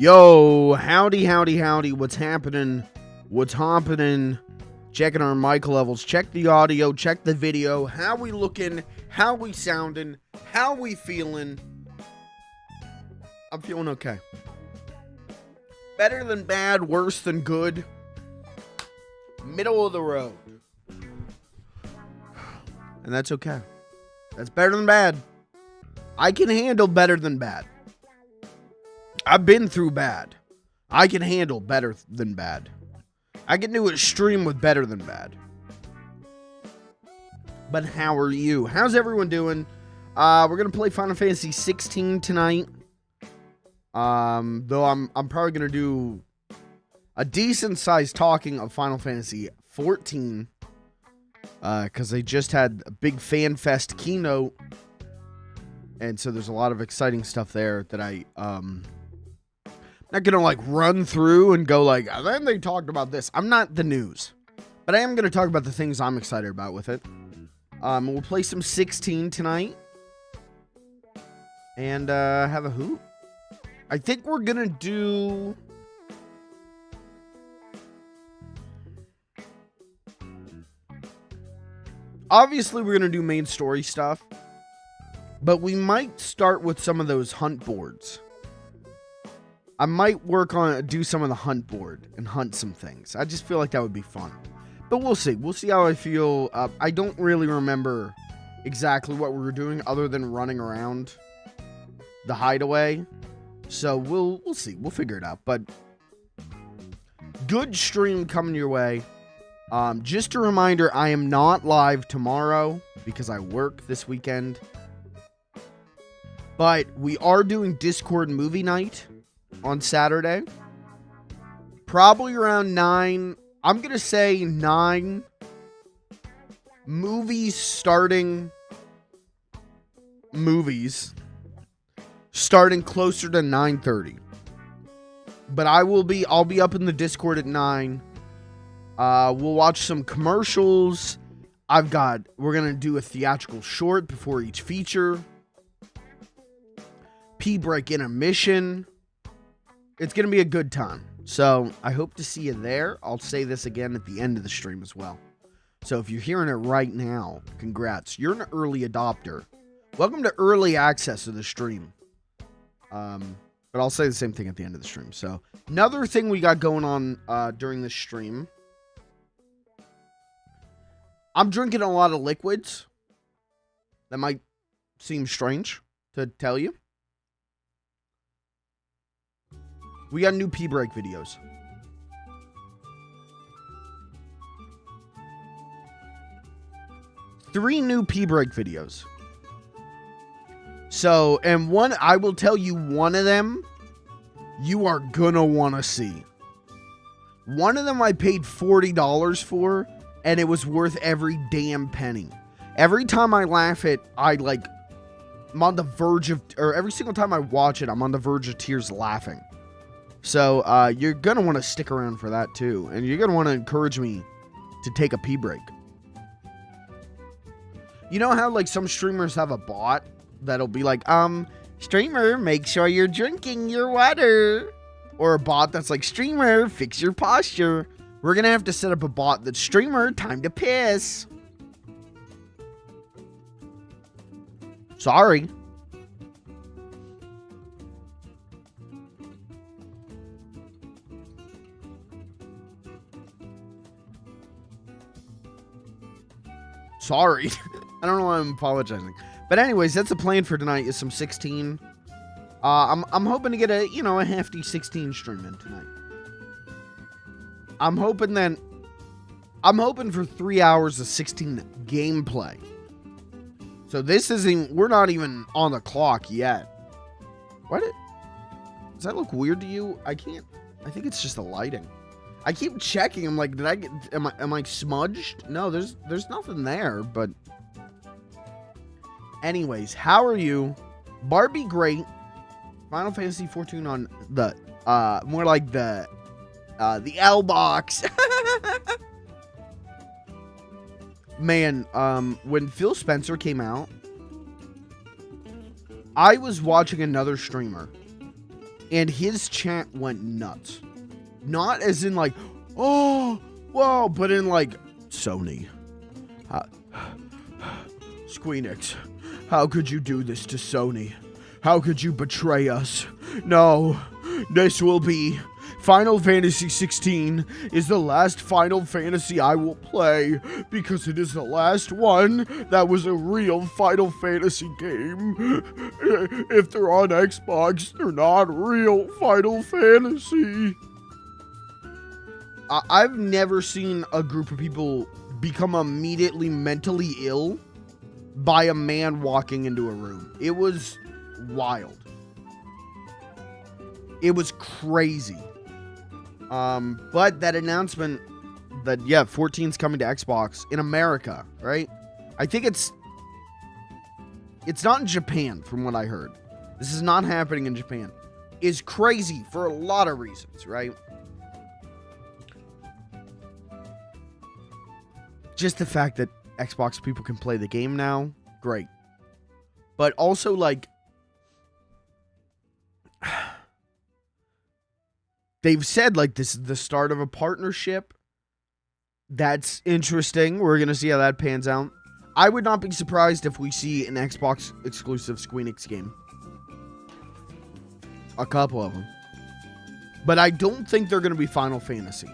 Yo, howdy, howdy, howdy. What's happening? What's happening? Checking our mic levels. Check the audio. Check the video. How we looking? How we sounding? How we feeling? I'm feeling okay. Better than bad. Worse than good. Middle of the road. And that's okay. That's better than bad. I can handle better than bad. I've been through bad. I can handle better than bad. I can do a stream with better than bad. But how are you? How's everyone doing? We're going to play Final Fantasy 16 tonight. Though I'm probably going to do a decent sized talking of Final Fantasy 14. Because they just had a big fan fest keynote. And so there's a lot of exciting stuff there that I'm not going to like run through and go like, then they talked about this. I'm not the news. But I am going to talk about the things I'm excited about with it. We'll play some 16 tonight. And have a hoot. I think we're going to do... Obviously, we're going to do main story stuff. But we might start with some of those hunt boards. I might do some of the hunt board and hunt some things. I just feel like that would be fun. But we'll see. We'll see how I feel. I don't really remember exactly what we were doing other than running around the hideaway. So we'll see. We'll figure it out. But good stream coming your way. Just a reminder, I am not live tomorrow because I work this weekend. But we are doing Discord movie night on Saturday. Probably around 9. I'm going to say 9. Movies starting closer to 9:30. But I'll be up in the Discord at 9. We'll watch some commercials. We're going to do a theatrical short before each feature. Break intermission. It's going to be a good time. So I hope to see you there. I'll say this again at the end of the stream as well. So if you're hearing it right now, congrats. You're an early adopter. Welcome to early access to the stream. But I'll say the same thing at the end of the stream. So another thing we got going on during this stream. I'm drinking a lot of liquids. That might seem strange to tell you. We got new P-Break videos. Three new P-Break videos. So, and one, I will tell you one of them, you are gonna want to see. One of them I paid $40 for, and it was worth every damn penny. Every time I laugh at, I'm on the verge of, or every single time I watch it, I'm on the verge of tears laughing. So, you're going to want to stick around for that, too. And you're going to want to encourage me to take a pee break. You know how, like, some streamers have a bot that'll be like, streamer, make sure you're drinking your water. Or a bot that's like, streamer, fix your posture. We're going to have to set up a bot that's, streamer, time to piss. Sorry. Sorry. I don't know why I'm apologizing. But anyways, that's the plan for tonight is some 16. I'm hoping to get a hefty 16 stream in tonight. I'm hoping for 3 hours of 16 gameplay. So we're not even on the clock yet. Does that look weird to you? I think it's just the lighting. I keep checking. I'm like, am I smudged? No, there's nothing there, but anyways, how are you? Barbie great. Final Fantasy 14 on the more like the L box. Man, when Phil Spencer came out, I was watching another streamer And his chat went nuts. Not as in like, oh, whoa, but in like, Sony. Squeenix, how could you do this to Sony? How could you betray us? No, this will be Final Fantasy 16 is the last Final Fantasy I will play because it is the last one that was a real Final Fantasy game. If they're on Xbox, they're not real Final Fantasy. I've never seen a group of people become immediately mentally ill by a man walking into a room. It was wild. It was crazy. But that announcement that, 14's coming to Xbox in America, right? I think it's not in Japan, from what I heard. This is not happening in Japan. Is crazy for a lot of reasons, right? Just the fact that Xbox people can play the game now, great. But also, like, they've said, like, this is the start of a partnership. That's interesting. We're going to see how that pans out. I would not be surprised if we see an Xbox exclusive Squeenix game. A couple of them. But I don't think they're going to be Final Fantasy.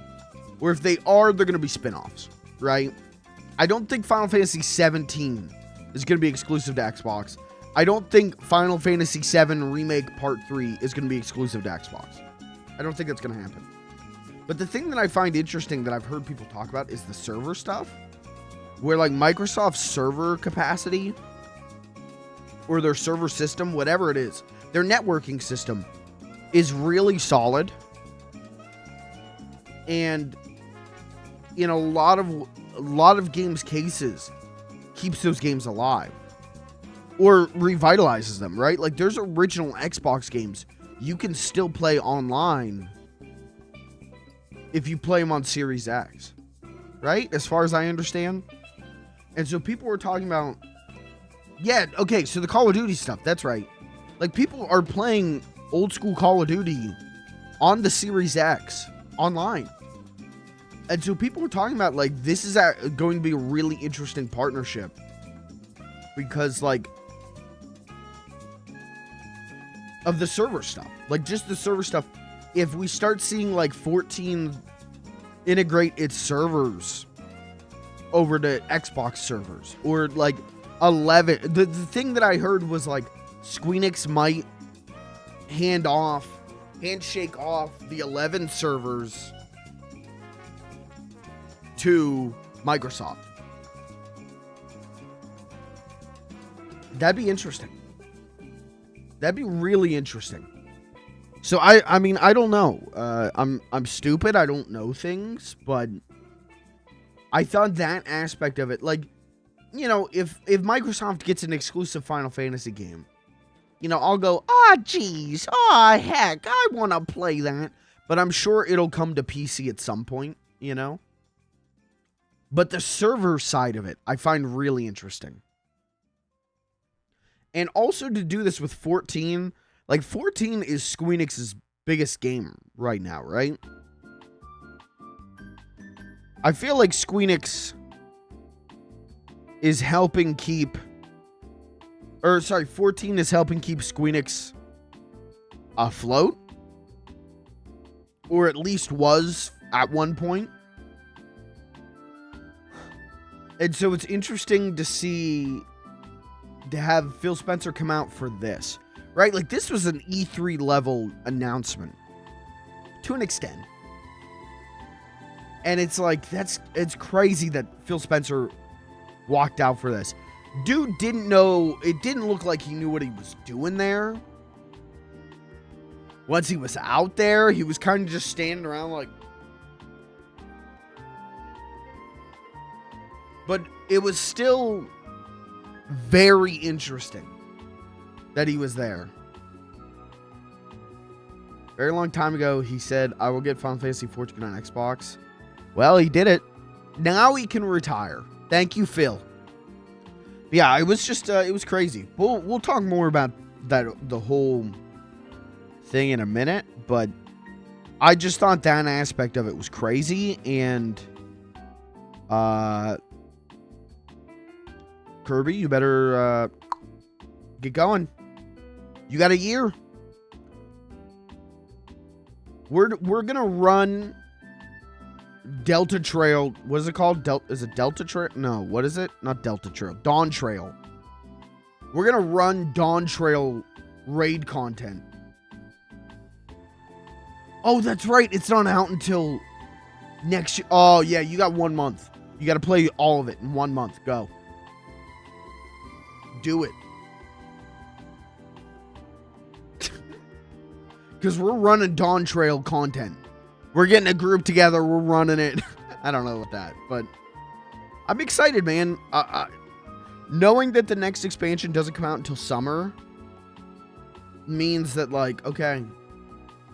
Or if they are, they're going to be spin-offs, right? I don't think Final Fantasy 17 is going to be exclusive to Xbox. I don't think Final Fantasy 7 Remake Part 3 is going to be exclusive to Xbox. I don't think that's going to happen. But the thing that I find interesting that I've heard people talk about is the server stuff. Where, like, Microsoft's server capacity or their server system, whatever it is, their networking system is really solid. And in a lot of games cases, keeps those games alive. Or revitalizes them, right? Like, there's original Xbox games you can still play online if you play them on Series X, right? As far as I understand. And so people were talking about, okay, so the Call of Duty stuff, that's right. Like, people are playing old school Call of Duty on the Series X online. And so people were talking about, like, this is going to be a really interesting partnership. Because, like, of the server stuff. Like, just the server stuff. If we start seeing, like, 14 integrate its servers over to Xbox servers. Or, like, 11. The thing that I heard was, like, Squeenix might handshake off the 11 servers to Microsoft. That'd be interesting. That'd be really interesting. So I mean, I don't know. I'm stupid. I don't know things, but I thought that aspect of it, like, you know, if Microsoft gets an exclusive Final Fantasy game, you know, I'll go, geez, heck, I want to play that. But I'm sure it'll come to PC at some point, you know? But the server side of it, I find really interesting. And also to do this with 14, like 14 is Squeenix's biggest game right now, right? I feel like Squeenix is helping keep, 14 is helping keep Squeenix afloat. Or at least was at one point. And so it's interesting to have Phil Spencer come out for this, right? Like, this was an E3 level announcement to an extent. And it's like, it's crazy that Phil Spencer walked out for this. Dude didn't know, it didn't look like he knew what he was doing there. Once he was out there, he was kind of just standing around like, but it was still very interesting that he was there. Very long time ago, he said, I will get Final Fantasy 14 on Xbox. Well, he did it. Now he can retire. Thank you, Phil. Yeah, it was just, it was crazy. We'll talk more about that, the whole thing in a minute, but I just thought that aspect of it was crazy, and Kirby, you better get going. You got a year. We're gonna run Delta Trail. What is it called? Is it Delta Trail? No, what is it? Not Delta Trail. Dawn Trail. We're gonna run Dawn Trail raid content. Oh, that's right. It's not out until next year. Oh, yeah. You got 1 month. You got to play all of it in 1 month. Go. Do it. Because we're running Dawn Trail content. We're getting a group together. We're running it. I don't know about that, but I'm excited, man. Knowing that the next expansion doesn't come out until summer means that, like, okay,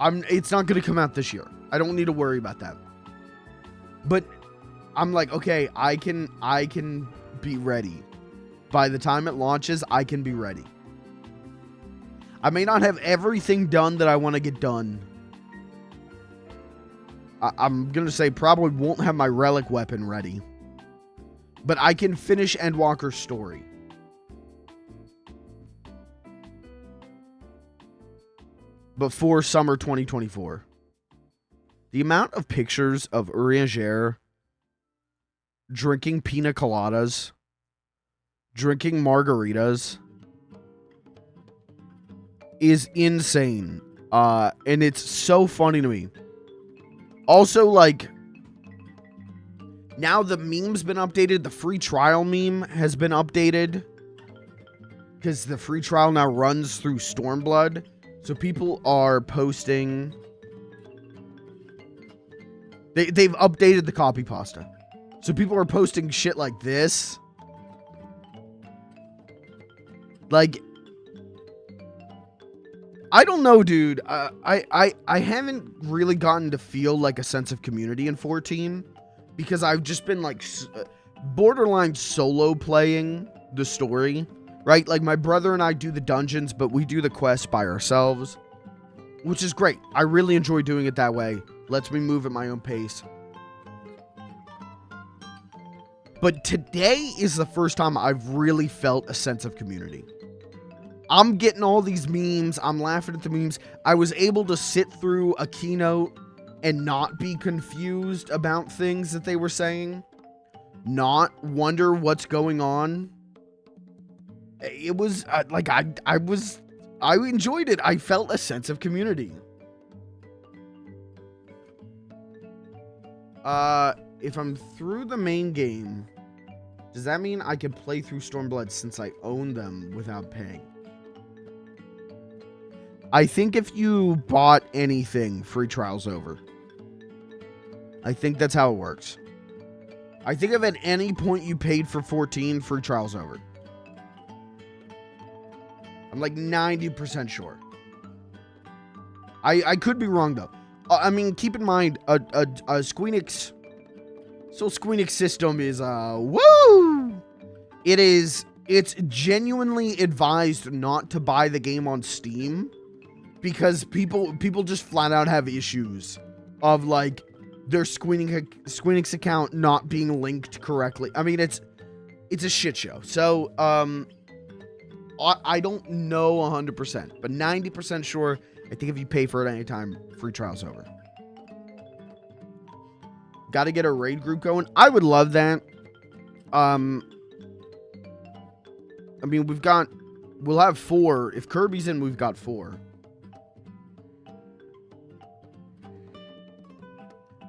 it's not going to come out this year. I don't need to worry about that. But I'm like, okay, I can be ready. By the time it launches, I can be ready. I may not have everything done that I want to get done. I'm going to say probably won't have my relic weapon ready. But I can finish Endwalker's story. Before summer 2024. The amount of pictures of Urianger drinking pina coladas, drinking margaritas, is insane. And it's so funny to me. Also, like, now the meme's been updated. The free trial meme has been updated. Because the free trial now runs through Stormblood. So people are posting. They've updated the copy pasta. So people are posting shit like this. Like, I don't know, dude. I haven't really gotten to feel like a sense of community in 14 because I've just been like borderline solo playing the story, right? Like my brother and I do the dungeons, but we do the quests by ourselves, which is great. I really enjoy doing it that way. Lets me move at my own pace. But today is the first time I've really felt a sense of community. I'm getting all these memes. I'm laughing at the memes. I was able to sit through a keynote and not be confused about things that they were saying. Not wonder what's going on. It was like I enjoyed it. I felt a sense of community. If I'm through the main game, does that mean I can play through Stormblood since I own them without paying? I think if you bought anything, free trial's over. I think that's how it works. I think if at any point you paid for 14, free trial's over. I'm like 90% sure. I could be wrong though. I mean, keep in mind, a Squeenix... So Squeenix system is, woo! It's genuinely advised not to buy the game on Steam because people just flat out have issues of, like, their Squeenix account not being linked correctly. I mean, it's a shit show. So, I don't know 100%, but 90% sure, I think if you pay for it any time, free trial's over. Got to get a raid group going. I would love that. I mean, we'll have 4. If Kirby's in, we've got 4.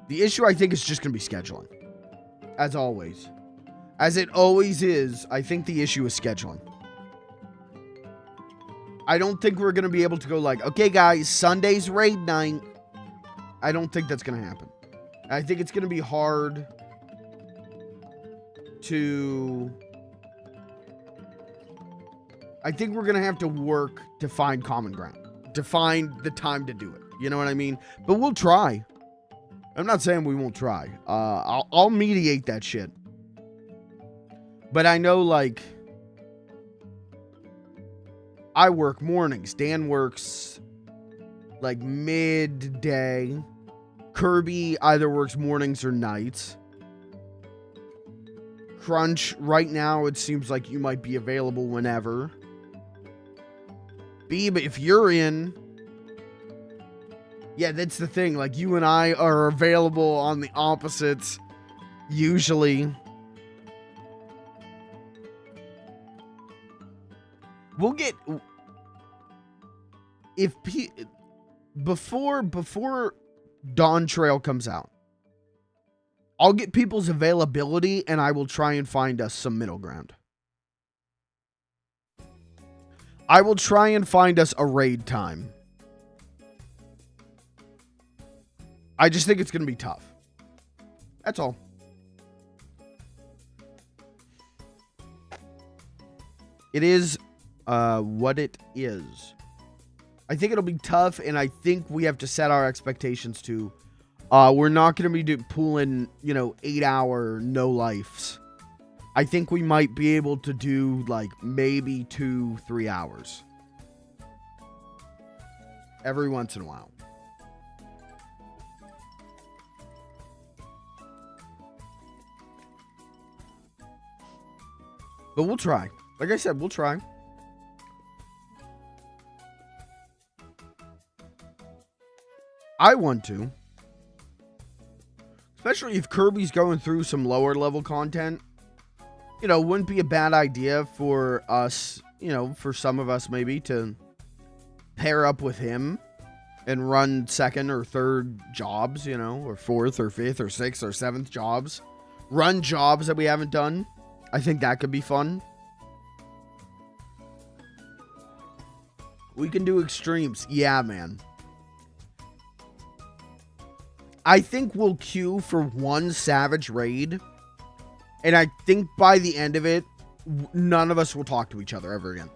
The issue, I think, is just going to be scheduling. As always. As it always is, I think the issue is scheduling. I don't think we're going to be able to go like, okay, guys, Sunday's raid night. I don't think that's going to happen. I think it's going to be hard to... I think we're going to have to work to find common ground. To find the time to do it. You know what I mean? But we'll try. I'm not saying we won't try. I'll mediate that shit. But I know, like... I work mornings. Dan works like midday. Kirby either works mornings or nights. Crunch, right now it seems like you might be available whenever. Beeb, if you're in, yeah, that's the thing. Like, you and I are available on the opposites usually. We'll get, if before Dawn Trail comes out, I'll get people's availability and I will try and find us some middle ground. I will try and find us a raid time. I just think it's going to be tough. That's all. It is what it is. I think it'll be tough, and I think we have to set our expectations to we're not going to be pulling, 8-hour no lifes. I think we might be able to do like maybe 2-3 hours every once in a while. But we'll try. Like I said, we'll try. I want to. Especially if Kirby's going through some lower level content. Wouldn't be a bad idea for us, for some of us maybe to pair up with him and run second or third jobs, or fourth or fifth or sixth or seventh jobs. Run jobs that we haven't done. I think that could be fun. We can do extremes. Yeah, man. I think we'll queue for one Savage raid. And I think by the end of it, none of us will talk to each other ever again.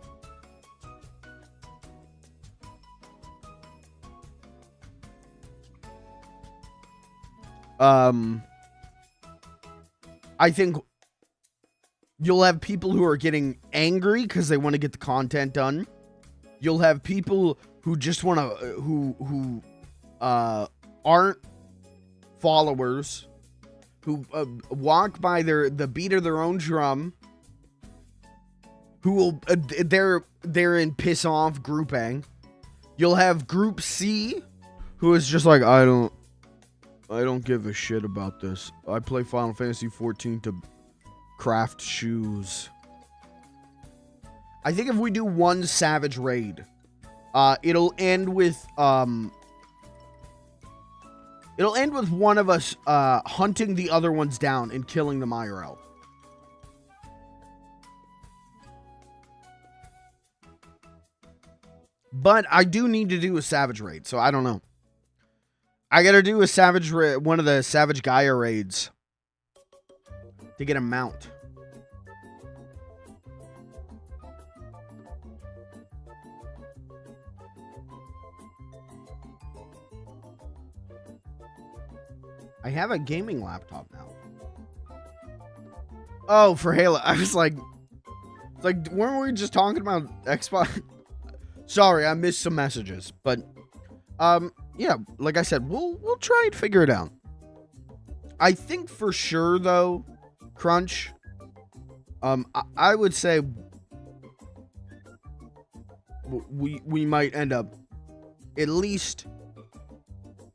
I think you'll have people who are getting angry because they want to get the content done. You'll have people who just want to, who aren't followers, who walk by the beat of their own drum, who will they're in piss off group A. You'll have group C, who is just like, I don't give a shit about this. I play Final Fantasy 14 to craft shoes. I think if we do one Savage raid, it'll end with one of us hunting the other ones down and killing them IRL. But I do need to do a Savage raid, so I don't know. I gotta do a Savage one of the Savage Gaia raids to get a mount. I have a gaming laptop now. Oh, for Halo. I was like, weren't we just talking about Xbox? Sorry, I missed some messages. But, yeah, like I said, we'll try and figure it out. I think for sure, though, Crunch, I would say we might end up, at least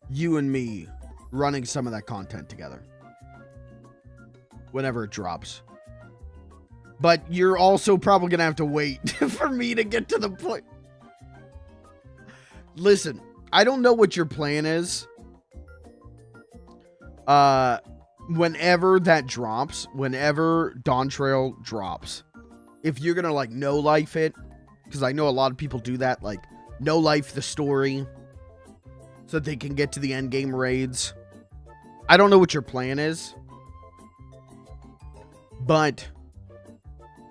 you and me, running some of that content together whenever it drops. But you're also probably gonna have to wait for me to get to the point. Listen, I don't know what your plan is. Whenever that drops, whenever Dawn Trail drops, if you're gonna like no life it, because I know a lot of people do that, like no life the story so that they can get to the end game raids. I don't know what your plan is, but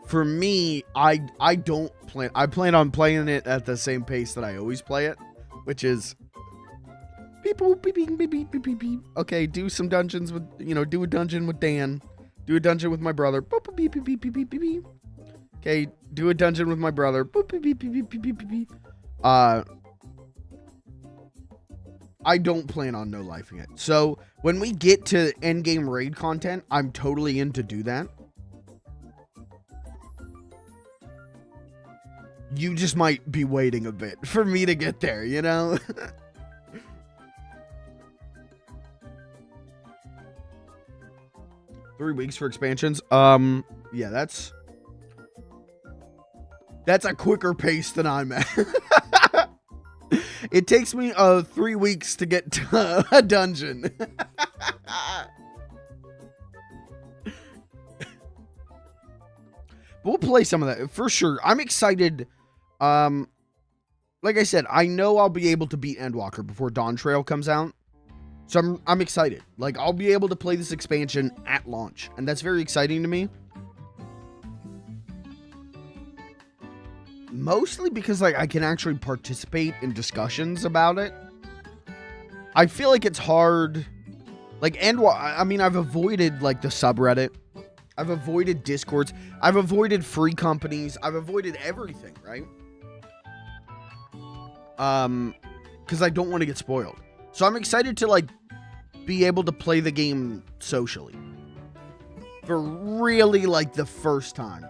for me, I don't plan. I plan on playing it at the same pace that I always play it, which is beep boop beep beep beep beep beep beep. Okay, do some dungeons with do a dungeon with Dan, do a dungeon with my brother. Boop beep beep beep beep beep beep beep. Okay, do a dungeon with my brother. Boop beep beep beep beep beep beep beep. I don't plan on no-lifing it. So when we get to endgame raid content, I'm totally in to do that. You just might be waiting a bit for me to get there, you know? 3 weeks for expansions. Yeah, that's a quicker pace than I'm at. It takes me 3 weeks to get to a dungeon. We'll play some of that for sure. I'm excited. Like I said, I know I'll be able to beat Endwalker before Dawn Trail comes out. So I'm excited. Like, I'll be able to play this expansion at launch, and that's very exciting to me. Mostly because, like, I can actually participate in discussions about it. I feel like it's hard. Like, I mean, I've avoided, like, the subreddit. I've avoided Discords. I've avoided free companies. I've avoided everything, right? Because I don't want to get spoiled. So I'm excited to, like, be able to play the game socially. For really, like, the first time.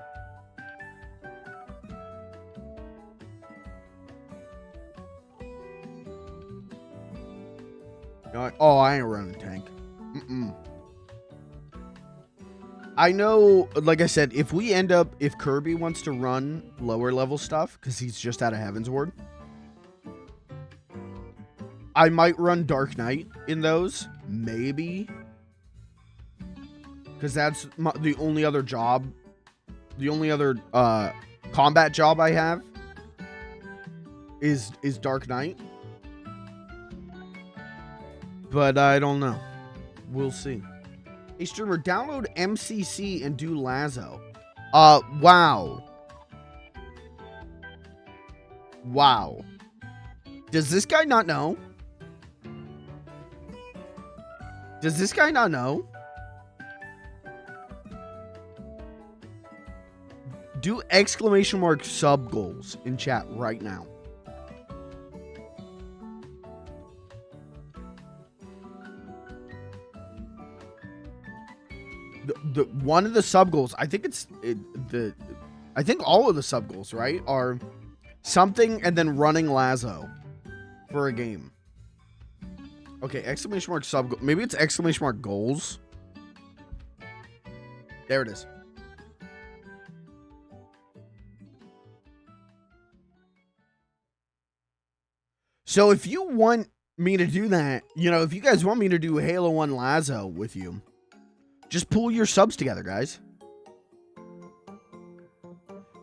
Oh, I ain't running tank. I know, like I said, if Kirby wants to run lower level stuff, because he's just out of Heaven's Ward, I might run Dark Knight in those, maybe. Because that's the only other job, the only other combat job I have is Dark Knight. But I don't know. We'll see. Hey, streamer, download MCC and do Lazo. Wow. Wow. Does this guy not know? Does this guy not know? Do exclamation mark sub goals in chat right now. The one of the sub goals, I think I think all of the sub goals, right, are something and then running Lazo for a game. Okay, exclamation mark sub, maybe it's exclamation mark goals. There it is. So if you want me to do that, you know, if you guys want me to do Halo 1 Lazo with you, just pull your subs together, guys.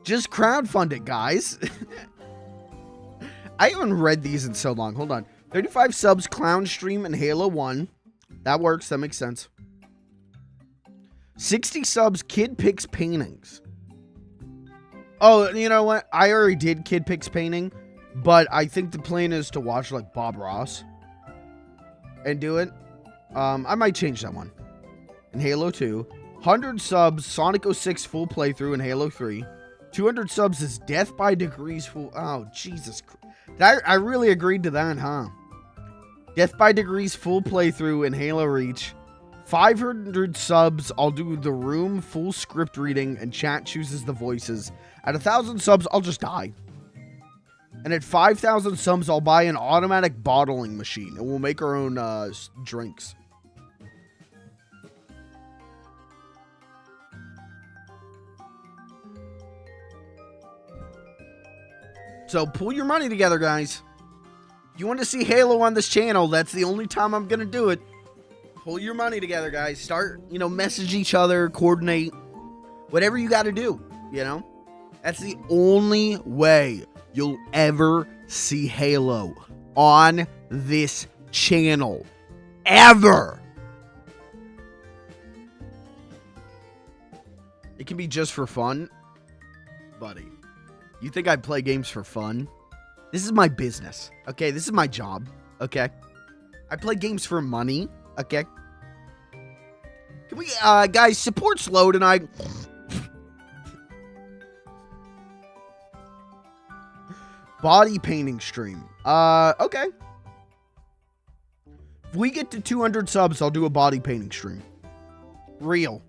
Just crowdfund it, guys. I haven't read these in so long. Hold on. 35 subs, Clown Stream, and Halo 1. That works. That makes sense. 60 subs, Kid Picks Paintings. Oh, you know what? I already did Kid Picks Painting, but I think the plan is to watch, like, Bob Ross and do it. I might change that one. In Halo 2. 100 subs, Sonic 06 full playthrough in Halo 3. 200 subs is Death by Degrees full... Oh, Jesus Christ. I really agreed to that, huh? Death by Degrees full playthrough in Halo Reach. 500 subs, I'll do The Room full script reading and chat chooses the voices. At 1,000 subs, I'll just die. And at 5,000 subs, I'll buy an automatic bottling machine and we'll make our own drinks. So pull your money together, guys. If you want to see Halo on this channel, that's the only time I'm going to do it. Pull your money together, guys. Start, you know, message each other, coordinate. Whatever you got to do, you know. That's the only way you'll ever see Halo on this channel. Ever. It can be just for fun, buddy. You think I play games for fun? This is my business, okay? This is my job, okay? I play games for money, okay? Can we, guys, support slow tonight? Body painting stream. Okay. we get to 200 subs, I'll do a body painting stream. Real.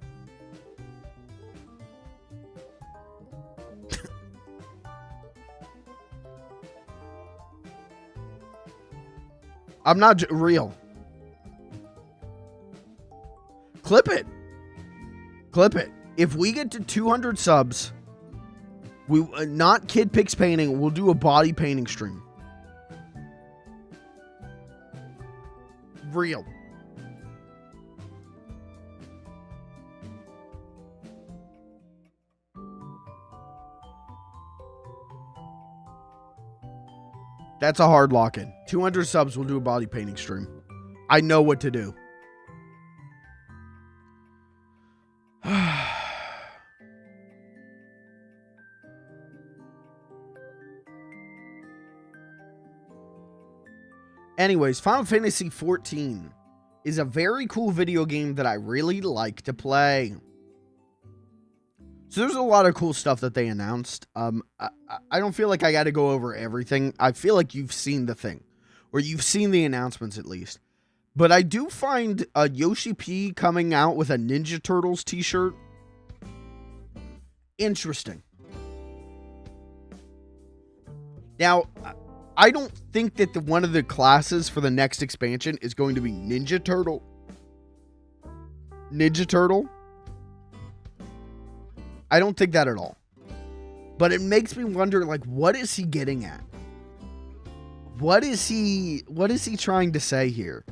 I'm not real. Clip it. Clip it. If we get to 200 subs, we not kid picks painting, we'll do a body painting stream. Real. That's a hard lock-in. 200 subs, we'll do a body painting stream. I know what to do. Anyways, Final Fantasy 14 is a very cool video game that I really like to play. So there's a lot of cool stuff that they announced. I don't feel like I got to go over everything. I feel like you've seen the thing, or you've seen the announcements at least. But I do find Yoshi P coming out with a Ninja Turtles t-shirt interesting. Now, I don't think that one of the classes for the next expansion is going to be Ninja Turtle. Ninja Turtle? I don't think that at all. But it makes me wonder, like, what is he getting at? What is he trying to say here?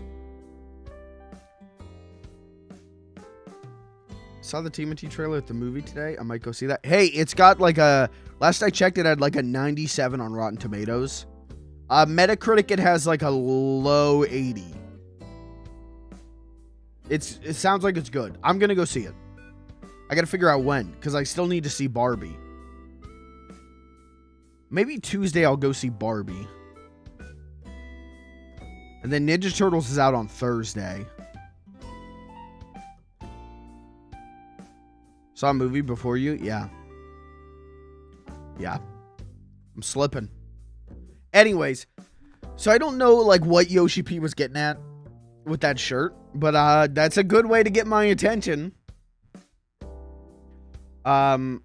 Saw the TMNT trailer at the movie today. I might go see that. Hey, it's got like a, last I checked, it had like a 97 on Rotten Tomatoes. Metacritic, it has like a low 80. It sounds like it's good. I'm gonna go see it. I gotta figure out when, because I still need to see Barbie. Maybe Tuesday I'll go see Barbie. And then Ninja Turtles is out on Thursday. Saw a movie before you? Yeah. Yeah. I'm slipping. Anyways, so I don't know like what Yoshi P was getting at with that shirt, but that's a good way to get my attention. The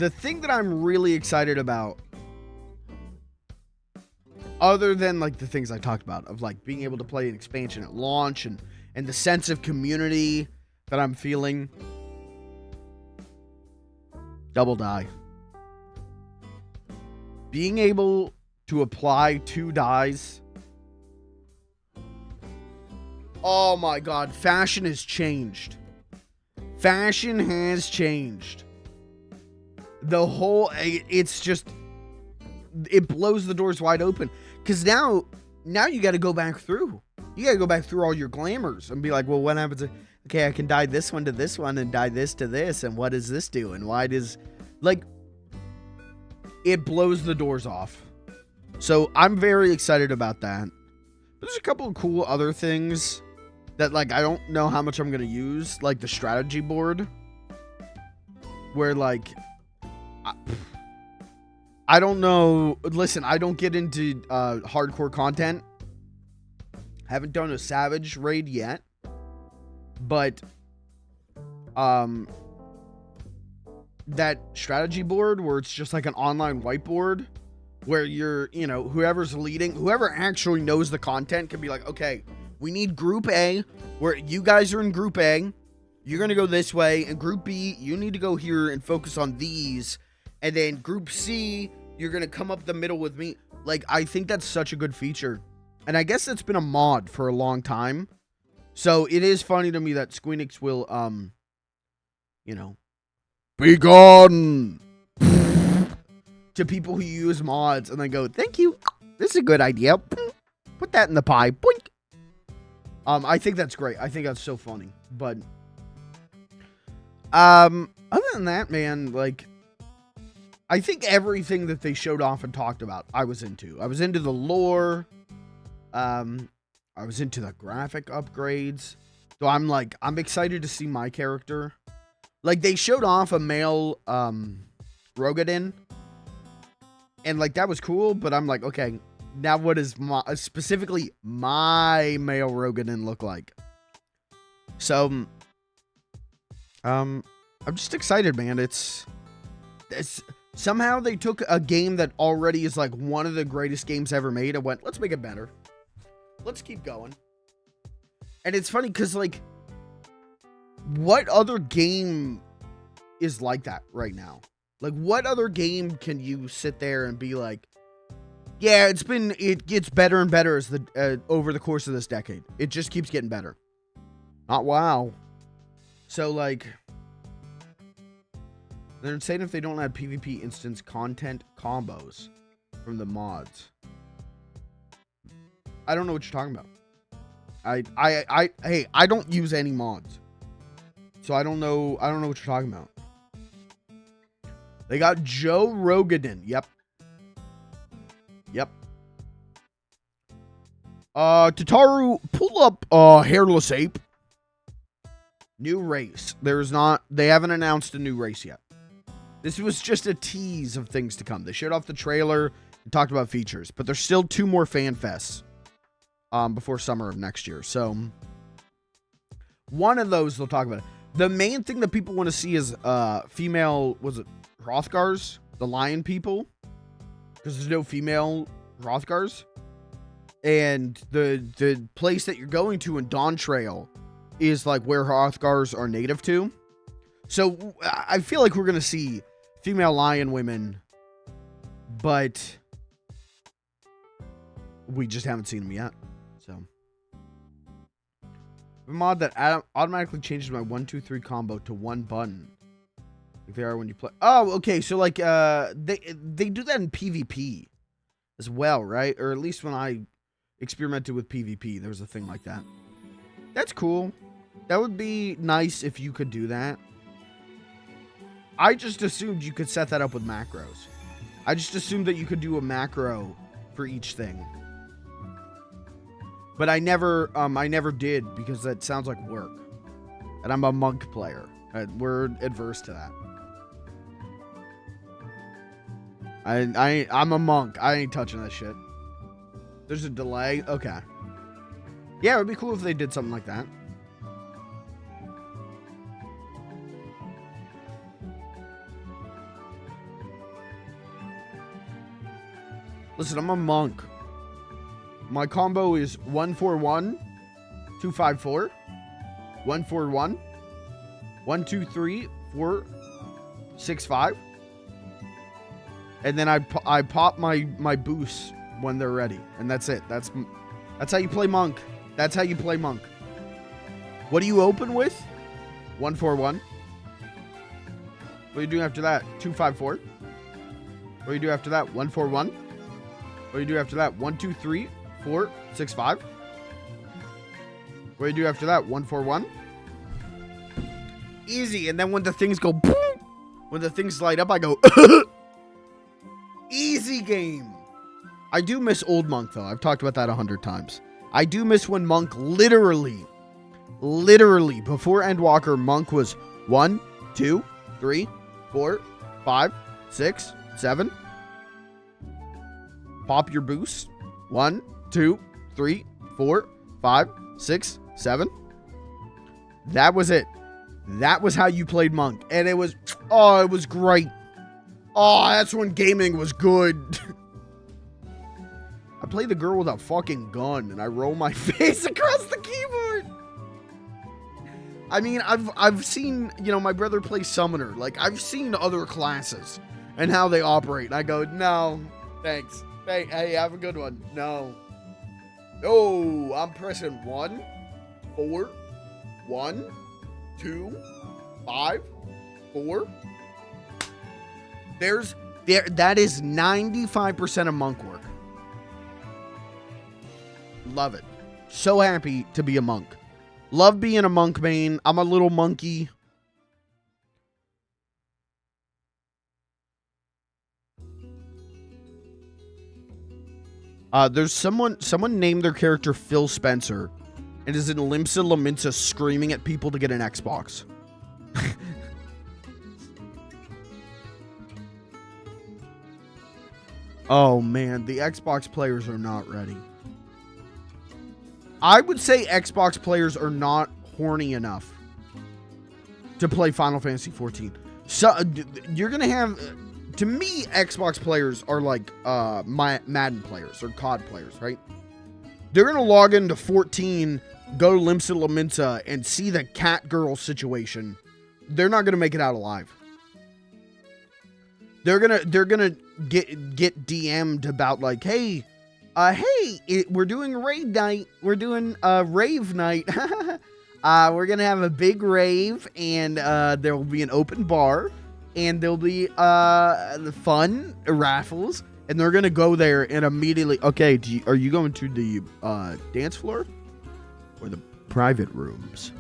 thing that I'm really excited about, other than like the things I talked about of like being able to play an expansion at launch and the sense of community that I'm feeling, Double Die. Being able to apply 2 dyes. Oh my God, fashion has changed. Fashion has changed. The whole, it's just, it blows the doors wide open. Because now you got to go back through. You got to go back through all your glamours and be like, well, what happens? Okay, I can dye this one to this one and dye this to this. And what does this do? And why does, like, it blows the doors off. So I'm very excited about that. There's a couple of cool other things that, like, I don't know how much I'm going to use. Like the strategy board. Where, like, I don't know. Listen, I don't get into hardcore content. Haven't done a Savage raid yet. But that strategy board where it's just like an online whiteboard where you're, you know, whoever's leading, whoever actually knows the content can be like, okay, we need group A where you guys are in group A. You're going to go this way, and group B, you need to go here and focus on these. And then group C, you're going to come up the middle with me. Like, I think that's such a good feature. And I guess it's been a mod for a long time. So it is funny to me that Squeenix will, you know, be gone to people who use mods and then go, thank you. This is a good idea. Put that in the pie. Boink. I think that's great. I think that's so funny. But, other than that, man, like, I think everything that they showed off and talked about, I was into. I was into the lore. I was into the graphic upgrades. So I'm excited to see my character. Like, they showed off a male, Rogadin. And, like, that was cool. But I'm like, okay, Now, what does specifically my male Roganin look like? So, I'm just excited, man. It's somehow they took a game that already is like one of the greatest games ever made and went, let's make it better. Let's keep going. And it's funny because, like, what other game is like that right now? Like, what other game can you sit there and be like, yeah, it gets better and better as over the course of this decade. It just keeps getting better. Not WoW. So, like, they're insane if they don't add PvP instance content combos from the mods. I don't know what you're talking about. Hey, I don't use any mods. So I don't know what you're talking about. They got Joe Rogan. Yep. Tataru, pull up Hairless Ape. New race. They haven't announced a new race yet. This was just a tease of things to come. They showed off the trailer and talked about features, but there's still 2 more fan fests before summer of next year. So one of those they'll talk about it. The main thing that people want to see is female, was it Hrothgars? The lion people? Because there's no female Hrothgars. And the place that you're going to in Dawn Trail is like where Hrothgars are native to. So I feel like we're going to see female lion women, but we just haven't seen them yet. So a mod that automatically changes my 1-2-3 combo to one button. Like they are when you play. Oh, okay. So like they do that in PvP as well, right? Or at least when I experimented with PvP, there was a thing like that. That's cool. That would be nice if you could do that. I just assumed you could set that up with macros. I just assumed that you could do a macro for each thing. But I never did because that sounds like work. And I'm a monk player. We're adverse to that. I'm a monk. I ain't touching that shit. There's a delay. Okay. Yeah, it would be cool if they did something like that. Listen, I'm a monk. My combo is 1-4-1, 2-5-4, 1-4-1, 1-2-3, 4-6-5. And then I pop my boosts when they're ready. And that's it. That's how you play monk. That's how you play monk. What do you open with? 1-4-1. What do you do after that? 2-5-4. What do you do after that? 1-4-1. What do you do after that? 1-2-3, 4-6-5. What do you do after that? 1-4-1. Easy. And then when the things go boom, when the things light up, I go easy game. I do miss old Monk though. I've talked about that 100 times. I do miss when Monk literally before Endwalker, Monk was 1, 2, 3, 4, 5, 6, 7. Pop your boost. 1, 2, 3, 4, 5, 6, 7. That was it. That was how you played Monk. And it was great. Oh, that's when gaming was good. I play the girl with a fucking gun and I roll my face across the keyboard. I mean, I've seen, my brother play Summoner. Like, I've seen other classes and how they operate. And I go, no, thanks. Hey, have a good one. No, I'm pressing 1, 4, 1, 2, 5, 4. That is 95% of monk work. Love it. So happy to be a monk. Love being a monk main. I'm a little monkey. There's someone named their character Phil Spencer and is in Limsa Lominsa screaming at people to get an Xbox. Oh man, the Xbox players are not ready. I would say Xbox players are not horny enough to play Final Fantasy 14. So you're gonna have, to me, Xbox players are like Madden players or COD players, right? They're gonna log into 14, go to Limsa Laminsa, and see the cat girl situation. They're not gonna make it out alive. They're gonna get DM'd about like, hey, we're doing raid night. We're doing rave night. We're gonna have a big rave, and there will be an open bar, and there'll be the fun raffles, and they're gonna go there and immediately. Okay, are you going to the dance floor or the private rooms?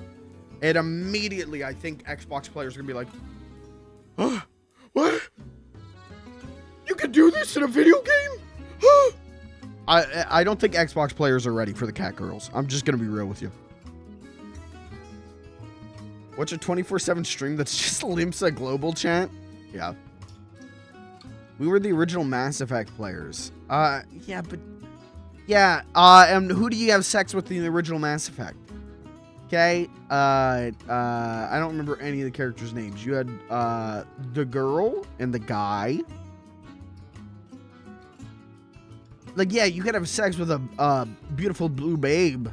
And immediately, I think Xbox players are gonna be like, "Huh? What? You can do this in a video game?" I don't think Xbox players are ready for the cat girls. I'm just gonna be real with you. Watch a 24/7 stream that's just Limsa global chat? Yeah. We were the original Mass Effect players. Yeah, but... Yeah, and who do you have sex with in the original Mass Effect? Okay, I don't remember any of the characters' names. You had, the girl and the guy. Like, yeah, you could have sex with a beautiful blue babe.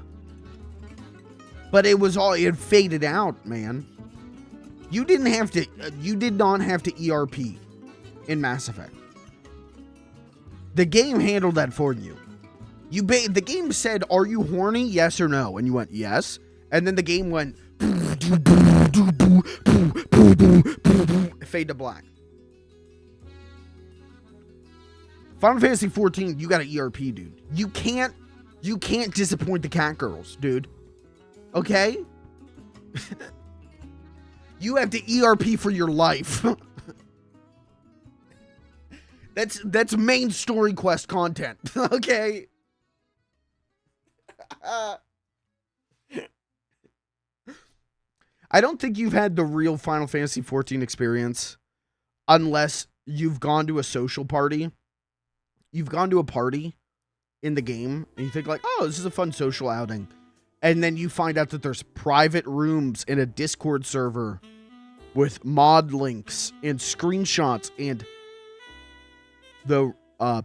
But it faded out, man. You did not have to ERP in Mass Effect. The game handled that for you. The game said, "Are you horny? Yes or no?" And you went, "Yes." And then the game went, fade to black. Final Fantasy 14, you got an ERP, dude. You can't disappoint the cat girls, dude. Okay? You have to ERP for your life. That's main story quest content. Okay? I don't think you've had the real Final Fantasy 14 experience unless you've gone to a social party. You've gone to a party in the game and you think like, "Oh, this is a fun social outing." And then you find out that there's private rooms in a Discord server with mod links and screenshots and the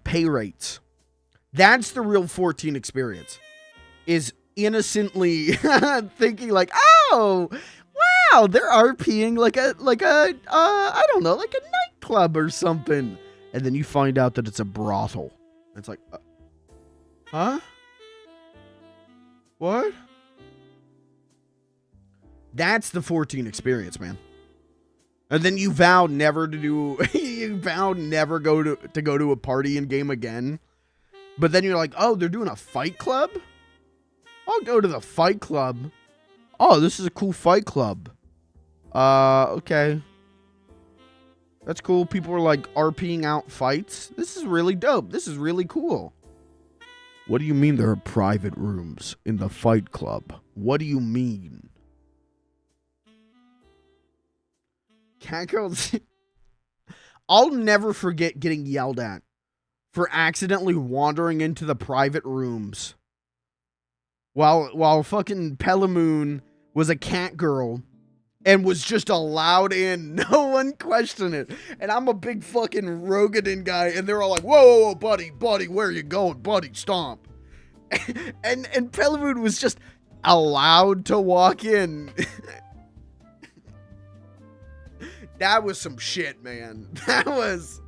pay rates. That's the real 14 experience. Is innocently thinking like, "Oh, wow, they're RPing like a I don't know, like a nightclub or something." And then you find out that it's a brothel. It's like, huh? What? That's the 14 experience, man. And then you vow never to do, go to a party in game again. But then you're like, "Oh, they're doing a fight club? I'll go to the fight club. Oh, this is a cool fight club. Okay. That's cool. People are like RPing out fights. This is really dope. This is really cool." What do you mean there are private rooms in the fight club? What do you mean? Cat girls. I'll never forget getting yelled at for accidentally wandering into the private rooms while fucking Pelamoon was a cat girl and was just allowed in. No one questioned it. And I'm a big fucking Rogadin guy, and they're all like, whoa, buddy, where are you going? Buddy, stomp. and Pelamoon was just allowed to walk in. That was some shit, man. That was...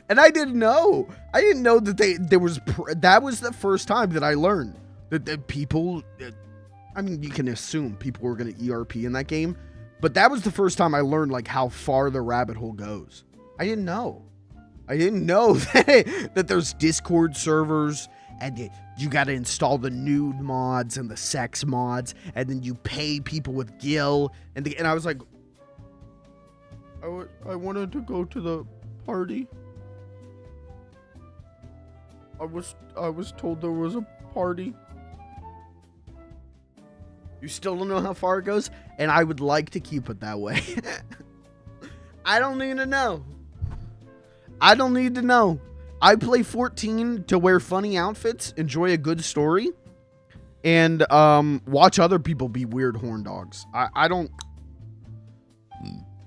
And I didn't know. I didn't know that that was the first time that I learned that people... I mean, you can assume people were going to ERP in that game, but that was the first time I learned like how far the rabbit hole goes. I didn't know that there's Discord servers and you got to install the nude mods and the sex mods, and then you pay people with Gil, and I was like, I wanted to go to the party. I was told there was a party. You still don't know how far it goes? And I would like to keep it that way. I don't need to know. I don't need to know. I play 14 to wear funny outfits, enjoy a good story, and watch other people be weird horn dogs. I don't...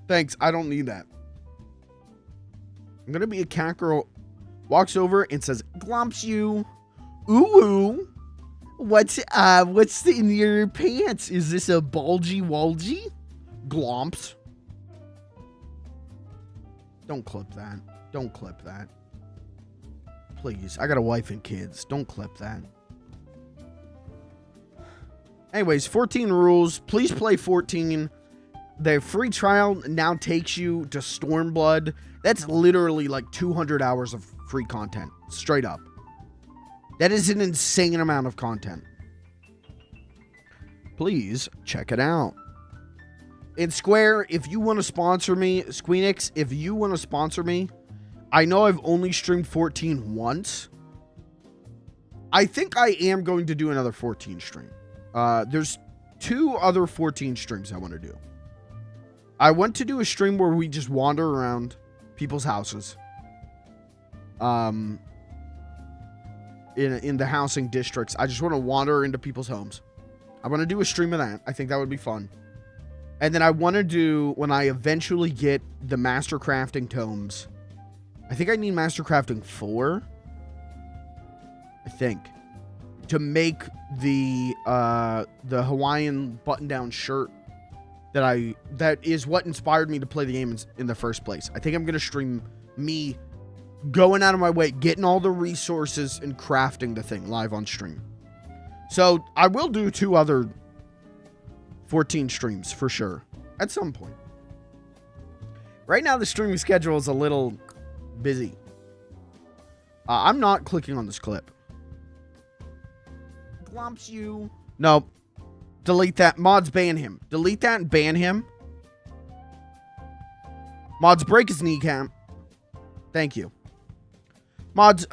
Thanks, I don't need that. I'm gonna be a cat girl. Walks over and says, "Glomps you. Ooh. What's in your pants? Is this a bulgy walgy? Glomps." Don't clip that. Don't clip that. Please. I got a wife and kids. Don't clip that. Anyways, 14 rules. Please play 14. The free trial now takes you to Stormblood. That's literally like 200 hours of free content. Straight up. That is an insane amount of content. Please check it out. And Square, if you want to sponsor me, Squeenix, if you want to sponsor me, I know I've only streamed 14 once. I think I am going to do another 14 stream. There's 2 other 14 streams I want to do. I want to do a stream where we just wander around people's houses. In the housing districts. I just want to wander into people's homes. I want to do a stream of that. I think that would be fun. And then I want to do, when I eventually get the Master Crafting tomes, I think I need Master Crafting 4. I think. To make the Hawaiian button-down shirt that is what inspired me to play the game in the first place. I think I'm going to stream me going out of my way, getting all the resources and crafting the thing live on stream. So I will do 2 other 14 streams for sure at some point. Right now the streaming schedule is a little busy. I'm not clicking on this clip. Glomps you. No. Delete that. Mods, ban him. Delete that and ban him. Mods, break his kneecap. Thank you. Mods,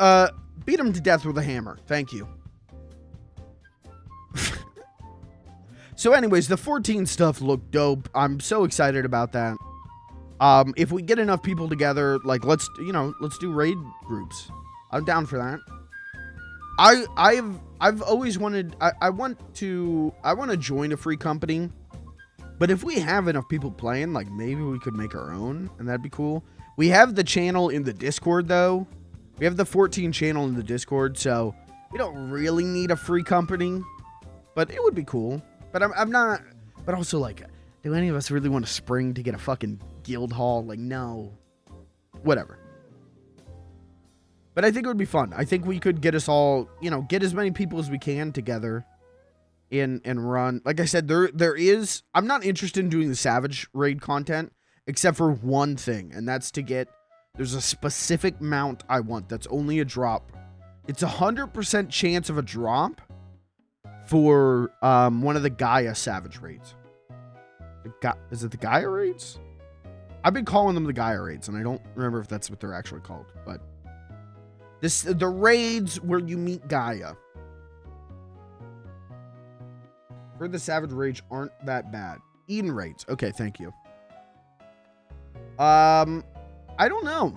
beat him to death with a hammer. Thank you. So anyways, the 14 stuff looked dope. I'm so excited about that. If we get enough people together, like let's do raid groups. I'm down for that. I've always wanted, I want to join a free company, but if we have enough people playing, like maybe we could make our own and that'd be cool. We have the channel in the Discord though. We have the 14 channel in the Discord, so we don't really need a free company, but it would be cool. But I'm not, but also like, do any of us really want to spring to get a fucking guild hall? Like, no, whatever. But I think it would be fun. I think we could get us all, get as many people as we can together and run. Like I said, there is, I'm not interested in doing the Savage raid content except for one thing, and that's to get, there's a specific mount I want that's only a drop. It's 100% chance of a drop for one of the Gaia Savage raids. Is it the Gaia raids? I've been calling them the Gaia raids, and I don't remember if that's what they're actually called, but the raids where you meet Gaia for the Savage raids aren't that bad. Eden raids. Okay, thank you. I don't know.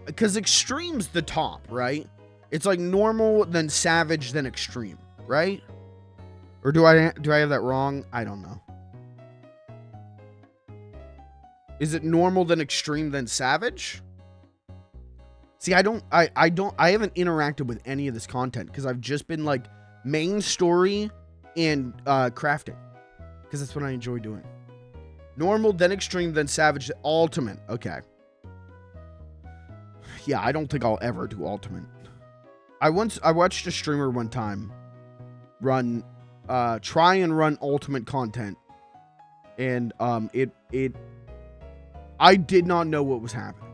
Because extreme's the top, right? It's like normal, then savage, then extreme, right? Or do I have that wrong? I don't know. Is it normal, then extreme, then savage? See, I haven't interacted with any of this content because I've just been like main story and crafting because that's what I enjoy doing. Normal, then extreme, then savage, ultimate. Okay. Yeah, I don't think I'll ever do ultimate. I watched a streamer one time try and run ultimate content, and I did not know what was happening.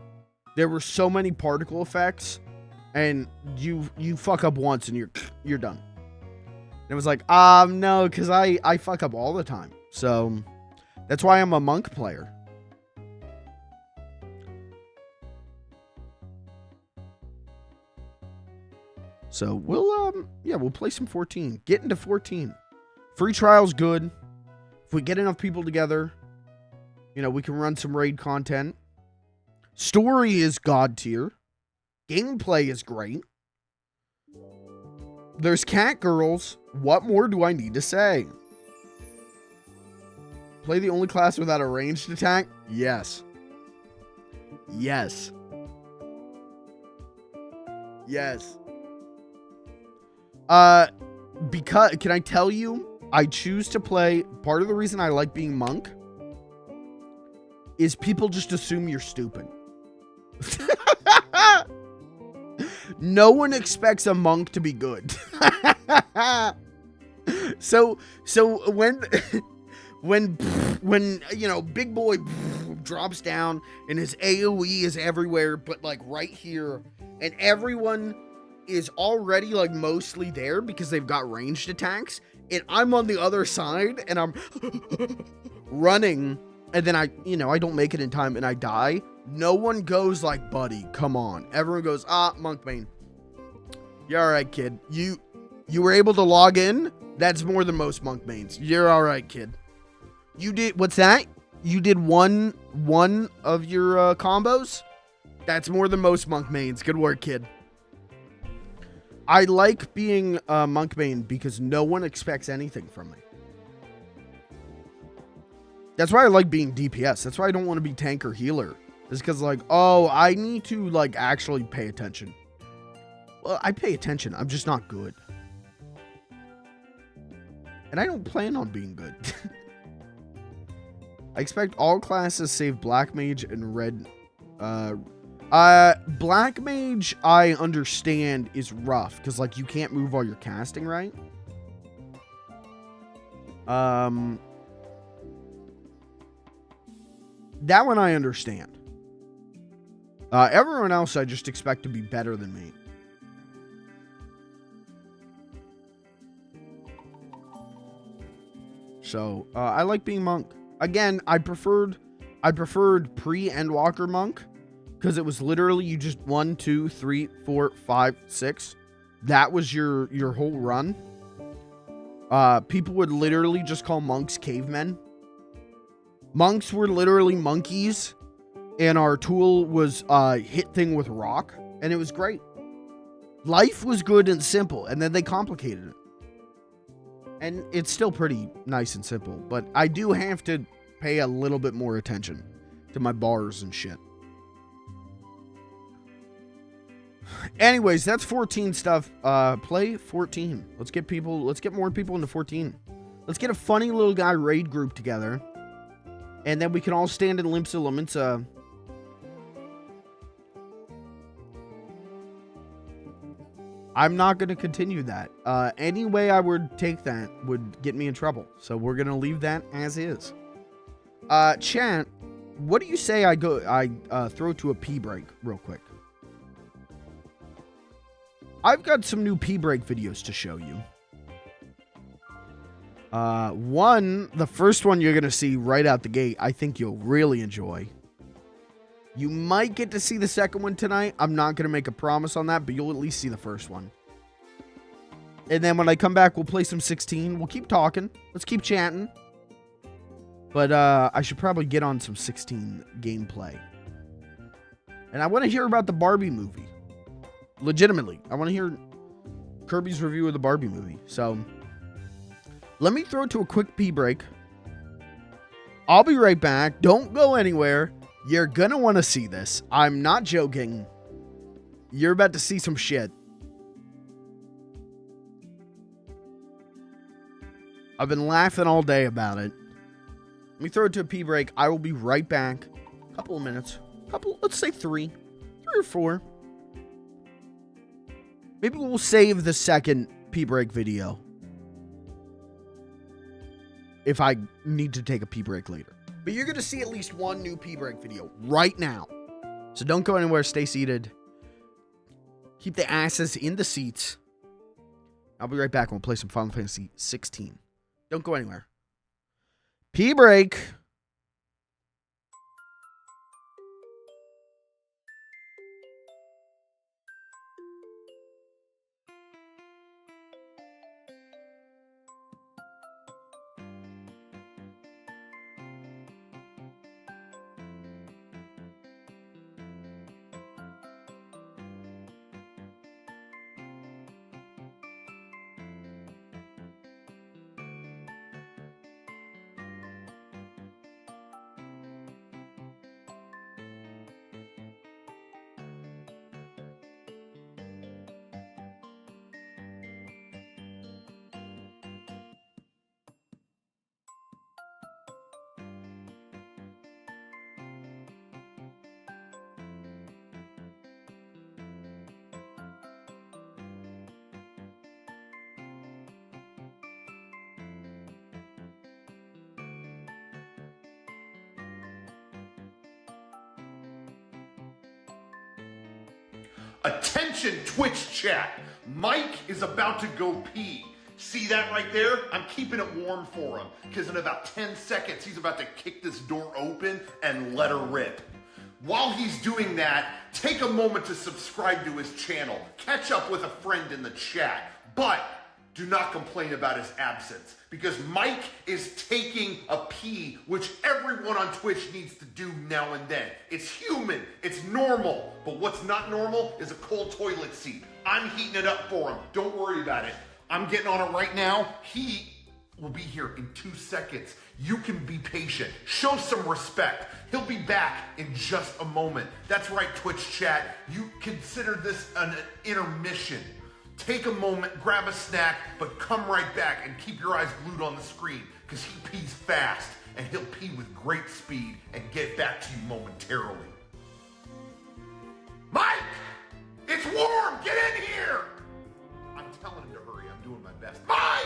There were so many particle effects, and you fuck up once and you're done. And it was like, no, because I fuck up all the time. So that's why I'm a monk player. So we'll play some 14. Get into 14. Free trial's good. If we get enough people together, we can run some raid content. Story is god tier. Gameplay is great. There's cat girls. What more do I need to say? Play the only class without a ranged attack? Yes. Yes. Yes. Because, can I tell you, I choose to play, part of the reason I like being monk is people just assume you're stupid. No one expects a monk to be good. So when you know, big boy drops down and his AoE is everywhere, but like right here, and everyone is already like mostly there because they've got ranged attacks, and I'm on the other side and I'm running, and then I don't make it in time and I die. No one goes like, buddy, come on. Everyone goes, monk main. You're all right, kid. You were able to log in. That's more than most monk mains. You're all right, kid. You did, what's that? You did one of your combos? That's more than most monk mains. Good work, kid. I like being monk main because no one expects anything from me. That's why I like being DPS. That's why I don't want to be tank or healer. It's because like, oh, I need to like actually pay attention. Well, I pay attention. I'm just not good. And I don't plan on being good. I expect all classes save Black Mage and Red. Black Mage, I understand, is rough. Because, like, you can't move while you're casting, right? That one I understand. Everyone else I just expect to be better than me. So, I like being monk. Again, I preferred pre-Endwalker monk because it was literally you just 1, 2, 3, 4, 5, 6. That was your whole run. People would literally just call monks cavemen. Monks were literally monkeys, and our tool was hit thing with rock, and it was great. Life was good and simple, and then they complicated it. And it's still pretty nice and simple, but I do have to pay a little bit more attention to my bars and shit. Anyways, that's 14 stuff. Play 14. Let's get more people into 14. Let's get a funny little guy raid group together. And then we can all stand in Limsa Laminsa. I'm not going to continue that. Any way I would take that would get me in trouble. So we're going to leave that as is. Chat, what do you say I throw to a pee break real quick? I've got some new pee break videos to show you. The first one you're going to see right out the gate, I think you'll really enjoy. You might get to see the second one tonight. I'm not going to make a promise on that, but you'll at least see the first one. And then when I come back, we'll play some 16. We'll keep talking. Let's keep chatting. But I should probably get on some 16 gameplay. And I want to hear about the Barbie movie. Legitimately. I want to hear Kirby's review of the Barbie movie. So let me throw it to a quick pee break. I'll be right back. Don't go anywhere. You're gonna want to see this. I'm not joking. You're about to see some shit. I've been laughing all day about it. Let me throw it to a pee break. I will be right back. Couple of minutes. Let's say 3 or 4. Maybe we'll save the second pee break video if I need to take a pee break later. But you're going to see at least one new pee break video right now. So don't go anywhere. Stay seated. Keep the asses in the seats. I'll be right back and we'll play some Final Fantasy 16. Don't go anywhere. Pee break. Attention Twitch chat, Mike is about to go pee. See that right there? I'm keeping it warm for him because in about 10 seconds he's about to kick this door open and let her rip. While he's doing that, take a moment to subscribe to his channel. Catch up with a friend in the chat. But do not complain about his absence because Mike is taking a pee, which everyone on Twitch needs to do now and then. It's human, it's normal, but what's not normal is a cold toilet seat. I'm heating it up for him. Don't worry about it. I'm getting on it right now. He will be here in 2 seconds. You can be patient. Show some respect. He'll be back in just a moment. That's right, Twitch chat. You consider this an intermission. Take a moment, grab a snack, but come right back and keep your eyes glued on the screen because he pees fast and he'll pee with great speed and get back to you momentarily. Mike! It's warm! Get in here! I'm telling him to hurry. I'm doing my best. Mike!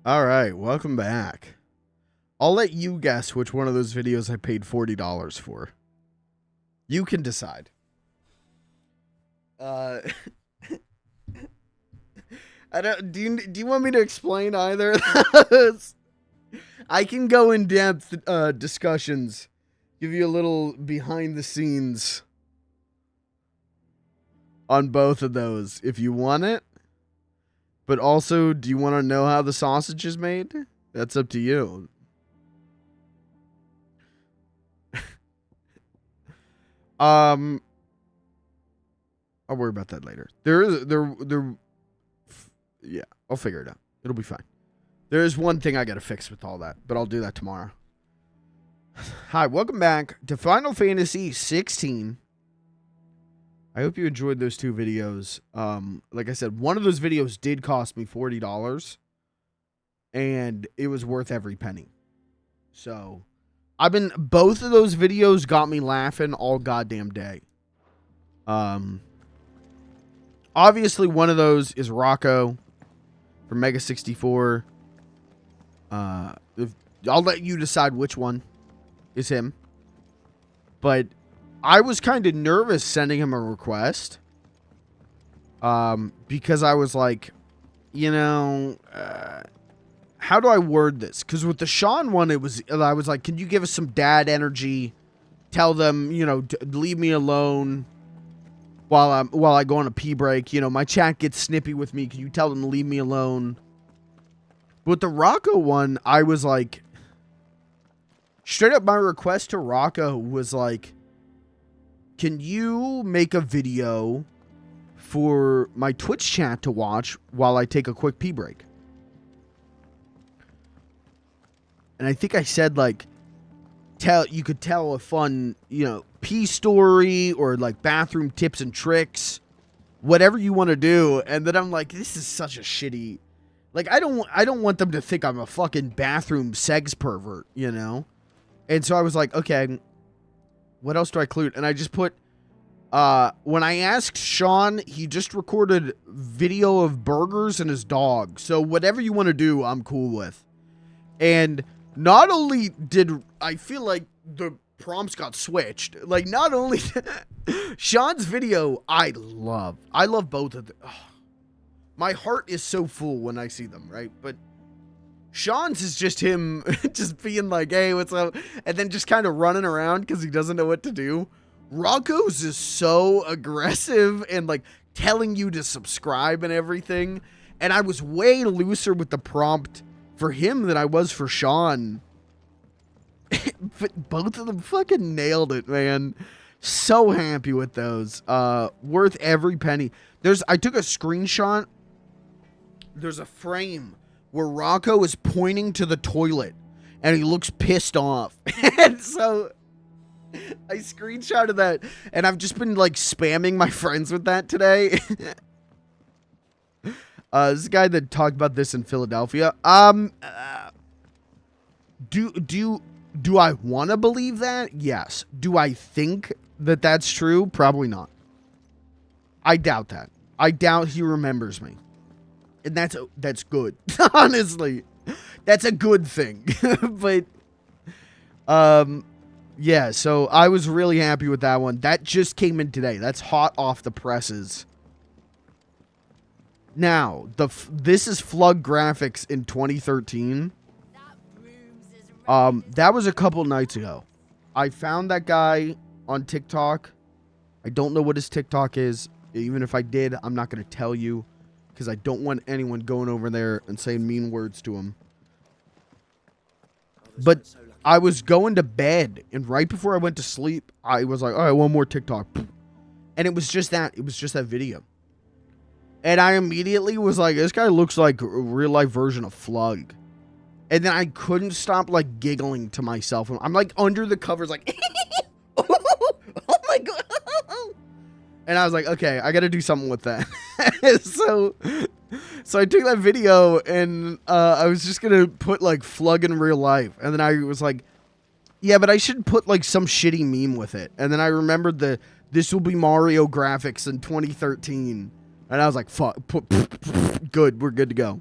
All right, welcome back. I'll let you guess which one of those videos I paid $40 for. You can decide. I don't. Do you want me to explain either of those? I can go in depth discussions, give you a little behind the scenes on both of those if you want it. But also, do you want to know how the sausage is made? That's up to you. I'll worry about that later. Yeah, I'll figure it out. It'll be fine. There is one thing I got to fix with all that, but I'll do that tomorrow. Hi, welcome back to Final Fantasy 16. I hope you enjoyed those 2 videos. Like I said, one of those videos did cost me $40, and it was worth every penny. So, both of those videos got me laughing all goddamn day. Obviously one of those is Rocco from Mega 64. I'll let you decide which one is him. But I was kind of nervous sending him a request. Because I was like, how do I word this? Because with the Sean one, I was like, can you give us some dad energy? Tell them, leave me alone while I go on a pee break. My chat gets snippy with me. Can you tell them to leave me alone? With the Rocco one, I was like, straight up my request to Rocco was like, can you make a video for my Twitch chat to watch while I take a quick pee break? And I think I said like, you could tell a fun, pee story or like bathroom tips and tricks, whatever you want to do. And then I'm like, this is such a shitty, like, I don't want them to think I'm a fucking bathroom sex pervert, And so I was like, okay, what else do I include? And I just put, when I asked Sean, he just recorded video of burgers and his dog. So whatever you want to do, I'm cool with. And not only did I feel like the prompts got switched, like not only Sean's video, I love both of them. Oh, my heart is so full when I see them, right? But Sean's is just him just being like, hey, what's up? And then just kind of running around because he doesn't know what to do. Rocco's is so aggressive and like telling you to subscribe and everything. And I was way looser with the prompt for him than I was for Sean. But both of them fucking nailed it, man. So happy with those. Worth every penny. I took a screenshot. There's a frame where Rocco is pointing to the toilet and he looks pissed off. And so I screenshotted that, and I've just been like spamming my friends with that today. This is a guy that talked about this in Philadelphia. Do I want to believe that? Yes. Do I think that that's true? Probably not. I doubt that. I doubt he remembers me. And that's good. Honestly. That's a good thing. But yeah, so I was really happy with that one. That just came in today. That's hot off the presses. Now, this is FLG graphics in 2013. That was a couple nights ago. I found that guy on TikTok. I don't know what his TikTok is. Even if I did, I'm not going to tell you because I don't want anyone going over there and saying mean words to him. But I was going to bed, and right before I went to sleep, I was like, all right, one more TikTok. And it was just that. It was just that video. And I immediately was like, this guy looks like a real-life version of FLG. And then I couldn't stop, like, giggling to myself. I'm, like, under the covers, like, oh, my God. And I was like, okay, I got to do something with that. So I took that video, and I was just going to put, like, FLG in real life. And then I was like, yeah, but I should put, like, some shitty meme with it. And then I remembered this will be Mario graphics in 2013. And I was like, fuck, good, we're good to go.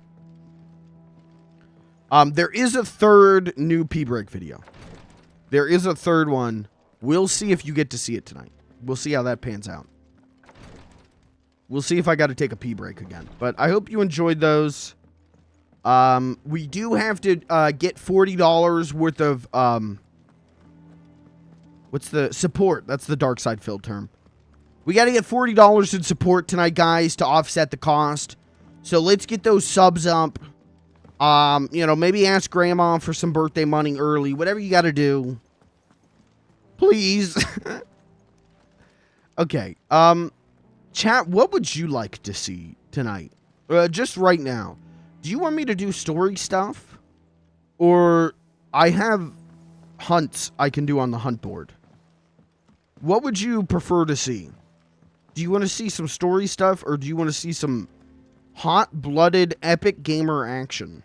There is a third new P-Break video. There is a third one. We'll see if you get to see it tonight. We'll see how that pans out. We'll see if I got to take a P-Break again. But I hope you enjoyed those. We do have to get $40 worth of... what's the... support. That's the dark side filled term. We got to get $40 in support tonight, guys, to offset the cost. So let's get those subs up. Maybe ask Grandma for some birthday money early. Whatever you got to do. Please. Okay. Chat, what would you like to see tonight? Just right now. Do you want me to do story stuff? Or I have hunts I can do on the hunt board. What would you prefer to see? Do you want to see some story stuff, or do you want to see some hot-blooded epic gamer action?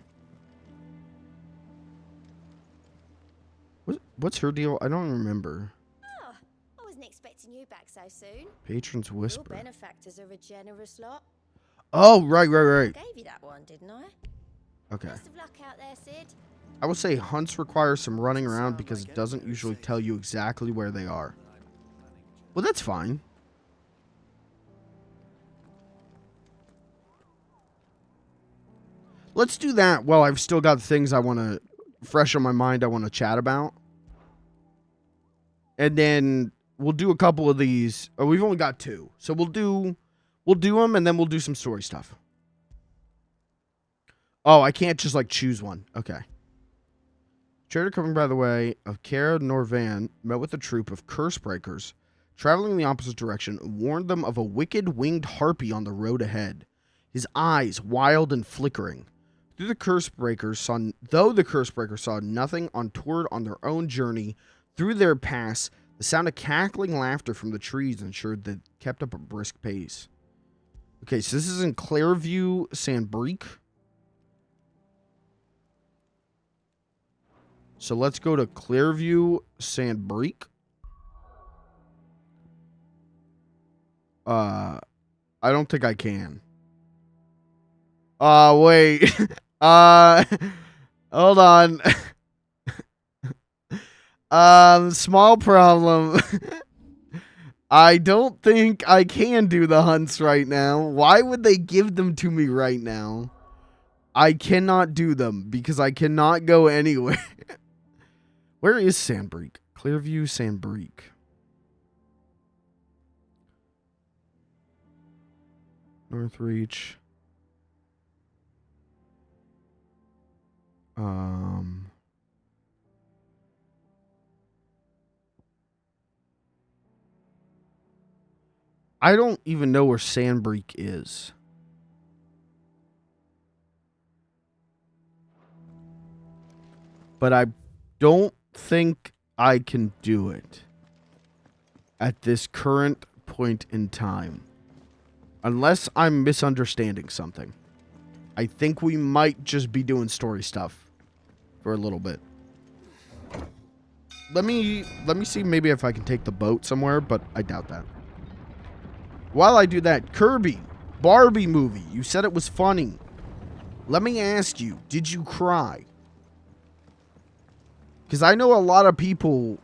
What's her deal? I don't remember. Oh, I wasn't expecting you back so soon. Patron's Whisper. Your benefactors are a generous lot. Oh, right. I gave you that one, didn't I? Okay. Best of luck out there, Sid. I will say hunts require some running around because it doesn't usually tell you exactly where they are. Well, that's fine. Let's do that while I've still got things I want to fresh on my mind I want to chat about. And then we'll do a couple of these. Oh, we've only got 2. So we'll do them and then we'll do some story stuff. Oh, I can't just like choose one. Okay. Trader coming by the way of Cara Norvan met with a troop of curse breakers traveling in the opposite direction and warned them of a wicked winged harpy on the road ahead. His eyes wild and flickering. Though the curse breakers saw nothing untoward on their own journey through their pass, the sound of cackling laughter from the trees ensured they kept up a brisk pace. Okay, so this is in Clairview, Sandbreak. So let's go to Clairview, Sandbreak. I don't think I can. Wait. Hold on. Small problem. I don't think I can do the hunts right now. Why would they give them to me right now? I cannot do them because I cannot go anywhere. Where is Sandbreak? Clairview, Sandbreak. Northreach. I don't even know where Sandbreak is. But I don't think I can do it at this current point in time. Unless I'm misunderstanding something. I think we might just be doing story stuff for a little bit. Let me see maybe if I can take the boat somewhere, but I doubt that. While I do that, Kirby, Barbie movie. You said it was funny. Let me ask you, did you cry? Because I know a lot of people,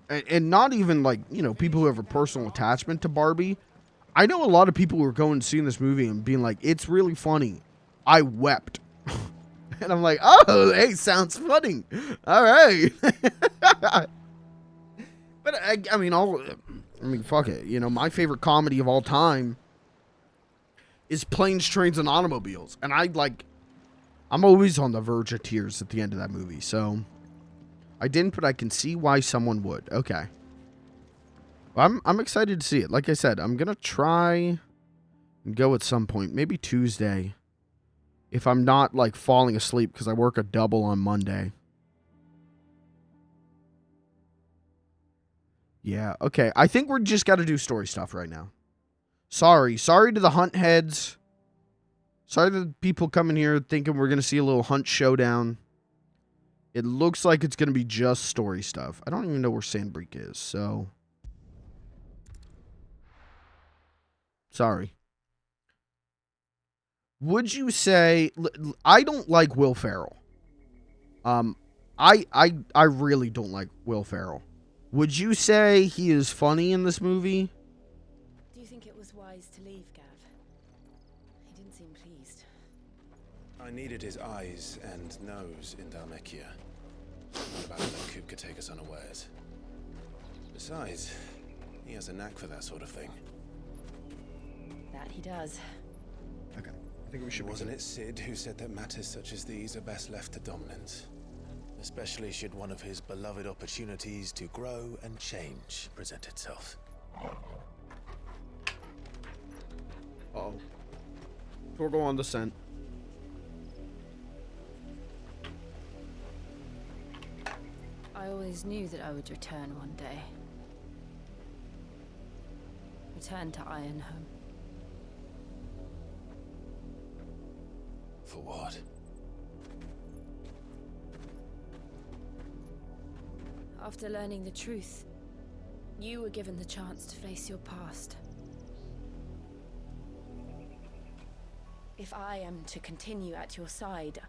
and not even like, you know, people who have a personal attachment to Barbie. I know a lot of people who are going and seeing this movie and being like, it's really funny. I wept. And I'm like, oh, hey, sounds funny. All right. But I mean, fuck it. You know, my favorite comedy of all time is Planes, Trains, and Automobiles. And I'm always on the verge of tears at the end of that movie. So I didn't, but I can see why someone would. Okay. Well, I'm excited to see it. Like I said, I'm going to try and go at some point. Maybe Tuesday. If I'm not, like, falling asleep because I work a double on Monday. Yeah, okay. I think we're just got to do story stuff right now. Sorry to the hunt heads. Sorry to the people coming here thinking we're going to see a little hunt showdown. It looks like it's going to be just story stuff. I don't even know where Sandbreak is, so... Sorry. Would you say... I don't like Will Ferrell. I really don't like Will Ferrell. Would you say he is funny in this movie? Do you think it was wise to leave, Gav? He didn't seem pleased. I needed his eyes and nose in Dhalmekia. Not about that Coop could take us unawares. Besides, he has a knack for that sort of thing. That he does. Okay. I think we should... Wasn't it Sid who said that matters such as these are best left to dominance? Especially should one of his beloved opportunities to grow and change present itself. Uh-oh. Torgal on the scent. I always knew that I would return one day. Return to Ironhome. For what? After learning the truth, you were given the chance to face your past. If I am to continue at your side,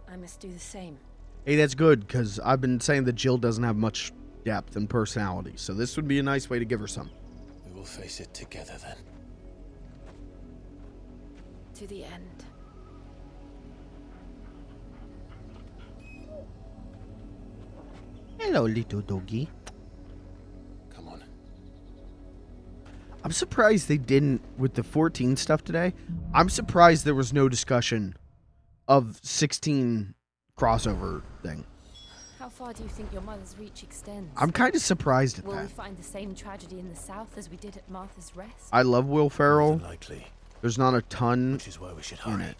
I must do the same. Hey, that's good, because I've been saying that Jill doesn't have much depth and personality, so this would be a nice way to give her some. We will face it together then. To the end. Hello, little doggy. Come on. I'm surprised they didn't, with the 14 stuff today, I'm surprised there was no discussion of 16 crossover thing. How far do you think your mother's reach extends? I'm kind of surprised at Will we that. find the same tragedy in the south as we did at Martha's Rest? I love Will Ferrell. Unlikely, There's not a ton which is why we should in hurry. it.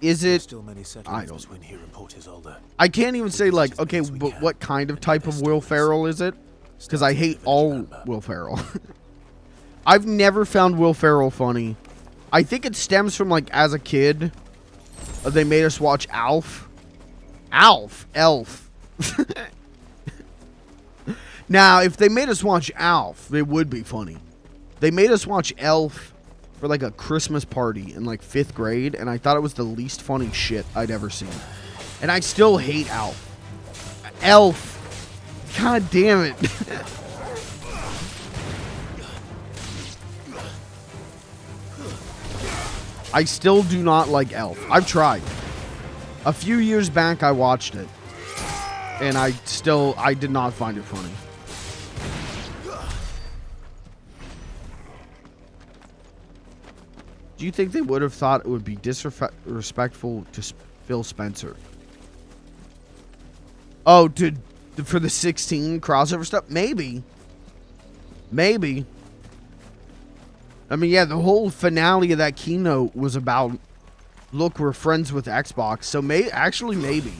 Is There's it? still many I settlements don't- between here and Port Isolde. I can't even say like, okay, but what kind of type of Will Ferrell is it? Because I hate all Will Ferrell. I've never found Will Ferrell funny. I think it stems from like as a kid, they made us watch Elf. Now, if they made us watch Alf, it would be funny. They made us watch Elf for like a Christmas party in like 5th grade, and I thought it was the least funny shit I'd ever seen. And I still hate Alf. Elf. God damn it. I still do not like Elf. I've tried. A few years back, I watched it. And I did not find it funny. Do you think they would have thought it would be disrespectful to Phil Spencer? Oh, for the 16 crossover stuff? Maybe. Maybe. I mean, yeah, the whole finale of that keynote was about, look, we're friends with Xbox. So actually, maybe.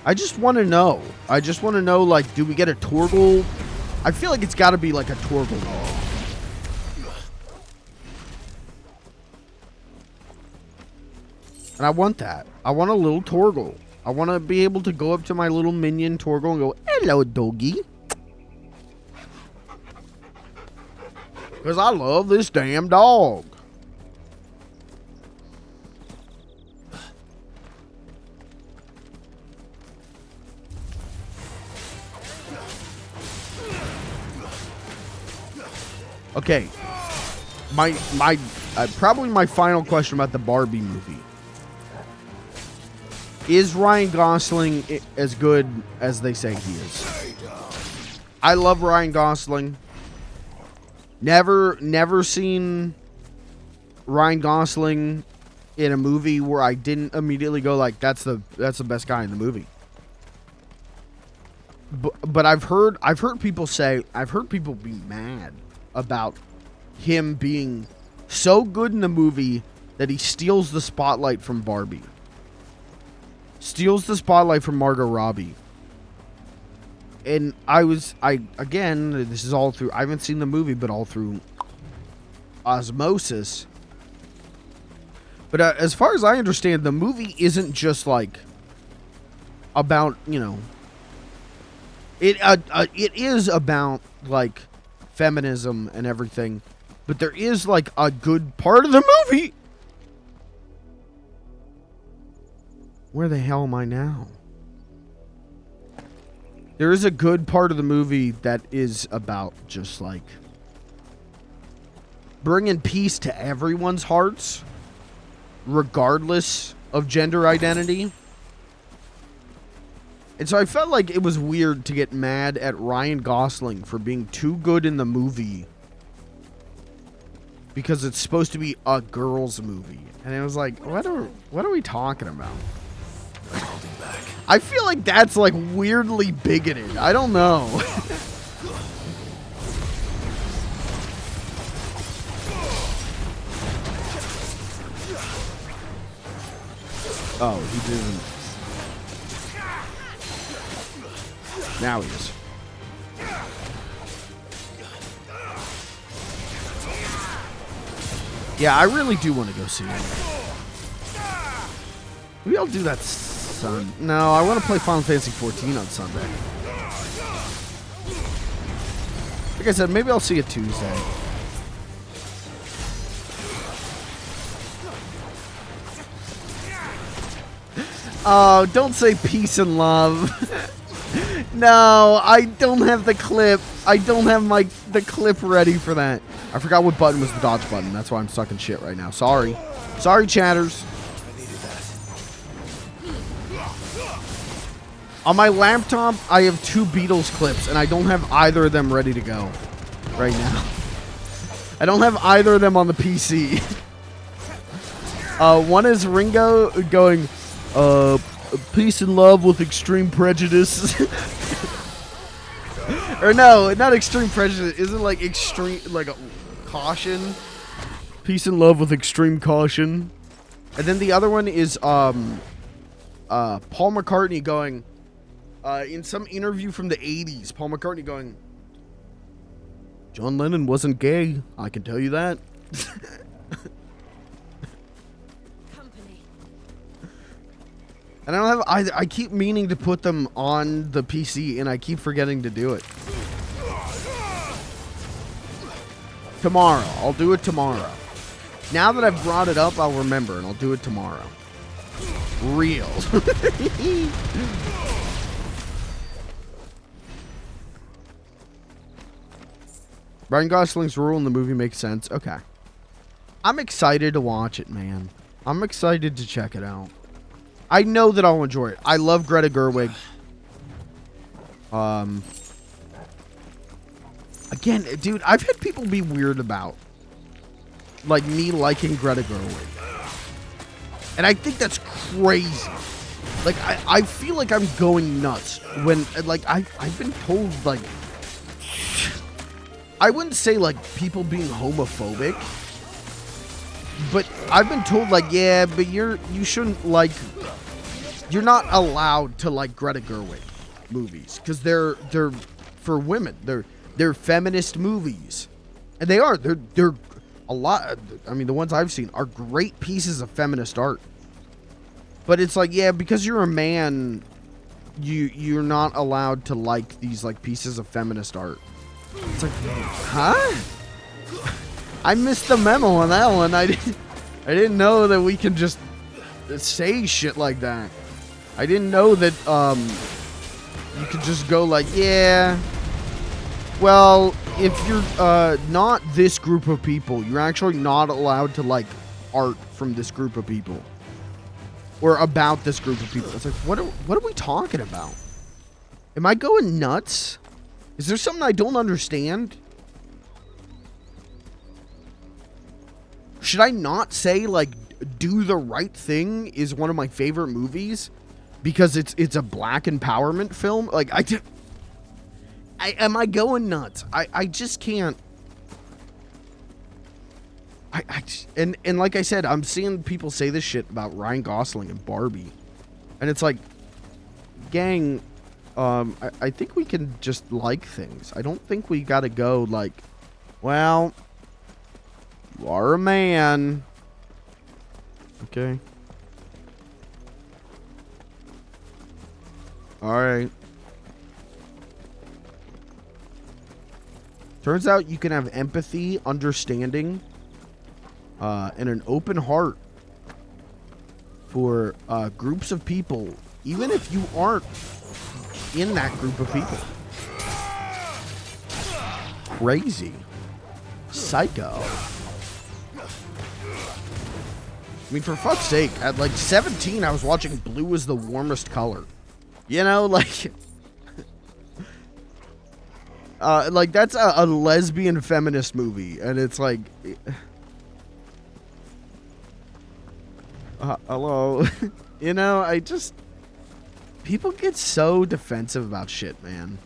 I just want to know. Like, do we get a Torgal? I feel like it's got to be like a Torgal. And I want that. I want a little Torgal. I want to be able to go up to my little minion Torgal and go, hello, doggy. Because I love this damn dog. Okay, probably my final question about the Barbie movie. Is Ryan Gosling as good as they say he is? I love Ryan Gosling. Never seen Ryan Gosling in a movie where I didn't immediately go like, that's the best guy in the movie. But I've heard people be mad about him being so good in the movie that he steals the spotlight from Barbie. Steals the spotlight from Margot Robbie. And again, this is all through, I haven't seen the movie, but all through osmosis. But as far as I understand, the movie isn't just like about, it is about like feminism and everything, but there is like a good part of the movie. Where the hell am I now? There is a good part of the movie that is about just like bringing peace to everyone's hearts, regardless of gender identity. And so I felt like it was weird to get mad at Ryan Gosling for being too good in the movie because it's supposed to be a girls' movie. And it was like, what are we talking about? I feel like that's like weirdly bigoted. I don't know. Oh, he didn't. Now he is. Yeah, I really do want to go see it. Maybe I'll do that No, I want to play Final Fantasy 14 on Sunday. Like I said, maybe I'll see it Tuesday. Oh, don't say peace and love. No, I don't have the clip. I don't have the clip ready for that. I forgot what button was the dodge button. That's why I'm stuck in shit right now. Sorry. Sorry, chatters. On my laptop, I have 2 Beatles clips, and I don't have either of them ready to go right now. I don't have either of them on the PC. One is Ringo going, peace and love with extreme prejudice. Or no, not extreme prejudice. Isn't like extreme, like a caution. Peace and love with extreme caution. And then the other one is Paul McCartney going, in some interview from the 80s, Paul McCartney going, John Lennon wasn't gay, I can tell you that. And I don't have. I keep meaning to put them on the PC, and I keep forgetting to do it. Tomorrow, I'll do it tomorrow. Now that I've brought it up, I'll remember, and I'll do it tomorrow. Real. Ryan Gosling's role in the movie makes sense. Okay. I'm excited to watch it, man. I'm excited to check it out. I know that I'll enjoy it. I love Greta Gerwig. Again, dude, I've had people be weird about, like, me liking Greta Gerwig. And I think that's crazy. Like, I feel like I'm going nuts when, like, I've been told, like, I wouldn't say, like, people being homophobic, but I've been told, like, yeah, but you shouldn't, like, you're not allowed to like Greta Gerwig movies because they're for women. They're feminist movies, and they are. They're a lot. I mean, the ones I've seen are great pieces of feminist art. But it's like, yeah, because you're a man, you're not allowed to like these like pieces of feminist art. It's like, huh? I missed the memo on that one. I didn't know that we can just say shit like that. I didn't know that you could just go like, yeah, well, if you're not this group of people, you're actually not allowed to like art from this group of people or about this group of people. It's like, what are we talking about? Am I going nuts? Is there something I don't understand? Should I not say like Do the Right Thing is one of my favorite movies because it's a black empowerment film? Like, am I going nuts? I just can't. And like I said, I'm seeing people say this shit about Ryan Gosling and Barbie, and it's like, gang, I think we can just like things. I don't think we gotta go like, well, you are a man. Okay. Alright. Turns out you can have empathy, understanding, and an open heart for groups of people, even if you aren't in that group of people. Crazy. Psycho. I mean, for fuck's sake, at like 17, I was watching Blue is the Warmest Color. You know, like, like that's a lesbian feminist movie, and it's like, Hello. You know, I just... People get so defensive about shit, man.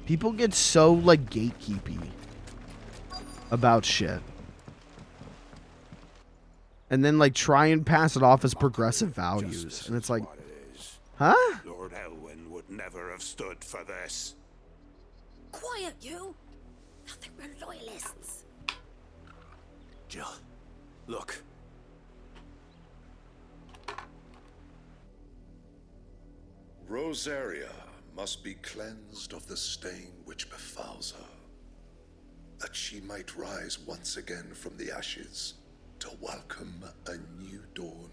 People get so, like, gatekeepy about shit. And then, like, try and pass it off as progressive values. And it's like, huh? Lord Elwyn would never have stood for this. Quiet, you! I think we're loyalists. Jill, look. Rosaria must be cleansed of the stain which befouls her, that she might rise once again from the ashes to welcome a new dawn.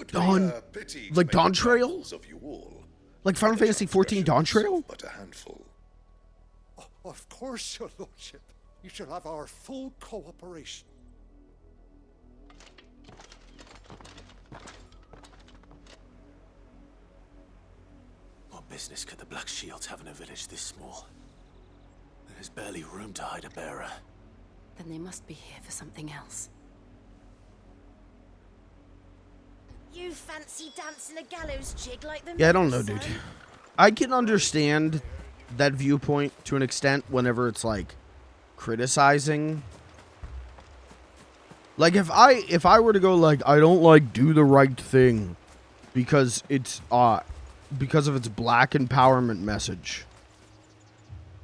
Dawn? Like Dawn Trail? Of you all, Like Final Fantasy XIV Dawn Trail? but a handful. Of course, your lordship. You shall have our full cooperation. What business could the Black Shields have in a village this small? There's barely room to hide a bearer. Then they must be here for something else. You fancy dancing a gallows jig like them? Yeah, I don't know, dude. I can understand that viewpoint to an extent whenever it's like criticizing. Like if I were to go like I don't like do the right thing because it's because of its black empowerment message.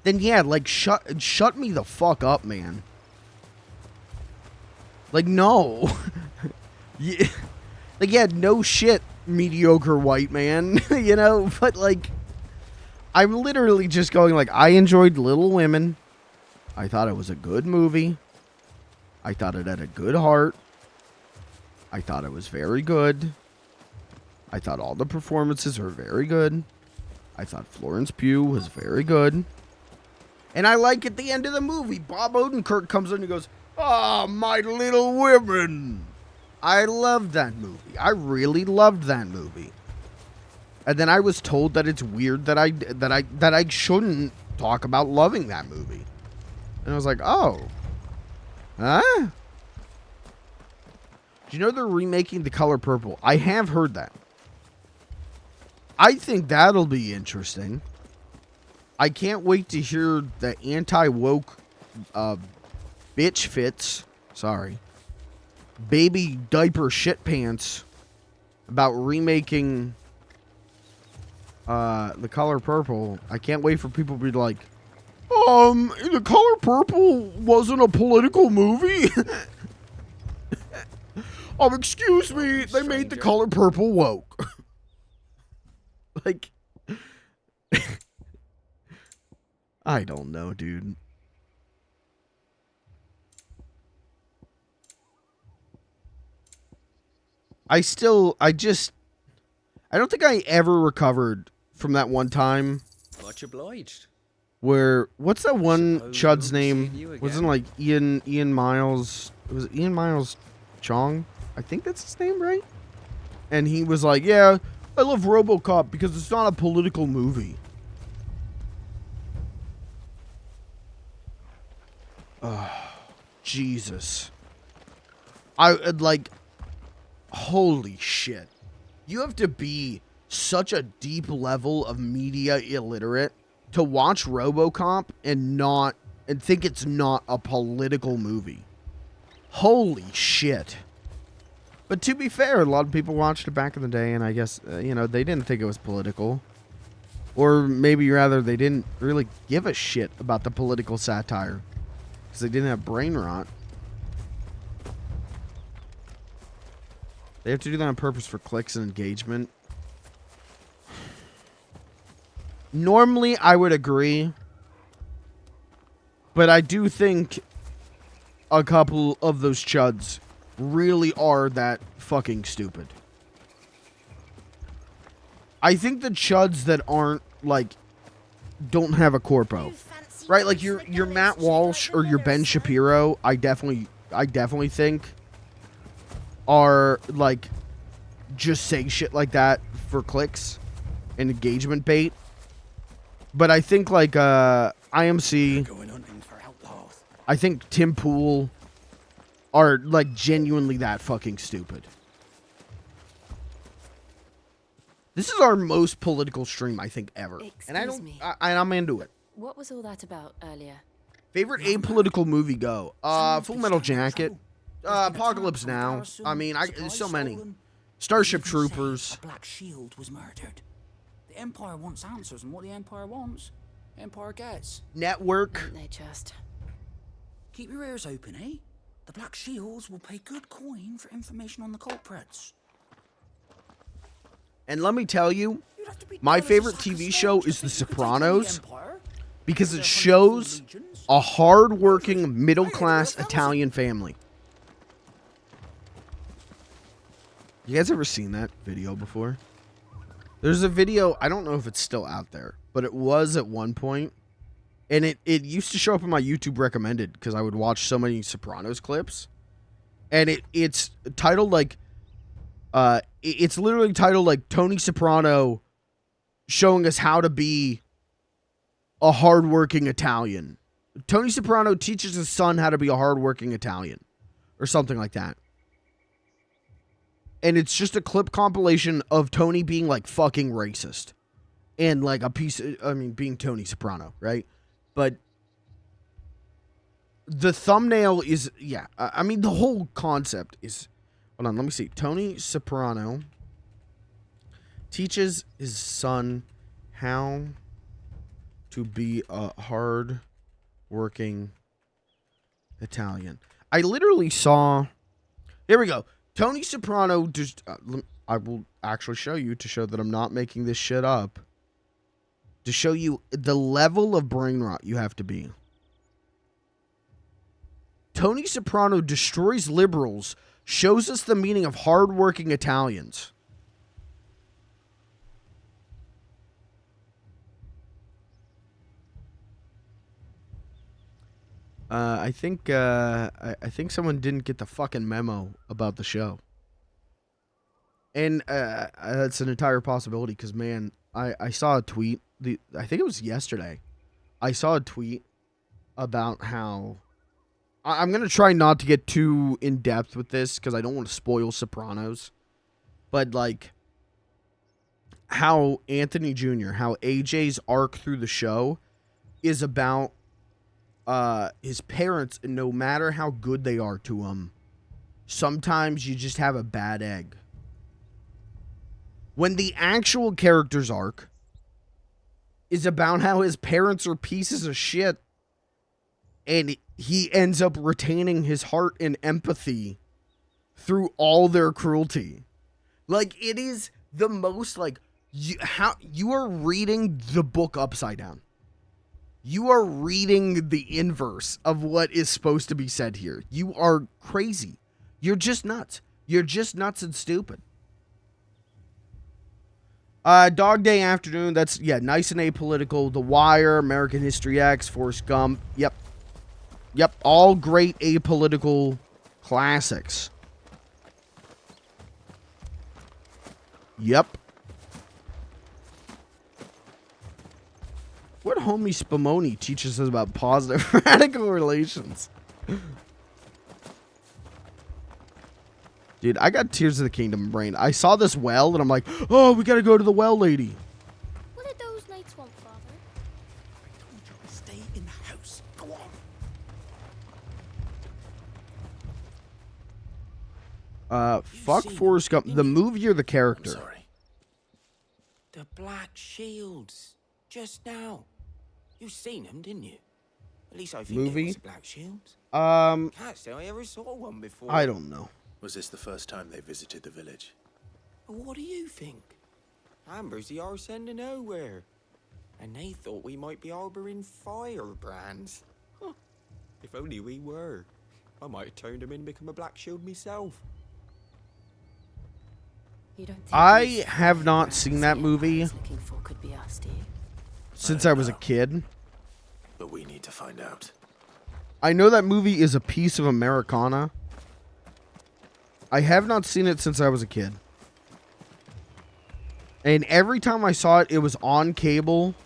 Then yeah, like shut me the fuck up, man. Like no. Yeah. Like yeah, no shit, mediocre white man, you know, but like I'm literally just going like I enjoyed Little Women. I thought it was a good movie. I thought it had a good heart. I thought it was very good. I thought all the performances were very good. I thought Florence Pugh was very good. And I like at the end of the movie, Bob Odenkirk comes in and goes, "Ah, my Little Women." I loved that movie. I really loved that movie. And then I was told that it's weird that I shouldn't talk about loving that movie. And I was like, "Oh. Huh?" Do you know they're remaking The Color Purple? I have heard that. I think that'll be interesting. I can't wait to hear the anti-woke bitch fits. Sorry. Baby diaper shit pants about remaking The Color Purple. I can't wait for people to be like, The Color Purple wasn't a political movie. Excuse me, they made The Color Purple woke. Like, I don't know, dude. I don't think I ever recovered from that one time. Much obliged. Where, what's that one Suppose chud's we'll see name? you again. Wasn't like Ian Miles, was it Ian Miles Chong? I think that's his name, right? And he was like, yeah, I love RoboCop because it's not a political movie. Oh, Jesus. Holy shit. You have to be such a deep level of media illiterate to watch RoboCop and think it's not a political movie. Holy shit. But to be fair, a lot of people watched it back in the day, and I guess, they didn't think it was political. Or maybe rather, they didn't really give a shit about the political satire. Because they didn't have brain rot. They have to do that on purpose for clicks and engagement. Normally, I would agree. But I do think a couple of those chuds really are that fucking stupid. I think the chuds that aren't, like, don't have a corpo. Right, like your Matt Walsh or your Ben Shapiro, I definitely think are like just saying shit like that for clicks and engagement bait. But I think like IMC, I think Tim Pool are like genuinely that fucking stupid. This is our most political stream I think ever, and I'm into it. What was all that about earlier? Favorite apolitical movie? Go. Full Metal Jacket. Apocalypse Now. I mean, there's so many. Starship Troopers. A Black Shield was murdered. The Empire wants answers, and what the Empire wants, Empire gets. Network. Aren't they just? Keep your ears open, eh? The Black Shields will pay good coin for information on the culprits. And let me tell you, my favorite TV show is The Sopranos because it shows a hard-working, middle-class Italian family. You guys ever seen that video before? There's a video, I don't know if it's still out there, but it was at one point, and it used to show up in my YouTube recommended because I would watch so many Sopranos clips, and it's titled like, it's literally titled like Tony Soprano showing us how to be a hardworking Italian. Tony Soprano teaches his son how to be a hardworking Italian or something like that. And it's just a clip compilation of Tony being like fucking racist and like being Tony Soprano, right? But the thumbnail is, yeah, I mean, the whole concept is, hold on, let me see. Tony Soprano teaches his son how to be a hard-working Italian. I literally saw, here we go. Tony Soprano, just, I will actually show you to show that I'm not making this shit up. To show you the level of brain rot you have to be. Tony Soprano destroys liberals, shows us the meaning of hardworking Italians. I think someone didn't get the fucking memo about the show. And that's an entire possibility because, man, I saw a tweet. I think it was yesterday. I saw a tweet about how... I'm going to try not to get too in-depth with this because I don't want to spoil Sopranos. But, like, how Anthony Jr., how AJ's arc through the show is about his parents, and no matter how good they are to him, sometimes you just have a bad egg. When the actual character's arc is about how his parents are pieces of shit, and he ends up retaining his heart and empathy through all their cruelty. Like, it is the most, like, you are reading the book upside down. You are reading the inverse of what is supposed to be said here. You are crazy. You're just nuts. You're just nuts and stupid. Dog Day Afternoon, that's, yeah, nice and apolitical. The Wire, American History X, Forrest Gump. Yep, all great apolitical classics. Yep. What homie Spumoni teaches us about positive radical relations? Dude, I got Tears of the Kingdom brain. I saw this well, and I'm like, oh, we gotta go to the well lady. What did those knights want, Father? I told you to stay in the house. Go on. Fuck Forrest Gump. The movie or the character? I'm sorry. The Black Shields. Just now. You seen them, didn't you? At least I think Movie? it was Black Shields. Can't say I ever saw one before. I don't know. Was this the first time they visited the village? What do you think? Amber's the arse end of nowhere. And they thought we might be harboring firebrands. Huh. If only we were. I might have turned them in and become a Black Shield myself. You don't think I these have not firebrands seen that the movie Empire's looking for could be us, do you? since I was a kid. But we need to find out. I know that movie is a piece of Americana. I have not seen it since I was a kid. And every time I saw it, it was on cable.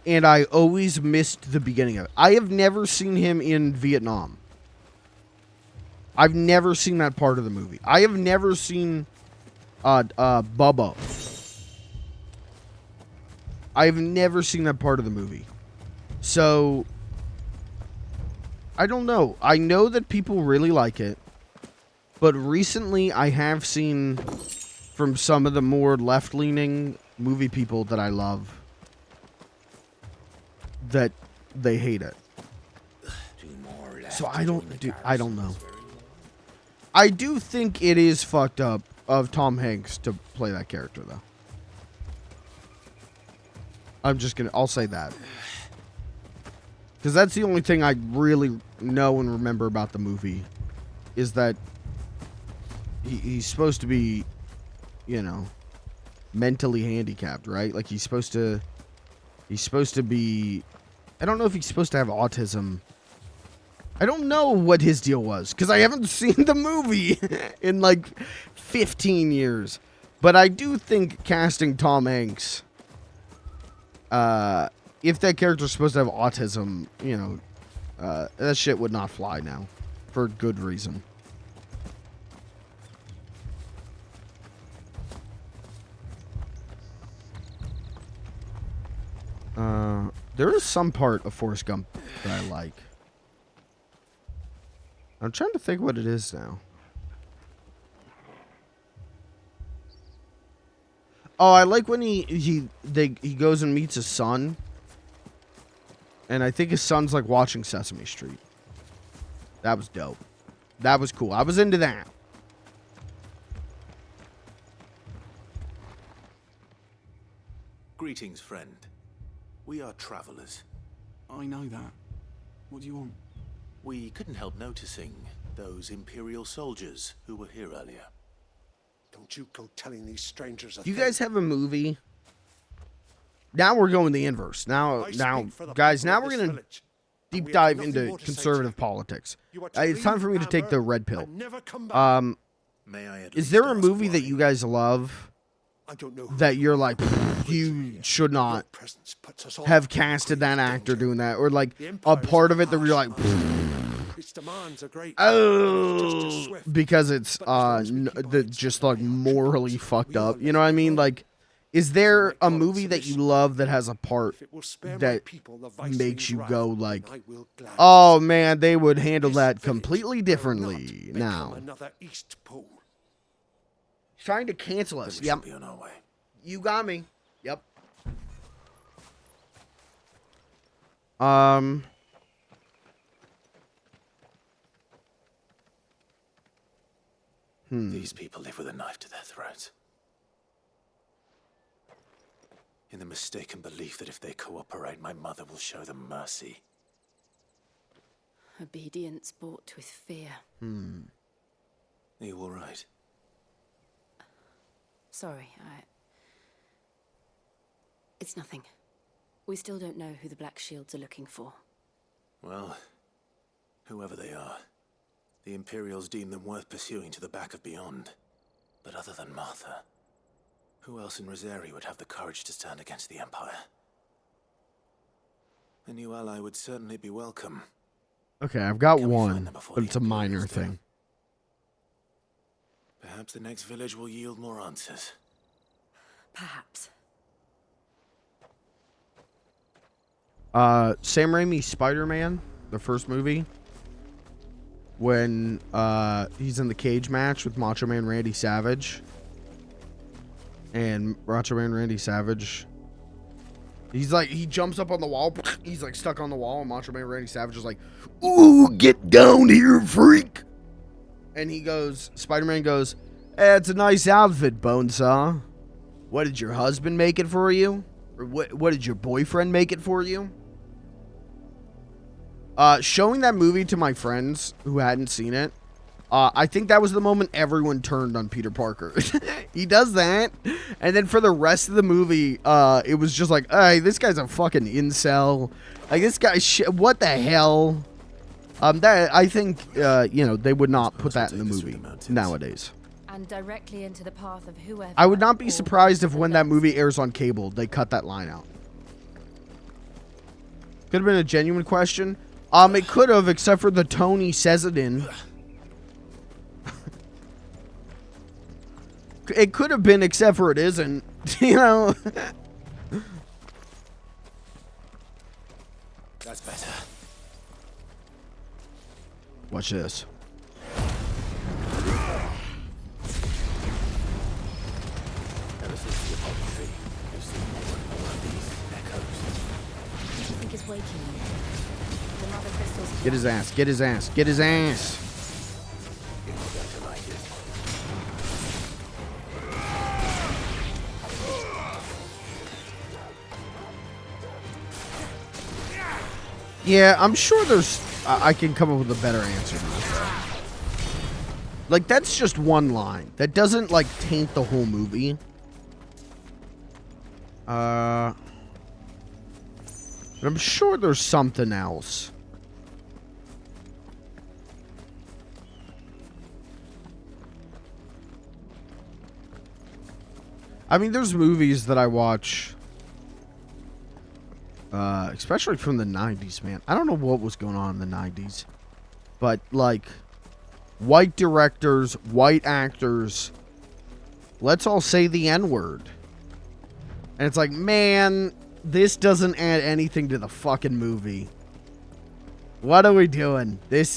and I always missed the beginning of it. I have never seen him in Vietnam. I've never seen that part of the movie. I have never seen Bubba. I've never seen that part of the movie. So, I don't know. I know that people really like it. But recently, I have seen from some of the more left-leaning movie people that I love that they hate it. So I don't know. I do think it is fucked up of Tom Hanks to play that character, though. I'll say that. Because that's the only thing I really know and remember about the movie. Is that he's supposed to be, you know, mentally handicapped, right? Like he's supposed to be, I don't know if he's supposed to have autism. I don't know what his deal was because I haven't seen the movie in like 15 years. But I do think casting Tom Hanks, if that character's supposed to have autism, you know, that shit would not fly now for good reason. There is some part of Forrest Gump that I like. I'm trying to think what it is now. Oh, I like when he goes and meets his son. And I think his son's like watching Sesame Street. That was dope. That was cool. I was into that. Greetings, friend. We are travelers. I know that. What do you want? We couldn't help noticing those Imperial soldiers who were here earlier. Don't you go telling these strangers a Do you thing. guys have a movie? Now we're going the inverse. Now, guys, now we're going to deep dive into conservative politics. It's time for me to take the red pill. Is there a movie that you guys love that you're like, you should not have casted that actor doing that? Or like a part of it that you're like, oh, because it's just like morally fucked up. You know what I mean? Like, is there a movie that you love that has a part that makes you go like, oh man, they would handle that completely differently now? Trying to cancel us. Yep. You got me. Yep. These people live with a knife to their throats. In the mistaken belief that if they cooperate, my mother will show them mercy. Obedience bought with fear. Are you all right? Sorry, it's nothing. We still don't know who the Black Shields are looking for. Well, whoever they are, the Imperials deem them worth pursuing to the back of beyond. But other than Martha, who else in Rosari would have the courage to stand against the Empire? A new ally would certainly be welcome. Okay, I've got one, but it's a minor thing. Perhaps the next village will yield more answers. Perhaps. Sam Raimi's Spider-Man, the first movie, when he's in the cage match with Macho Man Randy Savage, and Macho Man Randy Savage, he's like, he jumps up on the wall, he's like stuck on the wall, and Macho Man Randy Savage is like, ooh, get down here, freak. And he goes, Spider-Man goes, hey, it's a nice outfit, Bonesaw. What, did your husband make it for you? Or what did your boyfriend make it for you? Showing that movie to my friends who hadn't seen it, I think that was the moment everyone turned on Peter Parker. He does that, and then for the rest of the movie, it was just like, hey, this guy's a fucking incel. Like, this guy, what the hell? That I think, you know, they would not put that in the movie nowadays. And directly into the path of whoever. I would not be surprised if when that movie airs on cable, they cut that line out. Could have been a genuine question. It could have, except for the tone he says it in. It could have been, except for it isn't. You know? That's better. Watch this. Ever since the Apollo tree, we've seen more and more of these echoes. What do you think is waking you? The mother crystals. Get his ass. Get his ass. Get his ass. You're not going to like it. Yeah, I'm sure there's... I can come up with a better answer to this. Like, that's just one line. That doesn't, like, taint the whole movie. But I'm sure there's something else. I mean, there's movies that I watch... especially from the 90s, man. I don't know what was going on in the 90s. But, like, white directors, white actors, let's all say the N-word. And it's like, man, this doesn't add anything to the fucking movie. What are we doing? This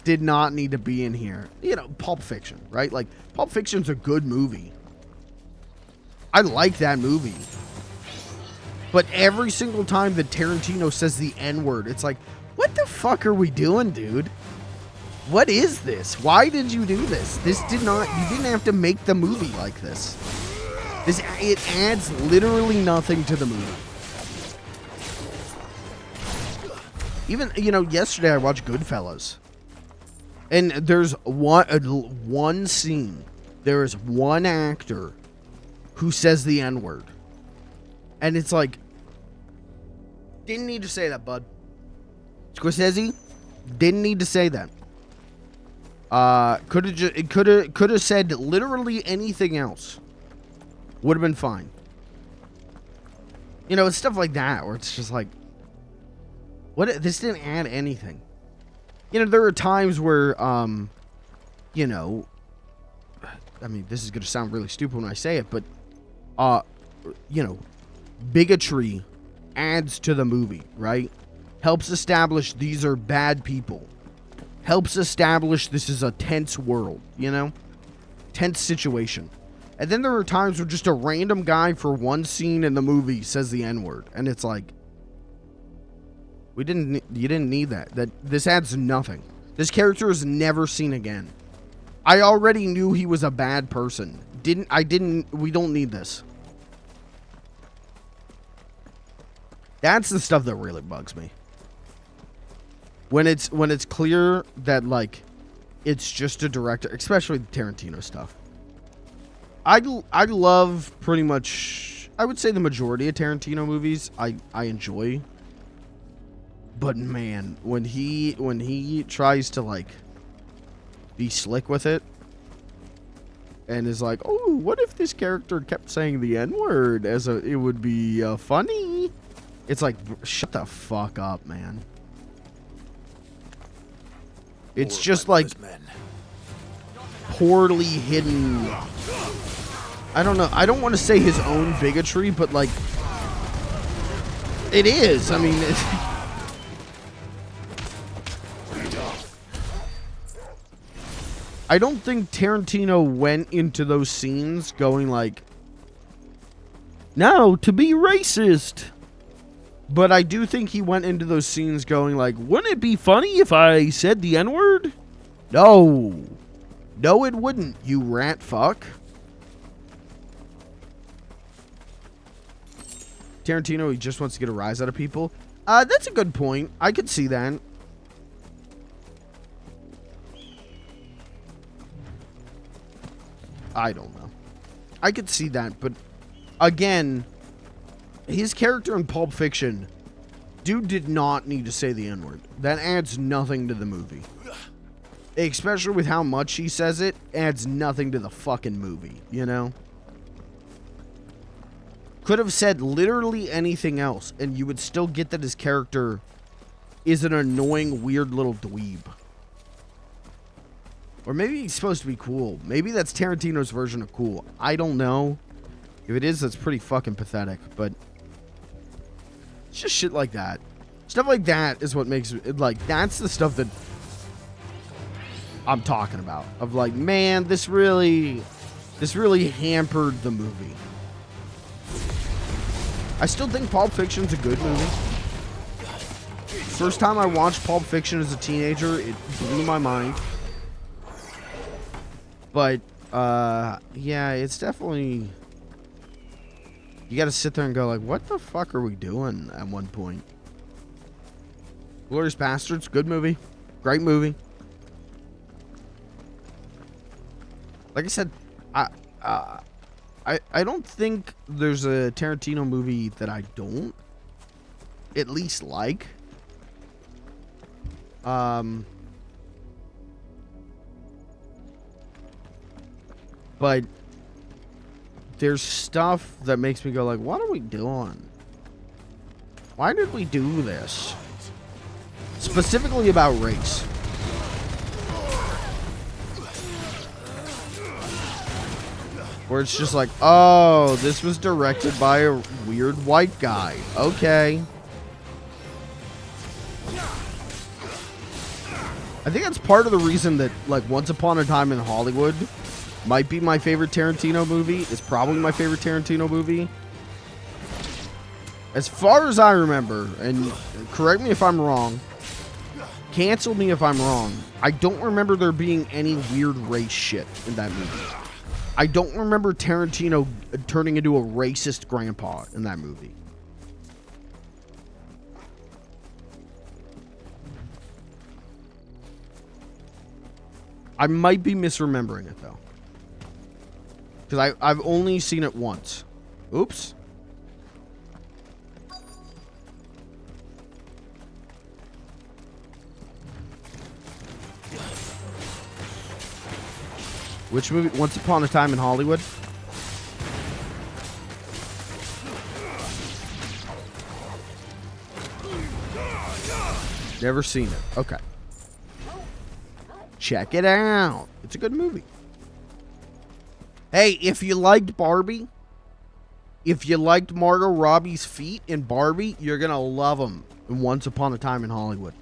did not need to be in here. You know, Pulp Fiction, right? Like, Pulp Fiction's a good movie. I like that movie. But every single time that Tarantino says the N-word, it's like, what the fuck are we doing, dude? What is this? Why did you do this? This did not, you didn't have to make the movie like this. It adds literally nothing to the movie. Even, you know, yesterday I watched Goodfellas. And there's one scene, there is one actor who says the N-word. And it's like, didn't need to say that, bud. Scorsese didn't need to say that. Could have said literally anything else. Would have been fine. You know, it's stuff like that where it's just like, what? This didn't add anything. You know, there are times where, you know, I mean, this is gonna sound really stupid when I say it, but, you know, bigotry adds to the movie, right? Helps establish these are bad people. Helps establish this is a tense world, you know? Tense situation. And then there are times where just a random guy for one scene in the movie says the N-word. And it's like, you didn't need that. This adds nothing. This character is never seen again. I already knew he was a bad person. We don't need this. That's the stuff that really bugs me. When it's clear that, like, it's just a director, especially the Tarantino stuff. I love pretty much, I would say the majority of Tarantino movies I enjoy. But man, when he tries to, like, be slick with it and is like, oh, what if this character kept saying the N-word it would be funny? It's like, shut the fuck up, man. It's just like poorly hidden. I don't know. I don't want to say his own bigotry, but like it is. I mean, I don't think Tarantino went into those scenes going like, "No, to be racist." But I do think he went into those scenes going like, wouldn't it be funny if I said the N-word? No. No, it wouldn't, you rat fuck. Tarantino, he just wants to get a rise out of people. That's a good point. I could see that. I don't know. I could see that, but again, his character in Pulp Fiction, dude did not need to say the N-word. That adds nothing to the movie. Especially with how much he says it, adds nothing to the fucking movie, you know? Could have said literally anything else, and you would still get that his character is an annoying, weird little dweeb. Or maybe he's supposed to be cool. Maybe that's Tarantino's version of cool. I don't know. If it is, that's pretty fucking pathetic, but it's just shit like that. Stuff like that is what makes it, like, that's the stuff that I'm talking about. Of like, man, this really hampered the movie. I still think Pulp Fiction's a good movie. First time I watched Pulp Fiction as a teenager, it blew my mind. But, yeah, it's definitely... You gotta sit there and go like, what the fuck are we doing at one point? Glorious Bastards, good movie. Great movie. Like I said, I don't think there's a Tarantino movie that I don't at least like. But there's stuff that makes me go like, what are we doing? Why did we do this? Specifically about race. Where it's just like, oh, this was directed by a weird white guy. Okay. I think that's part of the reason that, like, Once Upon a Time in Hollywood might be my favorite Tarantino movie. It's probably my favorite Tarantino movie. As far as I remember, and correct me if I'm wrong, cancel me if I'm wrong, I don't remember there being any weird race shit in that movie. I don't remember Tarantino turning into a racist grandpa in that movie. I might be misremembering it, though. Because I've only seen it once. Oops. Which movie? Once Upon a Time in Hollywood? Never seen it. Okay. Check it out. It's a good movie. Hey, if you liked Barbie, if you liked Margot Robbie's feet in Barbie, you're going to love them in Once Upon a Time in Hollywood.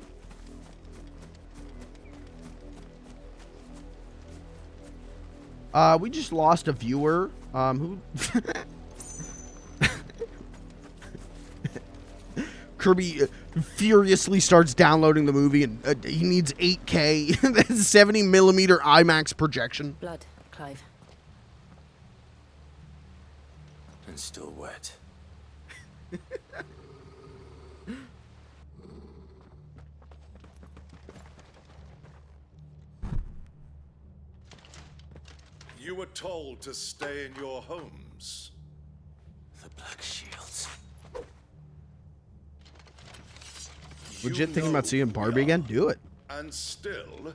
We just lost a viewer. Who? Kirby furiously starts downloading the movie, and he needs 8K, 70 millimeter IMAX projection. Blood, Clive. And still wet. You were told to stay in your homes. The Black Shields. Legit thinking about seeing Barbie again? Do it. And still,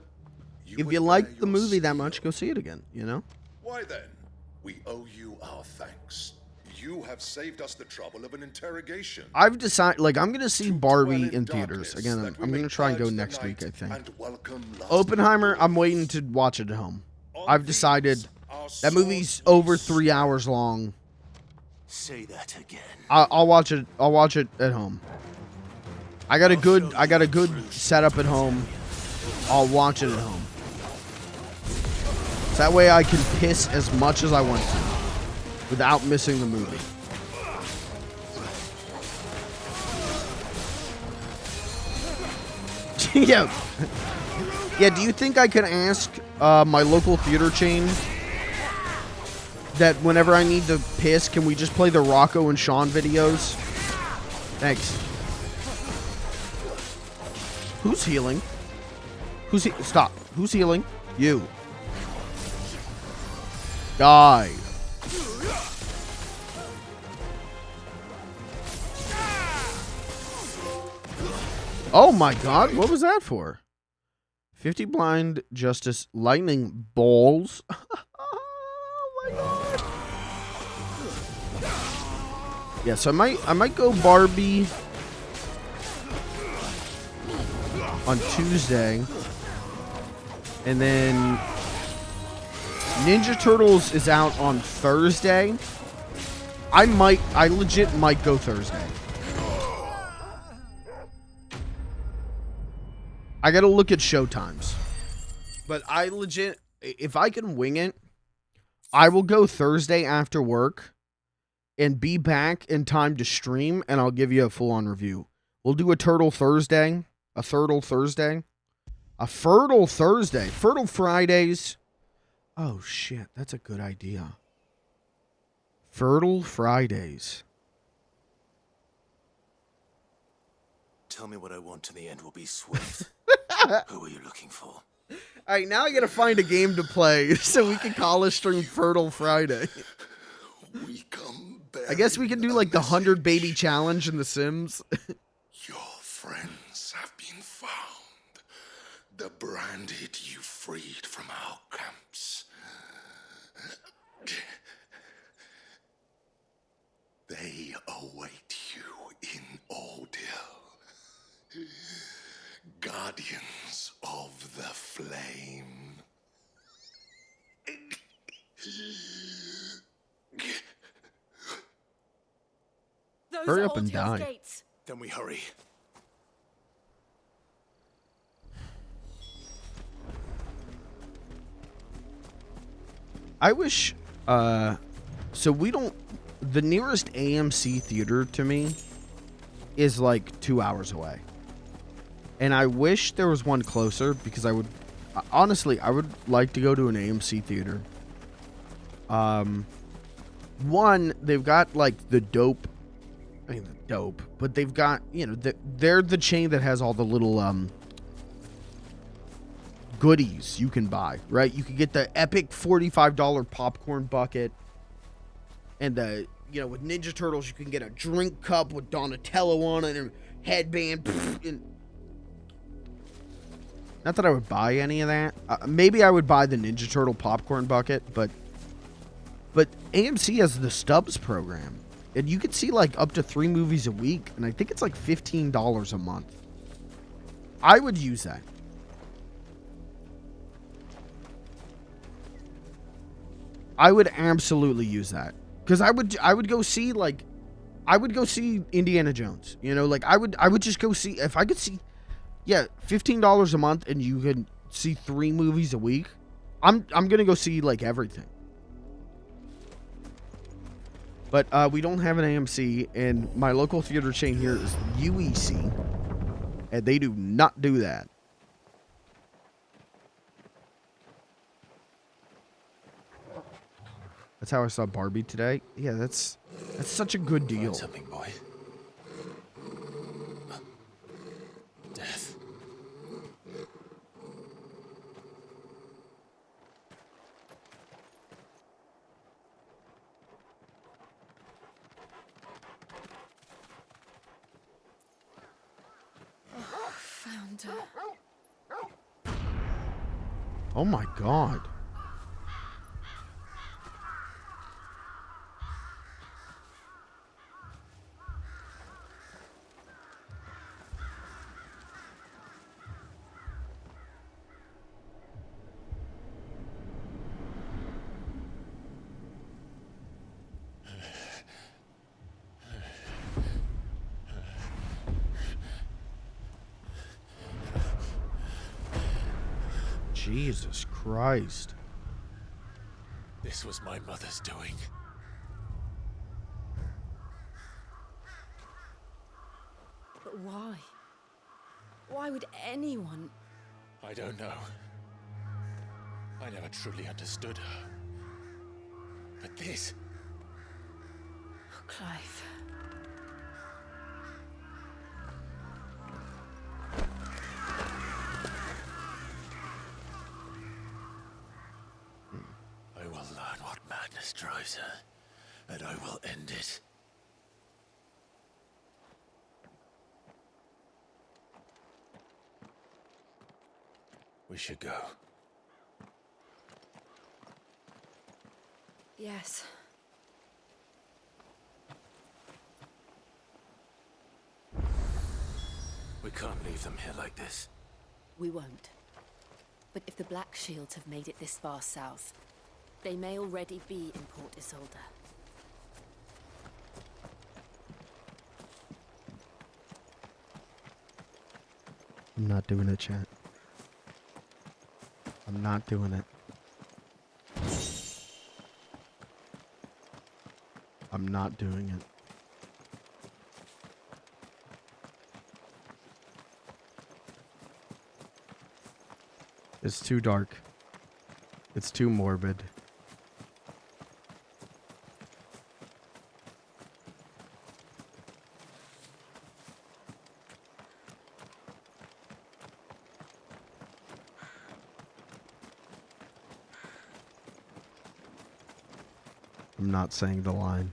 if you like the movie that much, go see it again, you know? Why then, we owe you our thanks. You have saved us the trouble of an interrogation. I've decided, like, I'm going to see Barbie in theaters. Again, I'm going to try and go next week, I think. Oppenheimer, I'm waiting to watch it at home. I've decided that movie's over 3 hours long. Say that again. I'll watch it. I'll watch it at home. I got a good setup at home. I'll watch it at home. So that way I can piss as much as I want to without missing the movie. Yeah. Yeah, do you think I could ask my local theater chain that whenever I need to piss, can we just play the Rocco and Sean videos? Thanks. Who's healing? Stop. Who's healing? You. Die. Oh my god, what was that for? 50 blind justice lightning balls. Oh my god. Yeah, so I might go Barbie on Tuesday. And then Ninja Turtles is out on Thursday. I legit might go Thursday. I gotta look at show times. But I legit, if I can wing it, I will go Thursday after work and be back in time to stream, and I'll give you a full-on review. We'll do a Turtle Thursday, a Fertile Thursday, Fertile Fridays. Oh, shit, that's a good idea. Fertile Fridays. Tell me what I want, and the end will be swift. Who are you looking for? All right, now I gotta find a game to play so we can call a stream Fertile Friday. We come back. I guess we can do like the 100 baby challenge in The Sims. Your friends have been found. The branded you freed from our camps. They await you in Odil. Guardians of the Flame. Those Hurry are up and Old die. Hill's gates. Then we hurry. I wish, so we don't, the nearest AMC theater to me is like 2 hours away. And I wish there was one closer because I would, honestly, I would like to go to an AMC theater. One, they've got like the dope, but they've got, you know, they're the chain that has all the little, goodies you can buy, right? You can get the epic $45 popcorn bucket, and the, you know, with Ninja Turtles you can get a drink cup with Donatello on it and headband. And not that I would buy any of that. Maybe I would buy the Ninja Turtle popcorn bucket, but AMC has the Stubs program, and you can see like up to 3 movies a week, and I think it's like $15 a month. I would use that. I would absolutely use that, because I would go see, like, I would go see Indiana Jones. You know, like I would just go see, if I could see, yeah, $15 a month and you could see 3 movies a week. I'm gonna go see like everything. But we don't have an AMC, and my local theater chain here is UEC, and they do not do that. That's how I saw Barbie today. Yeah, that's such a good deal. Find something, boy. Death. Found her. Oh my god. Jesus Christ. This was my mother's doing. But why? Why would anyone? I don't know. I never truly understood her. But this... Oh, Clive. I will learn what madness drives her, and I will end it. We should go. Yes. can't leave them here like this. We won't. But if the Black Shields have made it this far south, they may already be in Port Isolde. I'm not doing it, chat. I'm not doing it. I'm not doing it. It's too dark. It's too morbid. I'm not saying the line.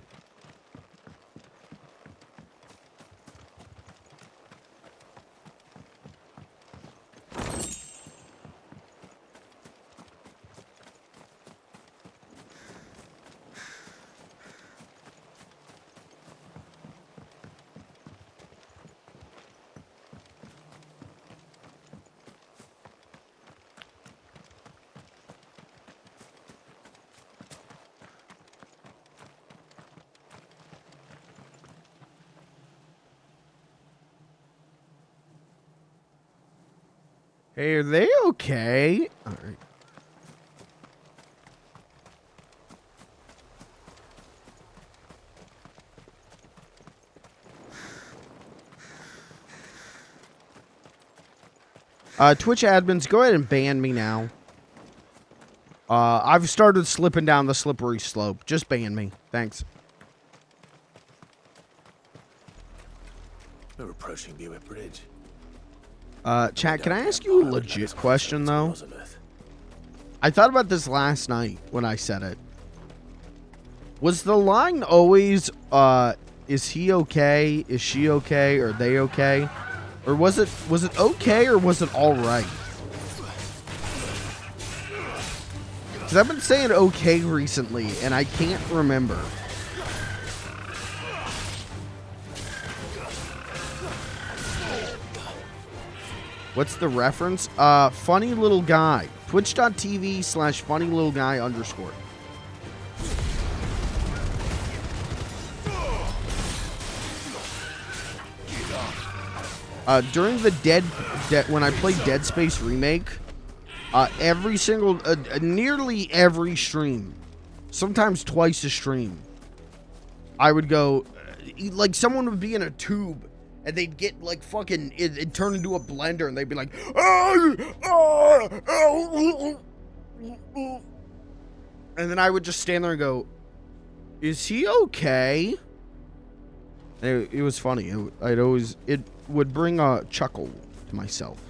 Hey, are they okay? All right. Twitch admins, go ahead and ban me now. I've started slipping down the slippery slope. Just ban me. Thanks. We're approaching Buick Bridge. Chat, can I ask you a legit question, though? I thought about this last night when I said it. Was the line always, is he okay? Is she okay? Are they okay? Or was it okay or was it alright? Because I've been saying okay recently, and I can't remember. What's the reference? Funny little guy. Twitch.tv/funny little guy _. During the when I played Dead Space Remake, every single, nearly every stream, sometimes twice a stream, I would go, like someone would be in a tube, and they'd get like fucking, it'd turn into a blender, and they'd be like, and then I would just stand there and go, is he okay? It was funny. It would bring a chuckle to myself.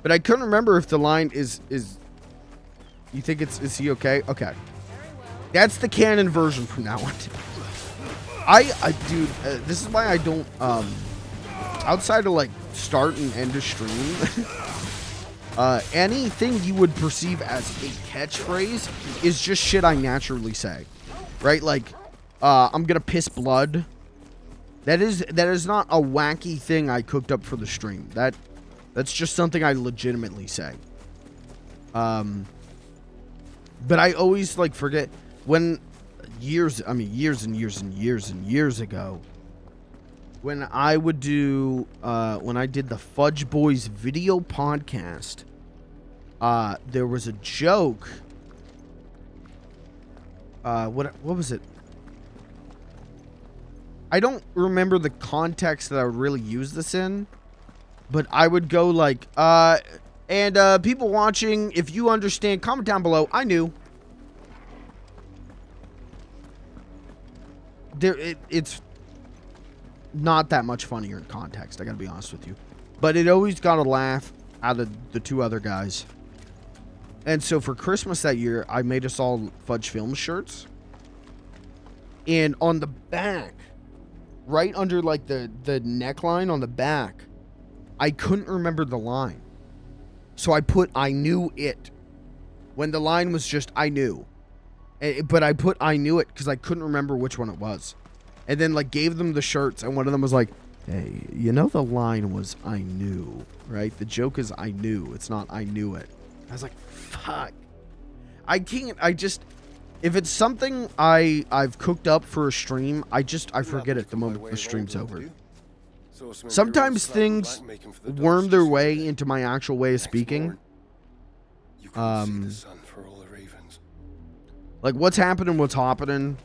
But I couldn't remember if the line is you think is he okay? Okay. That's the canon version from now on. Dude, this is why I don't, outside of like start and end a stream, anything you would perceive as a catchphrase is just shit I naturally say, right? Like, I'm gonna piss blood. That is not a wacky thing I cooked up for the stream. That's just something I legitimately say. But I always like forget when years and years ago, when I would do when I did the Fudge Boys video podcast, there was a joke. What was it? I don't remember the context that I would really use this in, but I would go like, and people watching, if you understand, comment down below. I knew. It's not that much funnier in context, I gotta be honest with you. But it always got a laugh out of the two other guys. And so for Christmas that year, I made us all Fudge Film shirts. And on the back, right under like the neckline on the back, I couldn't remember the line. So I put I knew it. When the line was just I knew. But I put I knew it because I couldn't remember which one it was. And then like gave them the shirts, and one of them was like, Hey, you know the line was I knew, right? The joke is I knew. It's not I knew it. I was like, fuck. I can't. I just, if it's something I've cooked up for a stream, I forget it the moment the stream's over. Sometimes things worm their way into my actual way of speaking. Like what's happening.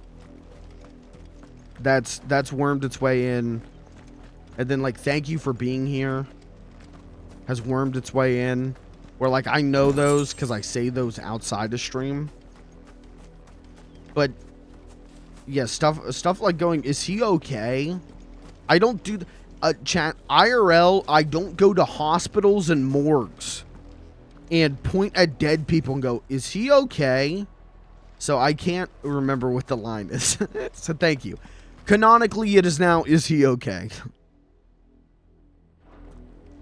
That's wormed its way in. And then like thank you for being here has wormed its way in. Where like I know those because I say those outside the stream. But yeah, stuff like going, is he okay? I don't do chat IRL. I don't go to hospitals and morgues and point at dead people and go, is he okay? So I can't remember what the line is. So thank you. Canonically, it is now, is he okay?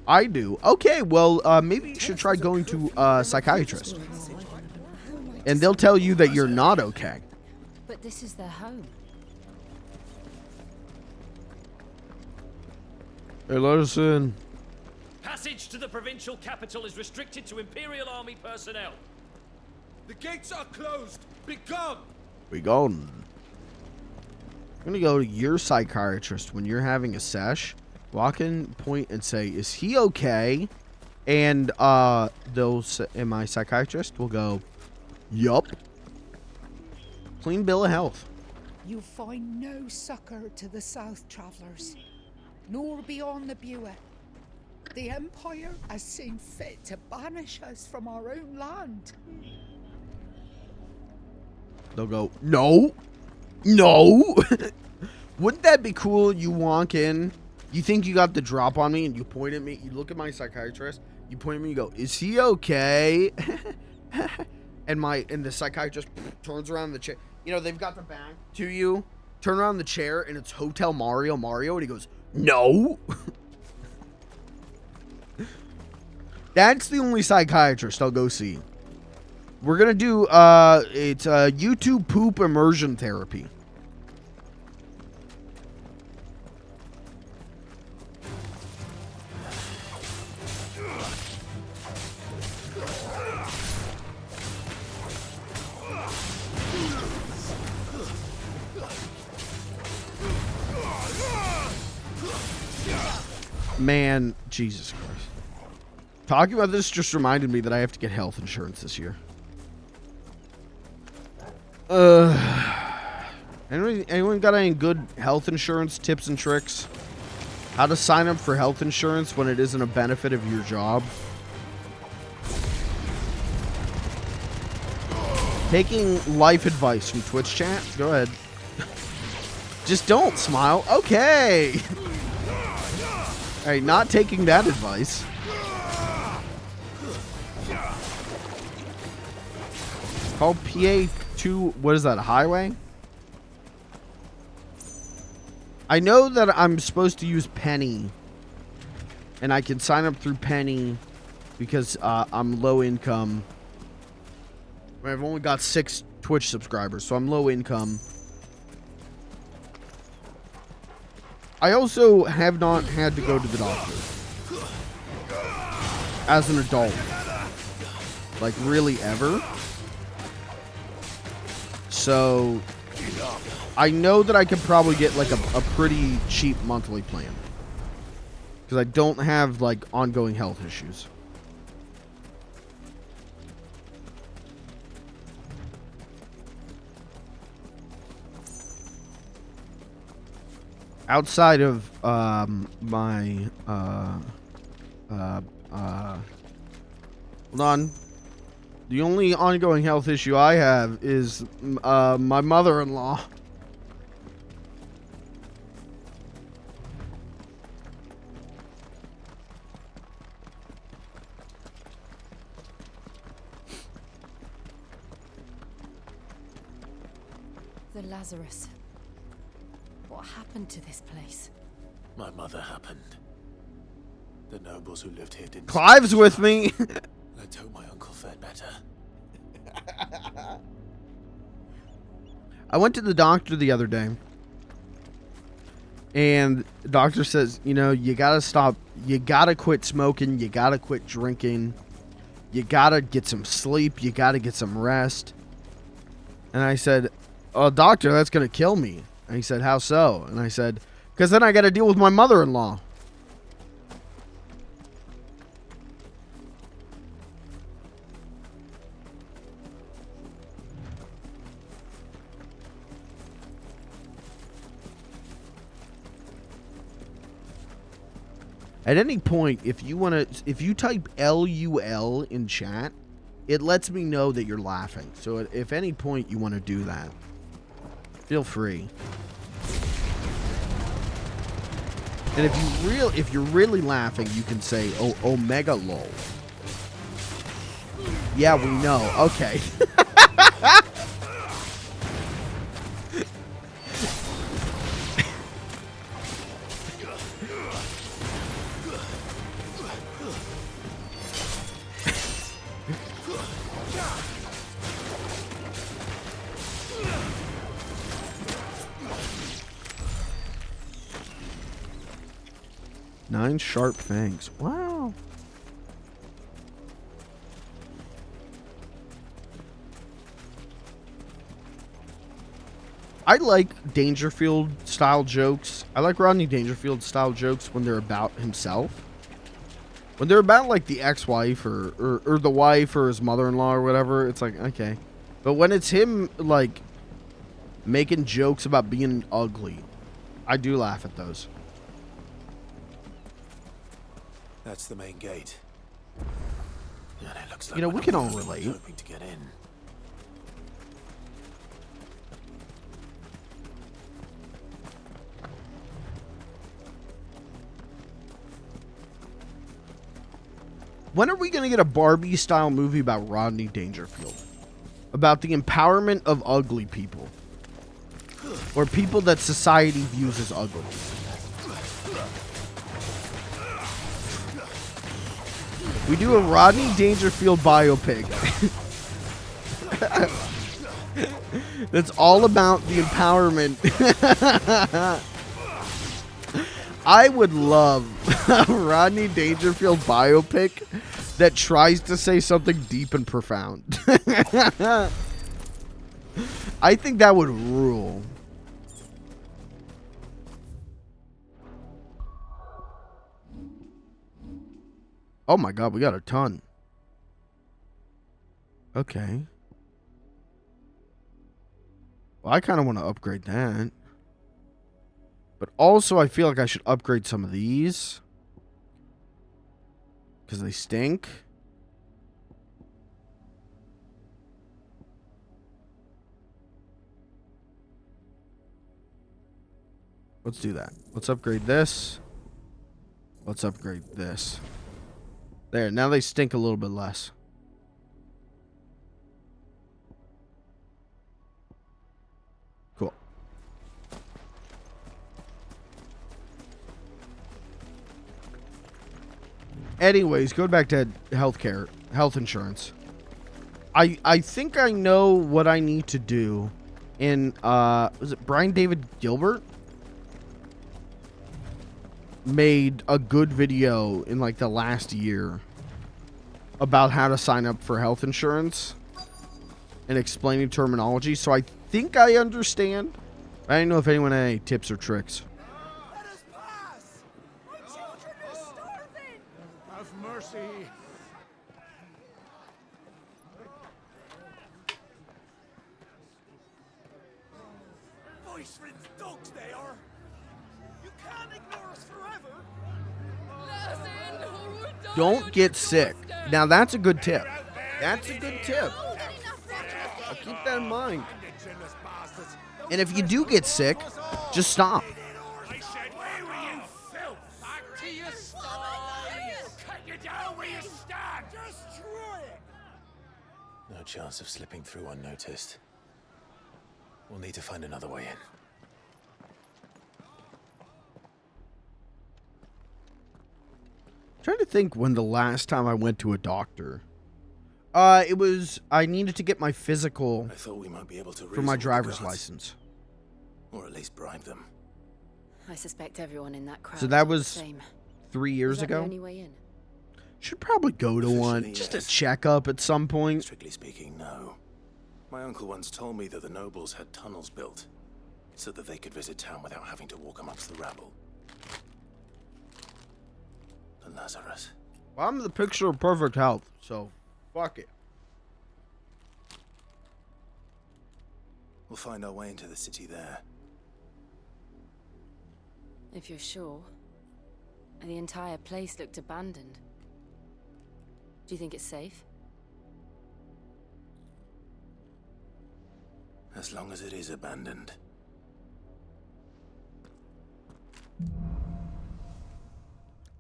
I do. Okay, well, maybe you should try going to a psychiatrist. And they'll tell you that you're not okay. But this is their home. Hey, let us in. Passage to the provincial capital is restricted to Imperial Army personnel. The gates are closed. Be gone. Be gone. I'm gonna go to your psychiatrist when you're having a sesh. Walk in, point, and say, "Is he okay?" And and my psychiatrist will go, "Yup." Clean bill of health. You find no succor to the south travellers, nor beyond the Buet. The Empire has seen fit to banish us from our own land. They'll go, "No, no." Wouldn't that be cool? You walk in, you think you got the drop on me, and you point at me. You look at my psychiatrist. You point at me. You go, "Is he okay?" and the psychiatrist turns around the chair. You know, they've got the back to you. Turn around the chair, and it's Hotel Mario, and he goes, "No." That's the only psychiatrist I'll go see. We're gonna do it's YouTube poop immersion therapy. Man, Jesus Christ. Talking about this just reminded me that I have to get health insurance this year. Anyone got any good health insurance tips and tricks? How to sign up for health insurance when it isn't a benefit of your job? Taking life advice from Twitch chat? Go ahead. Just don't smile. Okay. Hey, not taking that advice. Call PA2, what is that, a highway? I know that I'm supposed to use Penny. And I can sign up through Penny because I'm low income. I've only got 6 Twitch subscribers, so I'm low income. I also have not had to go to the doctor as an adult. Like, really ever. So, I know that I could probably get, like, a pretty cheap monthly plan. Because I don't have, like, ongoing health issues. Outside of my hold on, the only ongoing health issue I have is my mother-in-law. The Lazarus. What happened to this place? My mother happened. The nobles who lived here didn't... Clive's with me. Let's hope my uncle fared better. I went to the doctor the other day. And the doctor says, you know, you gotta stop, you gotta quit smoking, you gotta quit drinking, you gotta get some sleep, you gotta get some rest. And I said, oh, doctor, that's gonna kill me. And he said, how so? And I said, because then I gotta deal with my mother-in-law. At any point, if you type LUL in chat, it lets me know that you're laughing. So if any point you want to do that, feel free. And if you're really laughing, you can say Omega lol. Yeah, we know. Okay. Nine sharp fangs. Wow. I like Dangerfield style jokes. I like Rodney Dangerfield style jokes when they're about himself. When they're about like the ex-wife or the wife or his mother-in-law or whatever, it's like, okay. But when it's him like making jokes about being ugly, I do laugh at those. That's the main gate. And it looks like You know, we can all relate. hoping to get in. When are we going to get a Barbie-style movie about Rodney Dangerfield? About the empowerment of ugly people. Or people that society views as ugly. We do a Rodney Dangerfield biopic. That's all about the empowerment. I would love a Rodney Dangerfield biopic that tries to say something deep and profound. I think that would rule. Oh my god, we got a ton. Okay. Well, I kind of want to upgrade that. But also, I feel like I should upgrade some of these. Because they stink. Let's do that. Let's upgrade this. Let's upgrade this. There, now they stink a little bit less. Cool. Anyways, going back to healthcare, health insurance. I think I know what I need to do in, was it Brian David Gilbert? Made a good video in like the last year about how to sign up for health insurance and explaining terminology. So I think I understand. I don't know if anyone had any tips or tricks. Let us pass! My children are starving! Have mercy! Voice-ridden dogs they are! You can't ignore us forever! Don't get sick. Now that's a good tip. That's a good tip. I'll keep that in mind. And if you do get sick, just stop. No chance of slipping through unnoticed. We'll need to find another way in. Trying to think when the last time I went to a doctor. It was, I needed to get my physical I thought we might be able to for my driver's license. Or at least bribe them. I suspect everyone in that crowd. So that thought the was same. 3 years Was that the ago. only way in? Should probably go to one, Officially, just yes. a checkup at some point. Strictly speaking, no. My uncle once told me that the nobles had tunnels built so that they could visit town without having to walk amongst the rabble. The Lazarus. Well, I'm the picture of perfect health, so fuck it. We'll find our way into the city there. If you're sure. The entire place looked abandoned. Do you think it's safe? As long as it is abandoned.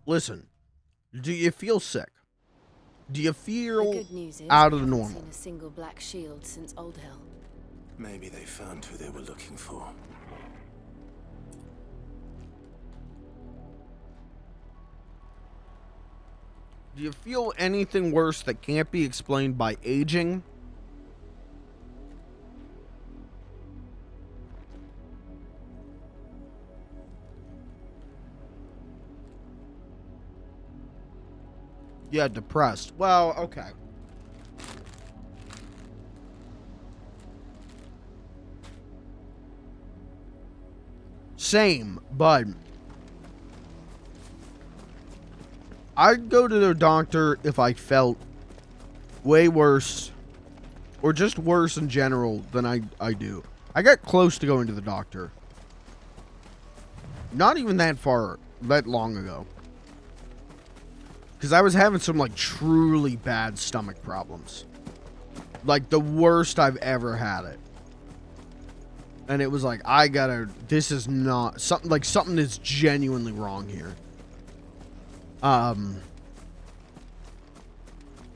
Listen, do you feel sick? Do you The feel good news is out we of the haven't normal? seen a single black shield since Old Hill. Maybe they found who they were looking for. Do you feel anything worse that can't be explained by aging? Yeah, depressed. Well, okay. Same, but I'd go to the doctor if I felt way worse or just worse in general than I do. I got close to going to the doctor. Not even that long ago. Because I was having some, like, truly bad stomach problems. Like, the worst I've ever had it. And it was like, this is not, something is genuinely wrong here.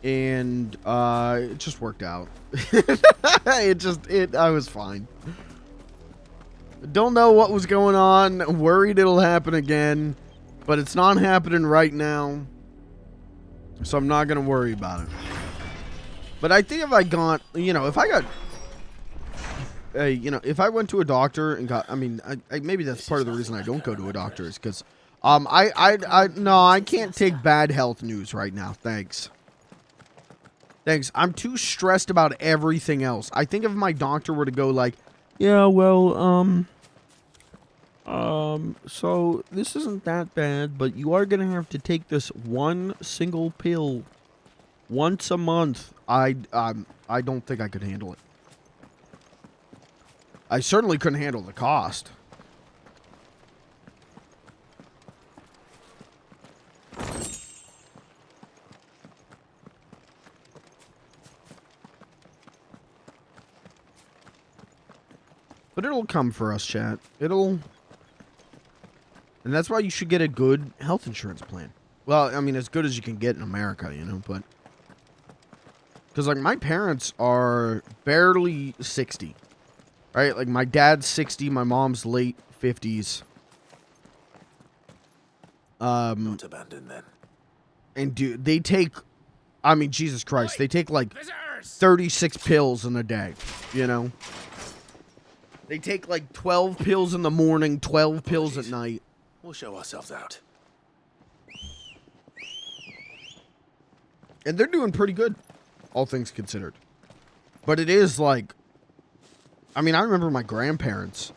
And it just worked out. I was fine. Don't know what was going on. Worried it'll happen again. But it's not happening right now. So I'm not going to worry about it. But I think if I went to a doctor and got, maybe that's part of the reason I don't go to a doctor is because, I can't take bad health news right now. Thanks. I'm too stressed about everything else. I think if my doctor were to go like, yeah, well, so this isn't that bad, but you are going to have to take this one single pill once a month. I don't think I could handle it. I certainly couldn't handle the cost. But it'll come for us, chat. And that's why you should get a good health insurance plan. Well, I mean, as good as you can get in America, but... Because, like, my parents are barely 60. Right? Like, my dad's 60, my mom's late 50s. Not abandoned then. And, dude, they take... I mean, Jesus Christ. They take, like, 36 pills in a day, They take, like, 12 pills in the morning, 12 pills at night. We'll show ourselves out. And they're doing pretty good, all things considered. But it is like... I mean, I remember my grandparents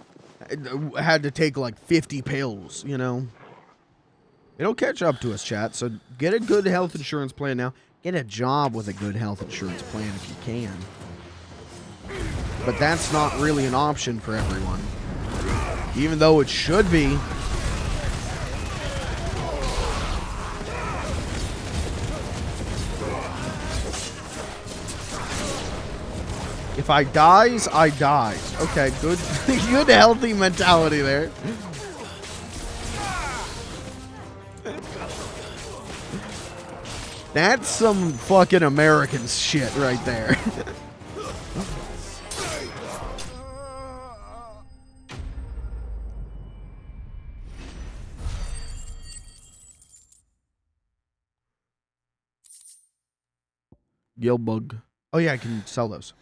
had to take, like, 50 pills, It'll catch up to us, chat. So get a good health insurance plan now. Get a job with a good health insurance plan if you can. But that's not really an option for everyone. Even though it should be. If I dies, I dies. Okay, good good healthy mentality there. That's some fucking American shit right there. Gilbug. Oh yeah, I can sell those.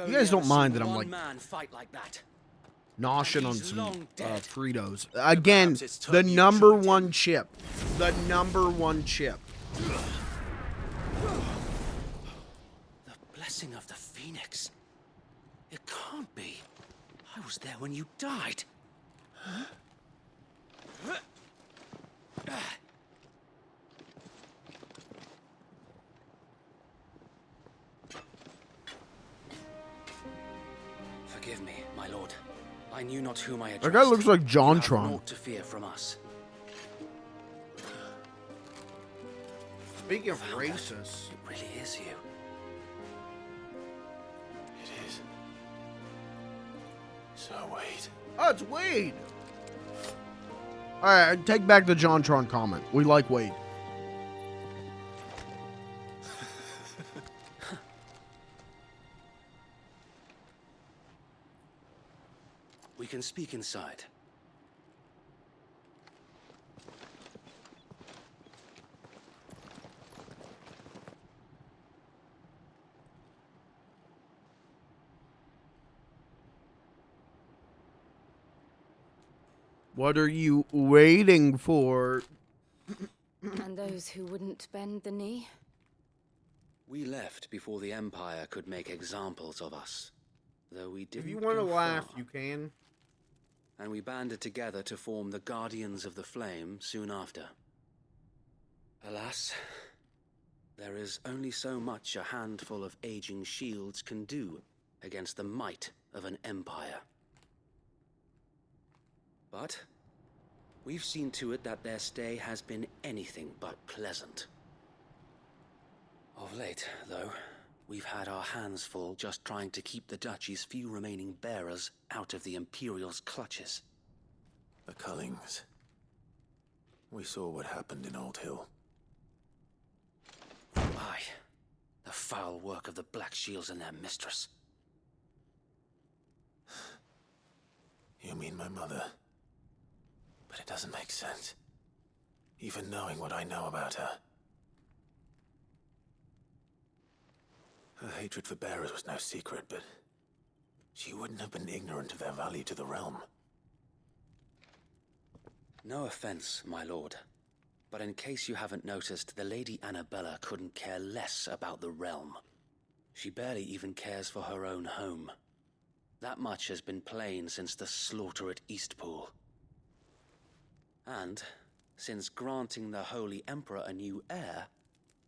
You guys don't mind that I'm like... man fight like that. noshing on He's some long dead. Fritos. Again, Perhaps it's the time you number joined him. one chip. The number one chip. The blessing of the Phoenix. It can't be. I was there when you died. Forgive me, my lord. I knew not whom I addressed. That guy looks like You have JonTron. naught to fear from us. Speaking of Found it. racist. It really is you. It is. So wait. Oh, it's Wade. All right, take back the JonTron comment. We like Wade. We can speak inside. What are you waiting for? And those who wouldn't bend the knee? We left before the Empire could make examples of us. Though we didn't If you want to go laugh, far. you can. And we banded together to form the Guardians of the Flame soon after. Alas, there is only so much a handful of aging shields can do against the might of an empire. But we've seen to it that their stay has been anything but pleasant. Of late, though, we've had our hands full just trying to keep the Duchy's few remaining bearers out of the Imperial's clutches. The Cullings. We saw what happened in Old Hill. Aye, the foul work of the Black Shields and their mistress. You mean my mother? But it doesn't make sense. Even knowing what I know about her. Her hatred for bearers was no secret, but she wouldn't have been ignorant of their value to the realm. No offense, my lord, but in case you haven't noticed, the Lady Annabella couldn't care less about the realm. She barely even cares for her own home. That much has been plain since the slaughter at Eastpool. And, since granting the Holy Emperor a new heir,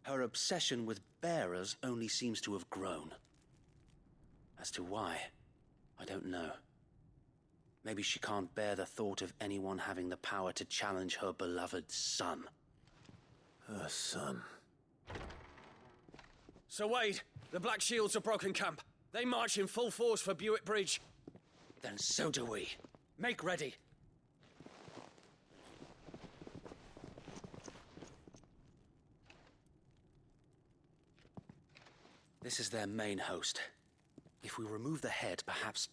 her obsession with bearers only seems to have grown. As to why, I don't know. Maybe she can't bear the thought of anyone having the power to challenge her beloved son. Her son. Sir Wade, the Black Shields have broken camp. They march in full force for Buick Bridge. Then so do we. Make ready. This is their main host. If we remove the head, perhaps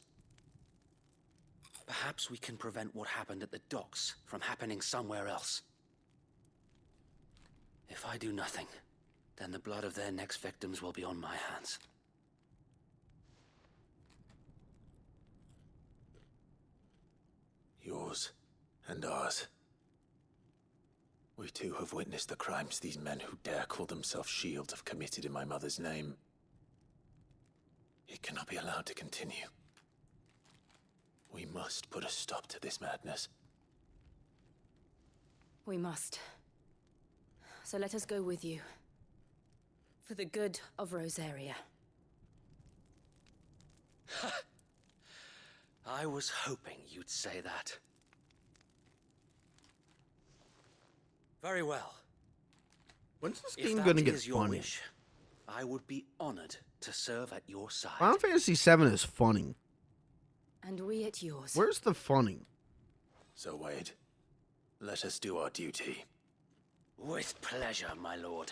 we can prevent what happened at the docks from happening somewhere else. If I do nothing, then the blood of their next victims will be on my hands. Yours and ours. We too have witnessed the crimes these men who dare call themselves shields have committed in my mother's name. It cannot be allowed to continue. We must put a stop to this madness. We must. So let us go with you. For the good of Rosaria. I was hoping you'd say that. Very well. When's this If game that gonna get is your funny? wish, I would be honored to serve at your side. Final Fantasy VII is funny. And we at yours. Where's the funny? So Wade, let us do our duty. With pleasure, my lord.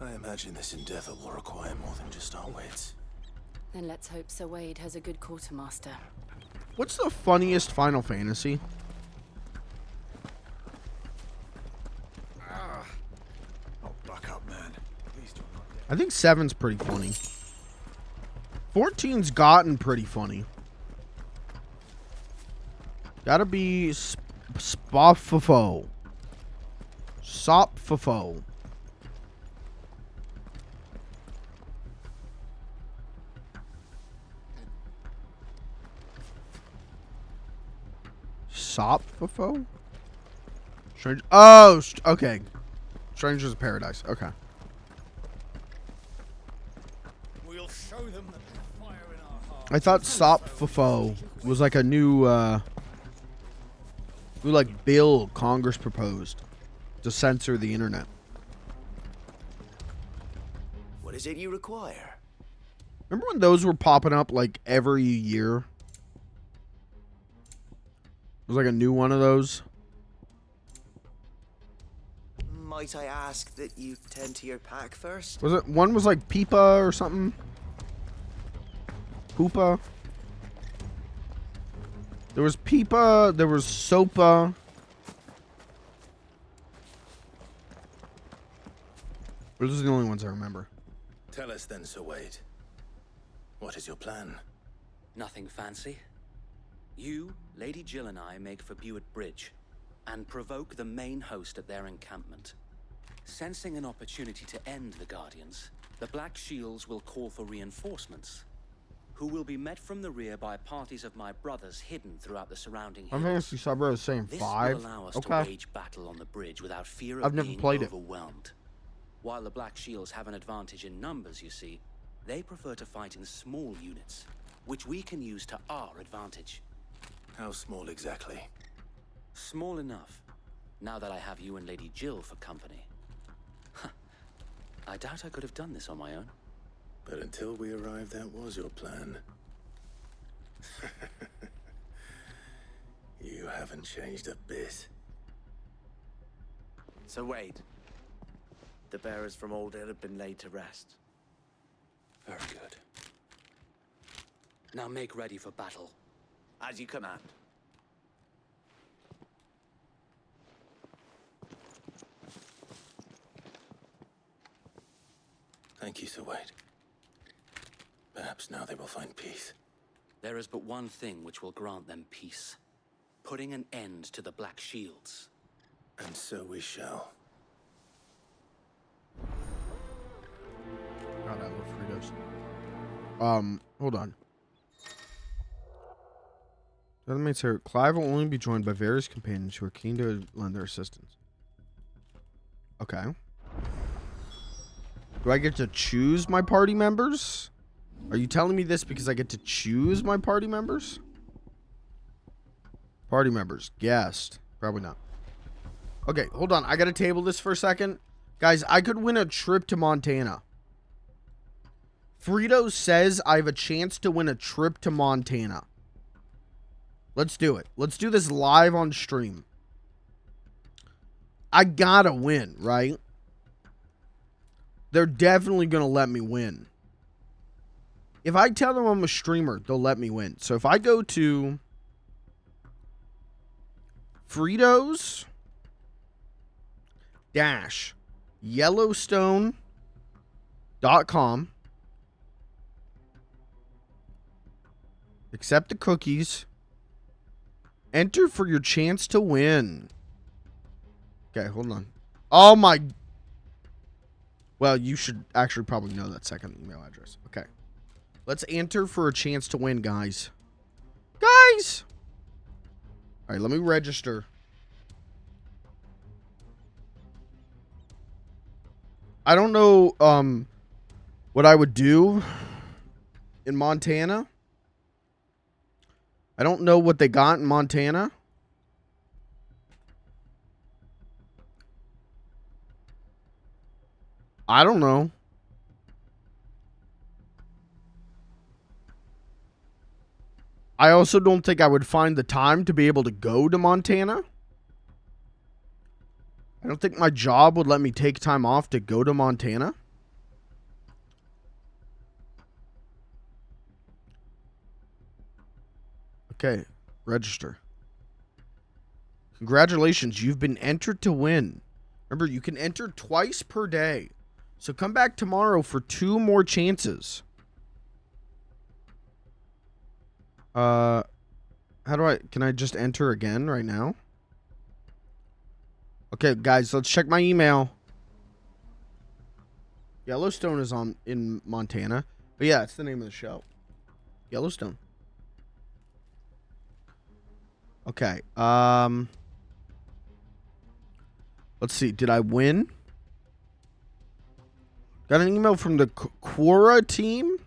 I imagine this endeavor will require more than just our wits. Then let's hope Sir Wade has a good quartermaster. What's the funniest Final Fantasy? Oh, buck up, man. I think 7's pretty funny. 14's gotten pretty funny. Gotta be Spoffo. Sopfo. Sopfo? Strange. Oh, okay. Strangers of Paradise. Okay. We'll show them the fire in our hearts. I thought Sopfo was like a new bill Congress proposed to censor the internet. What is it you require? Remember when those were popping up like every year? It was like a new one of those. Might I ask that you tend to your pack first? Was it one was like Peepa or something? Poopa. There was Peepa, there was Sopa. Those are the only ones I remember. Tell us then, Sir Wade. What is your plan? Nothing fancy. You, Lady Jill and I make for Buett Bridge and provoke the main host at their encampment. Sensing an opportunity to end the Guardians, the Black Shields will call for reinforcements, who will be met from the rear by parties of my brothers hidden throughout the surrounding hills. I'm fantasy Cyber is saying This 5. will allow us Okay. to wage battle on the bridge without fear of I've never being played it. overwhelmed. While the Black Shields have an advantage in numbers, you see, they prefer to fight in small units, which we can use to our advantage. How small exactly? Small enough, now that I have you and Lady Jill for company. I doubt I could have done this on my own. But until we arrived, that was your plan. You haven't changed a bit. So Wade, the bearers from Old Hill have been laid to rest. Very good. Now make ready for battle. As you command. Thank you, Sir Wade. Perhaps now they will find peace. There is but one thing which will grant them peace. Putting an end to the Black Shields. And so we shall. God, I love Fritos. Hold on. The other mates here. Clive will only be joined by various companions who are keen to lend their assistance. Okay. Do I get to choose my party members? Are you telling me this because I get to choose my party members? Party members. Guest. Probably not. Okay, hold on. I gotta table this for a second. Guys, I could win a trip to Montana. Frito says I have a chance to win a trip to Montana. Let's do it. Let's do this live on stream. I gotta win, right? They're definitely gonna let me win. If I tell them I'm a streamer, they'll let me win. So if I go to Fritos Yellowstone.com, accept the cookies, enter for your chance to win. Okay, hold on. Oh my. Well, you should actually probably know that second email address. Okay. Let's enter for a chance to win, guys. Guys! All right, let me register. I don't know what I would do in Montana. I don't know what they got in Montana. I don't know. I also don't think I would find the time to be able to go to Montana. I don't think my job would let me take time off to go to Montana. Okay, register. Congratulations, you've been entered to win. Remember, you can enter twice per day. So come back tomorrow for 2 more chances. How do can I just enter again right now? Okay, guys, let's check my email. Yellowstone is in Montana. But yeah, it's the name of the show. Yellowstone. Okay. Let's see. Did I win? Got an email from the Quora team.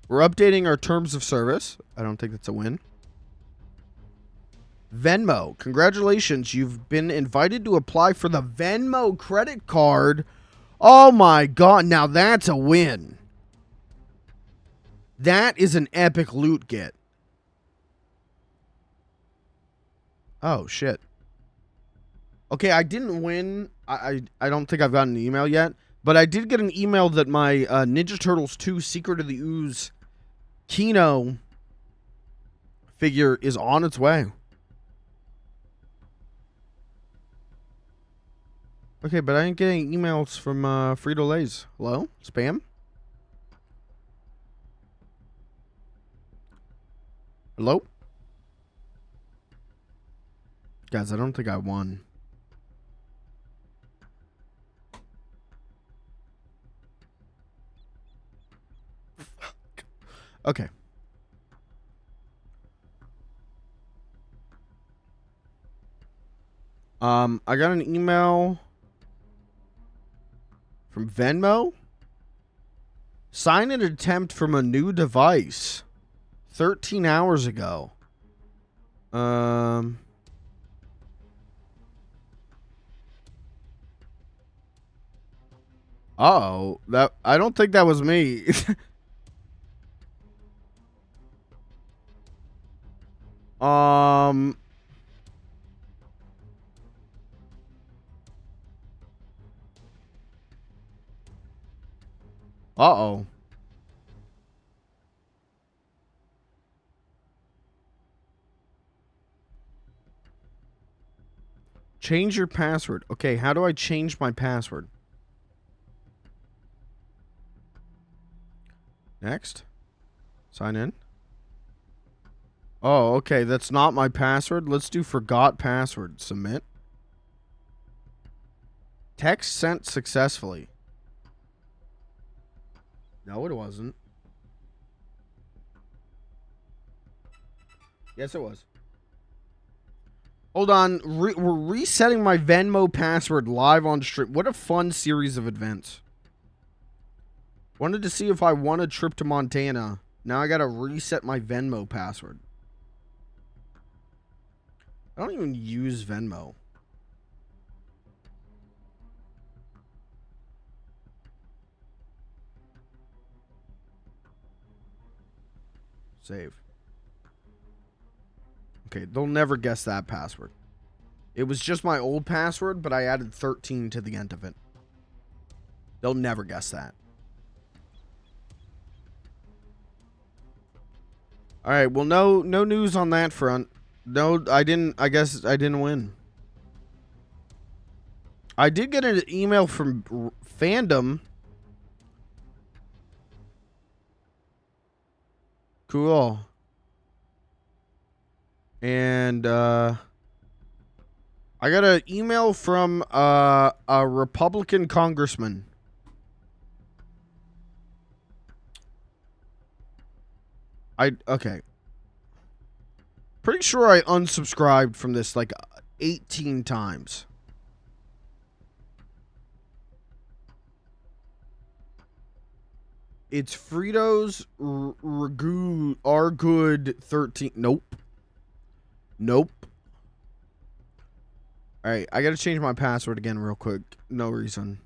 We're updating our terms of service. I don't think that's a win. Venmo. Congratulations. You've been invited to apply for the Venmo credit card. Oh my God. Now that's a win. That is an epic loot get. Oh, shit. Okay, I didn't win. I don't think I've gotten an email yet. But I did get an email that my Ninja Turtles 2 Secret of the Ooze Kino figure is on its way. Okay, but I ain't getting emails from Frito-Lay's. Hello? Spam? Hello? Guys, I don't think I won. Okay. I got an email from Venmo. Sign an attempt from a new device 13 hours ago. Uh-oh. I don't think that was me. Uh-oh. Change your password. Okay, how do I change my password? Next. Sign in. Oh, okay, that's not my password. Let's do forgot password. Submit. Text sent successfully. No, it wasn't. Yes, it was. Hold on. We're resetting my Venmo password live on stream. What a fun series of events. Wanted to see if I won a trip to Montana. Now I gotta reset my Venmo password. I don't even use Venmo. Save. Okay, they'll never guess that password. It was just my old password, but I added 13 to the end of it. They'll never guess that. All right, well, no news on that front. No, I guess I didn't win. I did get an email from Fandom. Cool. And I got an email from a Republican congressman. Okay. Pretty sure I unsubscribed from this like 18 times. It's Fritos Ragu are good 13. Nope. Nope. All right, I got to change my password again real quick. No reason.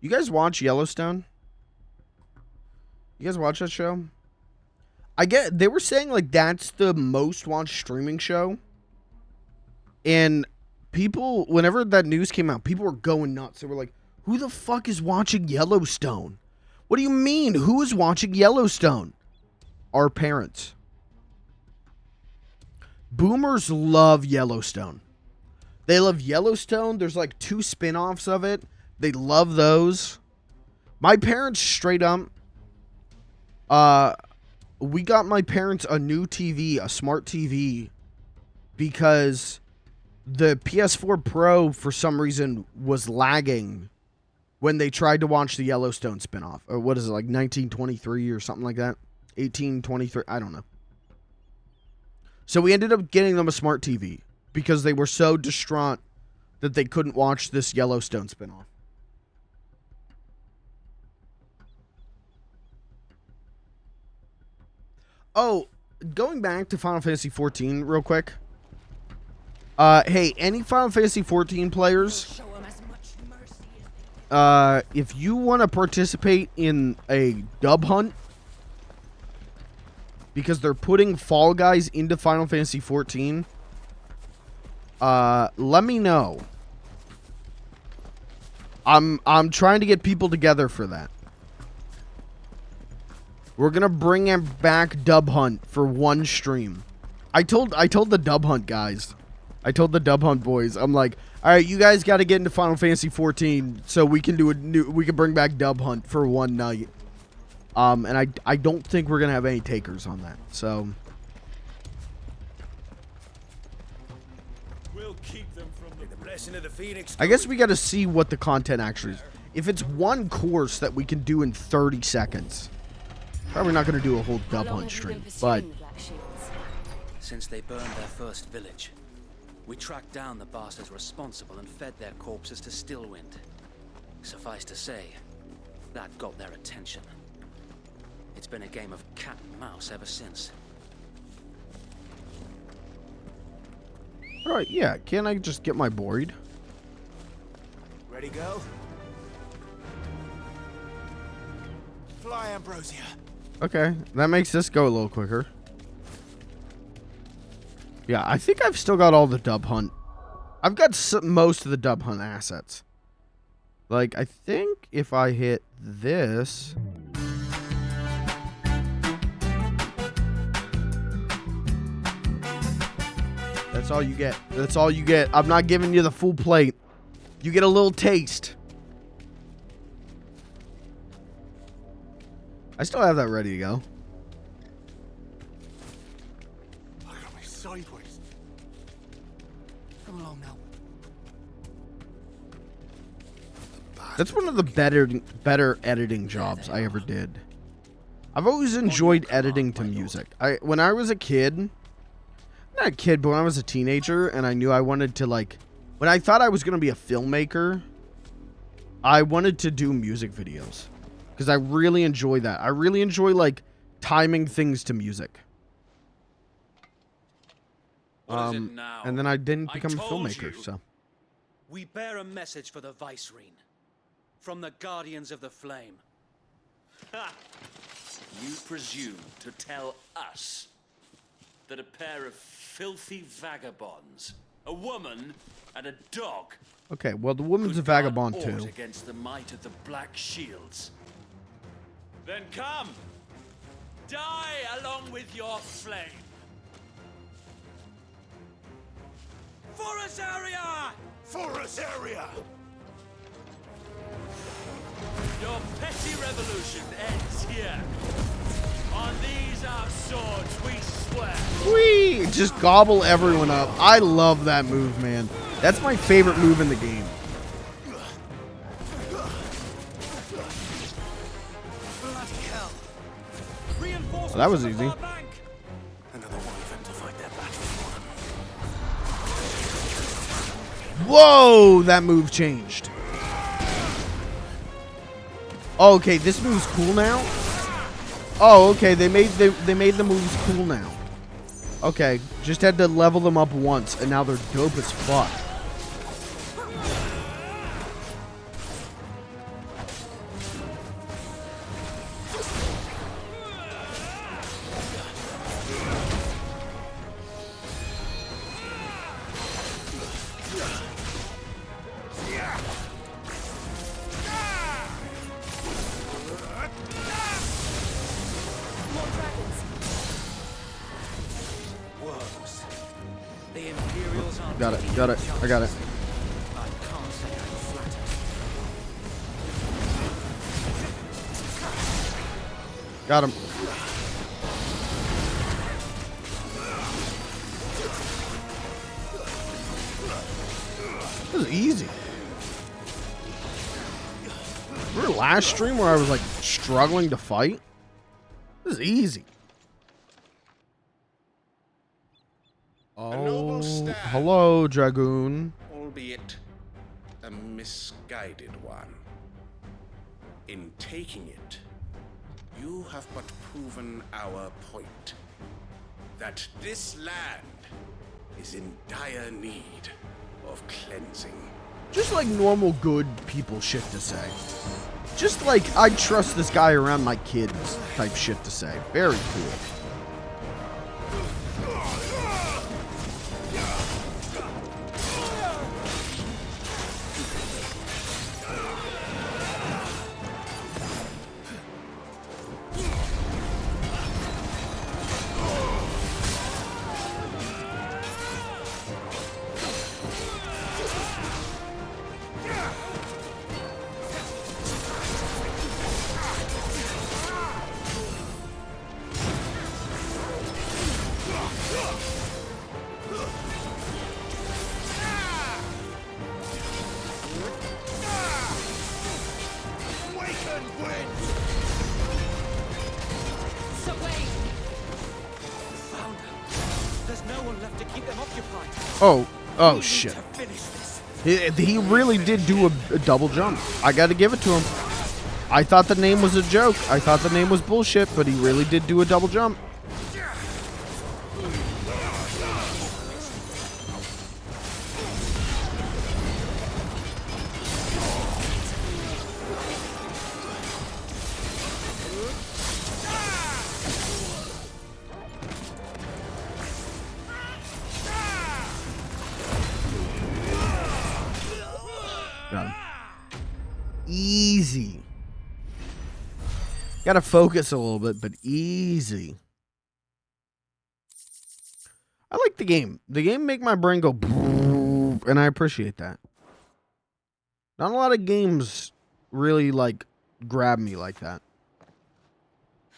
You guys watch Yellowstone? You guys watch that show? They were saying like that's the most watched streaming show. And people, whenever that news came out, people were going nuts. They were like, who the fuck is watching Yellowstone? What do you mean? Who is watching Yellowstone? Our parents. Boomers love Yellowstone. They love Yellowstone. There's like 2 spin-offs of it. They love those. My parents straight up, we got my parents a new TV, a smart TV, because the PS4 Pro, for some reason, was lagging when they tried to watch the Yellowstone spinoff. Or what is it, like 1923 or something like that? 1823, I don't know. So we ended up getting them a smart TV because they were so distraught that they couldn't watch this Yellowstone spinoff. Oh, going back to Final Fantasy XIV real quick. Hey, any Final Fantasy XIV players, if you want to participate in a dub hunt, because they're putting Fall Guys into Final Fantasy XIV, let me know. I'm trying to get people together for that. We're gonna bring him back Dub Hunt for one stream. I told the Dub Hunt guys. I told the Dub Hunt boys. I'm like, all right, you guys got to get into Final Fantasy 14 so we can we can bring back Dub Hunt for one night. And I don't think we're gonna have any takers on that. So We'll keep them from the blessing of the Phoenix. I guess we got to see what the content actually is. If it's one course that we can do in 30 seconds. Probably not going to do a whole dub hunt stream, but since they burned their first village, we tracked down the bastards responsible and fed their corpses to Stillwind. Suffice to say, that got their attention. It's been a game of cat and mouse ever since. all right, yeah. Can I just get my board? Ready, go? Fly, Ambrosia. Okay, that makes this go a little quicker. Yeah, I think I've still got all the dub hunt. I've got most of the dub hunt assets. Like, I think if I hit this... That's all you get. That's all you get. I'm not giving you the full plate. You get a little taste. I still have that ready to go. I got me sideways. Come along now. That's one of the better editing jobs I ever did. I've always enjoyed editing to music. When I was a kid, not a kid, but when I was a teenager and I knew I wanted to, like, when I thought I was going to be a filmmaker, I wanted to do music videos. Because I really enjoy that. I really enjoy, like, timing things to music. And then I didn't become a filmmaker, so. We bear a message for the Vicereine. From the Guardians of the Flame. Ha! You presume to tell us that a pair of filthy vagabonds, a woman and a dog, Okay, well, the woman's a vagabond, too. against the might of the Black Shields. Then come! Die along with your flame! For Azaria! For Azaria! Your petty revolution ends here. On these our swords we swear. Whee! Just gobble everyone up. I love that move, man. That's my favorite move in the game. Well, that was easy. Whoa! That move changed. Oh, okay, this move's cool now. Oh, okay, they made the moves cool now. Okay, just had to level them up once, and now they're dope as fuck. Got it. Got it. I got it. I can't say I'm flattered. Got him. This is easy. Remember last stream where I was like struggling to fight? This is easy. Oh, hello, Dragoon. Albeit a misguided one. In taking it, you have but proven our point. That this land is in dire need of cleansing. Just like normal good people shit to say. Just like I trust this guy around my kids type shit to say. Very cool. Oh shit. He really did do a double jump. I gotta give it to him. I thought the name was a joke. I thought the name was bullshit, but he really did do a double jump. Got him. Easy. Gotta focus a little bit, but easy. I like the game. The game make my brain go, and I appreciate that. Not a lot of games really like grab me like that.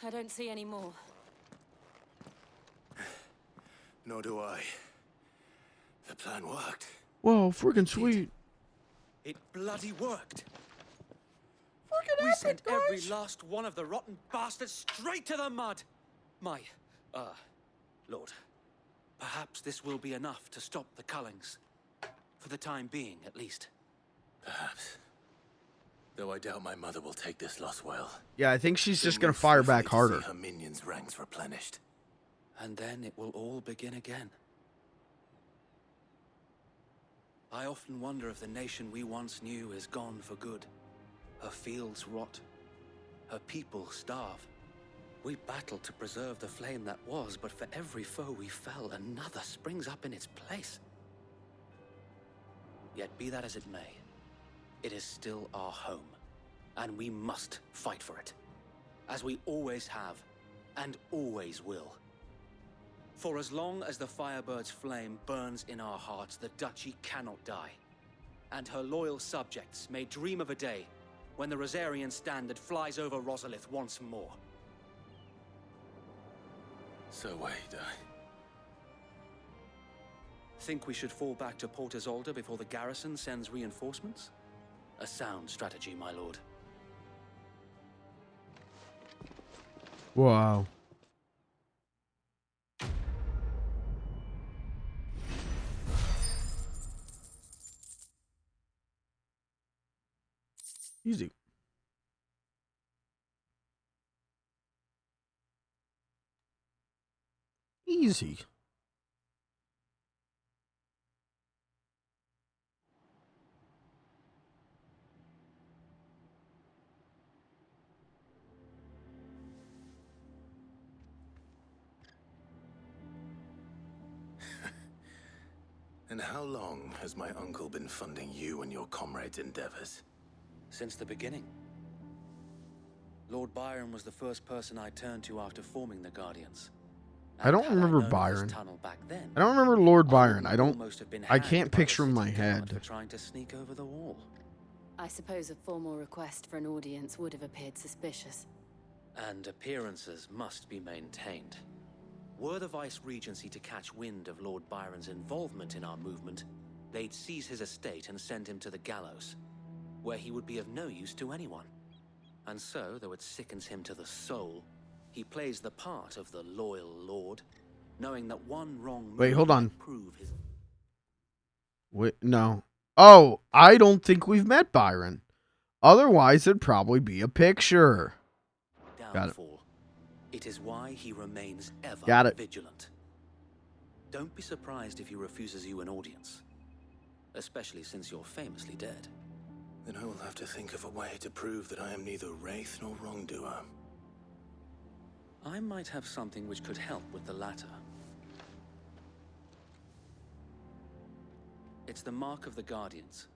I don't see any more. Nor do I. The plan worked. Whoa, freaking sweet. It bloody worked. Freaking We epic, sent every guys. last one of the rotten bastards straight to the mud. My, Lord, perhaps this will be enough to stop the Cullings. For the time being, at least. Perhaps. Though I doubt my mother will take this loss well. Yeah, I think she's just She'll gonna move fire swiftly back to harder. see her minions' ranks replenished. And then it will all begin again. I often wonder if the nation we once knew is gone for good. Her fields rot. Her people starve. We battled to preserve the flame that was, but for every foe we fell, another springs up in its place. Yet be that as it may, it is still our home, and we must fight for it, as we always have, and always will. For as long as the Firebird's flame burns in our hearts, the Duchy cannot die. And her loyal subjects may dream of a day when the Rosarian standard flies over Rosalith once more. So wait, Think we should fall back to Port Isolde before the garrison sends reinforcements? A sound strategy, my lord. Wow. Easy. Easy. And how long has my uncle been funding you and your comrades' endeavors? Since the beginning. Lord Byron was the first person I turned to after forming the Guardians. I don't remember Byron. I don't remember Lord Byron. I can't picture him in my head. For trying to sneak over the wall. I suppose a formal request for an audience would have appeared suspicious. And appearances must be maintained. Were the Vice-Regency to catch wind of Lord Byron's involvement in our movement, they'd seize his estate and send him to the gallows, where he would be of no use to anyone. And so, though it sickens him to the soul, he plays the part of the loyal lord, knowing that one wrong move Wait, hold on. might prove his... Wait, no. Oh, I don't think we've met Byron. Otherwise, it'd probably be a picture. Got it. It is why he remains ever Got it. vigilant. Don't be surprised if he refuses you an audience, especially since you're famously dead. Then I will have to think of a way to prove that I am neither wraith nor wrongdoer. I might have something which could help with the latter. It's the mark of the Guardians.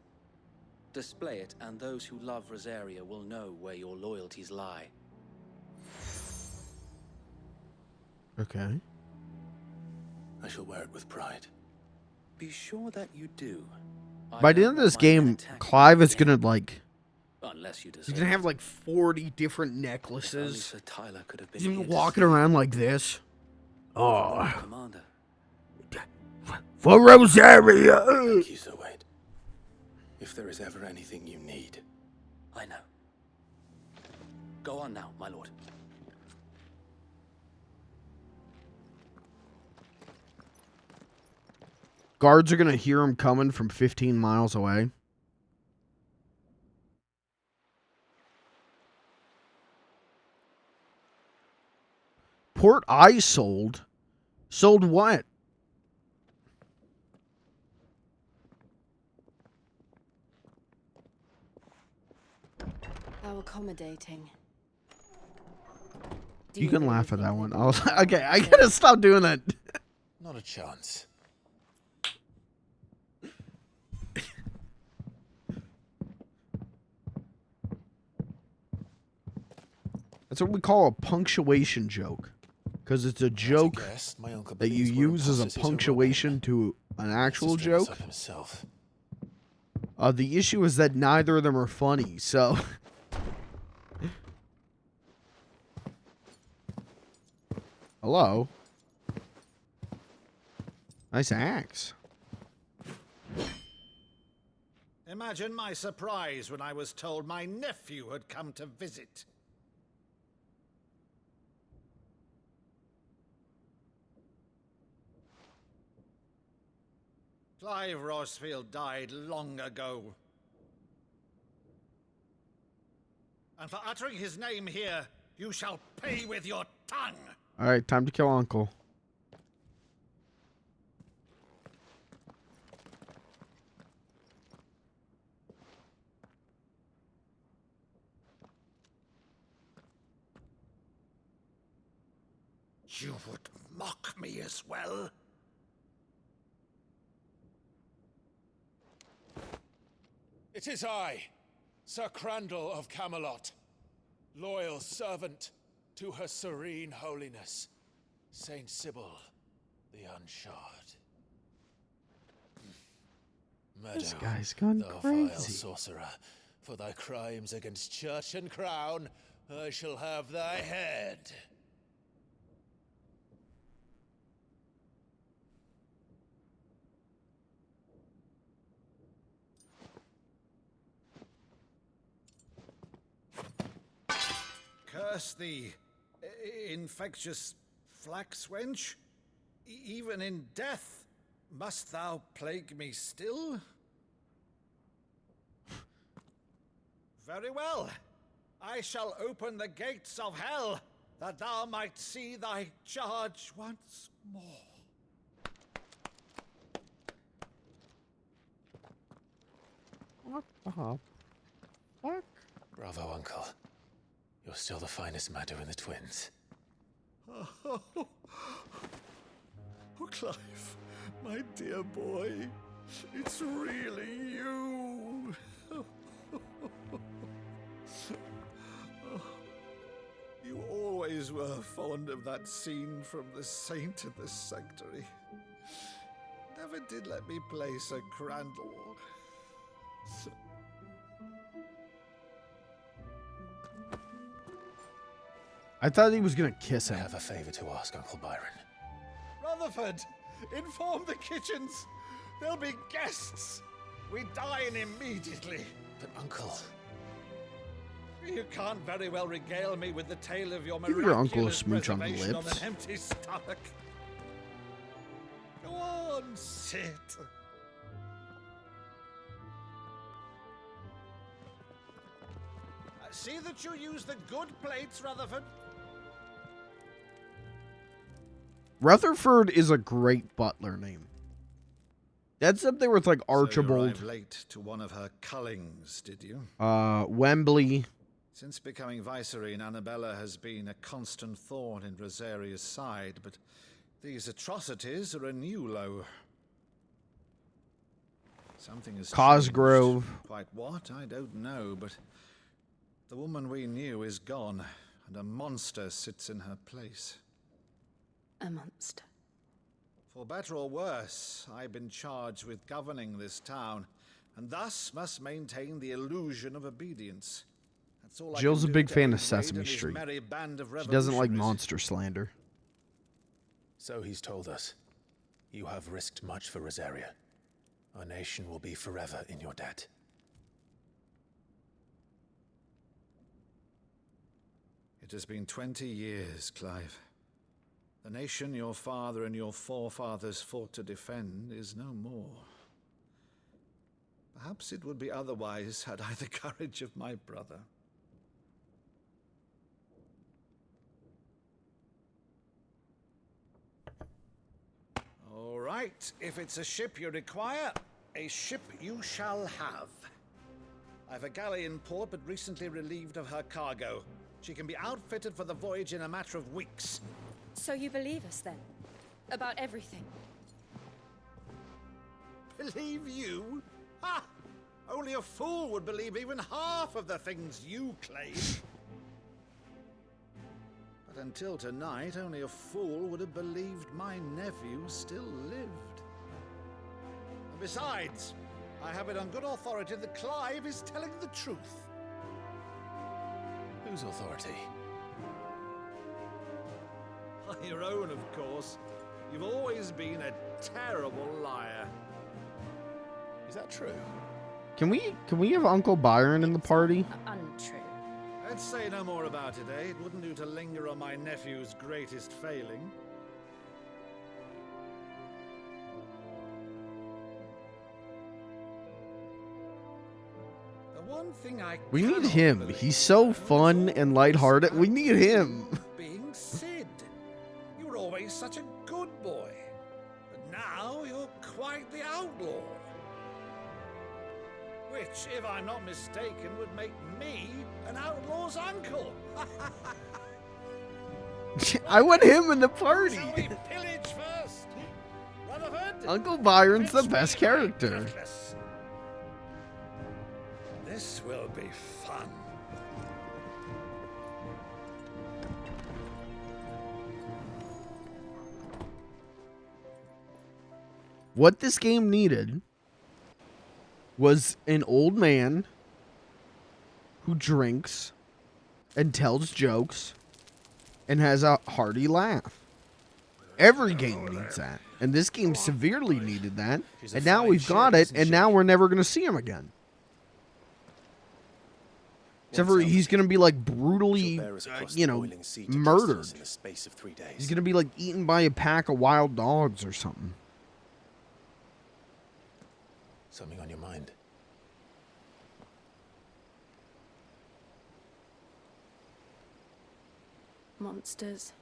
Display it, and those who love Rosaria will know where your loyalties lie. Okay. I shall wear it with pride. Be sure that you do. By the end of this game, Clive is gonna like. Unless you He's gonna have like 40 different necklaces. Sir Tyler could have been He's gonna here be to walking around like this. Oh. Commander. For Rosaria! Thank you, Sir Wade. If there is ever anything you need. I know. Go on now, my lord. Guards are gonna hear him coming from 15 miles away. Port I sold? Sold what? How accommodating. You can laugh at that one. I was okay, I gotta stop doing that. Not a chance. That's what we call a punctuation joke. Because it's a joke that you use as a punctuation to an actual joke. The issue is that neither of them are funny, so... Hello? Nice axe. Imagine my surprise when I was told my nephew had come to visit. Clive Rosfield died long ago. And for uttering his name here, you shall pay with your tongue. Alright, time to kill Uncle. You would mock me as well? It is I, Sir Crandall of Camelot, loyal servant to Her Serene Holiness, Saint Sybil the Unshod. This guy's gone thou crazy. vile sorcerer, for thy crimes against church and crown, I shall have thy head. Curse thee, infectious flax wench. Even in death, must thou plague me still? Very well. I shall open the gates of hell, that thou might see thy charge once more. What the fuck? Bravo, Uncle. You're still the finest Maddu in the twins. Oh, Clive, my dear boy, it's really you. You always were so fond of that scene from The Saint in the Sanctuary. Never did let me play Sir Crandall. I thought he was gonna kiss I him. have a favor to ask, Uncle Byron. Rutherford, inform the kitchens. There'll be guests. We dine immediately. But, Uncle... You can't very well regale me with the tale of your Give your uncle a miraculous smooch on the preservation on lips. an empty stomach. Go on, sit. See that you use the good plates, Rutherford. Rutherford is a great butler name. That's up there with like Archibald. So you arrived late to one of her cullings, did you? Wembley. Since becoming Vicereine, Annabella has been a constant thorn in Rosaria's side, but these atrocities are a new low. Something has Cosgrove. changed. Quite what, I don't know, but the woman we knew is gone, and a monster sits in her place. A monster. For better or worse, I've been charged with governing this town, and thus must maintain the illusion of obedience. That's all Jill's I a can big do to fan of aid Wade Sesame and his Street. merry band of She doesn't like revolutionaries. monster slander. So he's told us. You have risked much for Rosaria. Our nation will be forever in your debt. It has been 20 years, Clive. The nation your father and your forefathers fought to defend is no more. Perhaps it would be otherwise had I the courage of my brother. All right, if it's a ship you require, a ship you shall have. I've a galley in port, but recently relieved of her cargo. She can be outfitted for the voyage in a matter of weeks. So you believe us then? About everything? Believe you? Ha! Only a fool would believe even half of the things you claim. But until tonight, only a fool would have believed my nephew still lived. And besides, I have it on good authority that Clive is telling the truth. Whose authority? Your own, of course. You've always been a terrible liar. Is that true? Can we have Uncle Byron in the party? Untrue. Let's say no more about it, eh? It wouldn't do to linger on my nephew's greatest failing. The one thing I We need cannot him. believe He's so fun and lighthearted. We need him. being Sid. You were always such a good boy. But now you're quite the outlaw. Which, if I'm not mistaken, would make me an outlaw's uncle. I want him in the party. Shall we pillage first? Rutherford? Uncle Byron's the Fetch best me my character. cutlass. This will be fun. What this game needed was an old man who drinks and tells jokes and has a hearty laugh. Every game needs that. And this game severely needed that. And now we've got it, and now we're never going to see him again. Except for he's going to be like brutally, murdered. In the space of 3 days. He's going to be like eaten by a pack of wild dogs or something. Something on your mind? Monsters.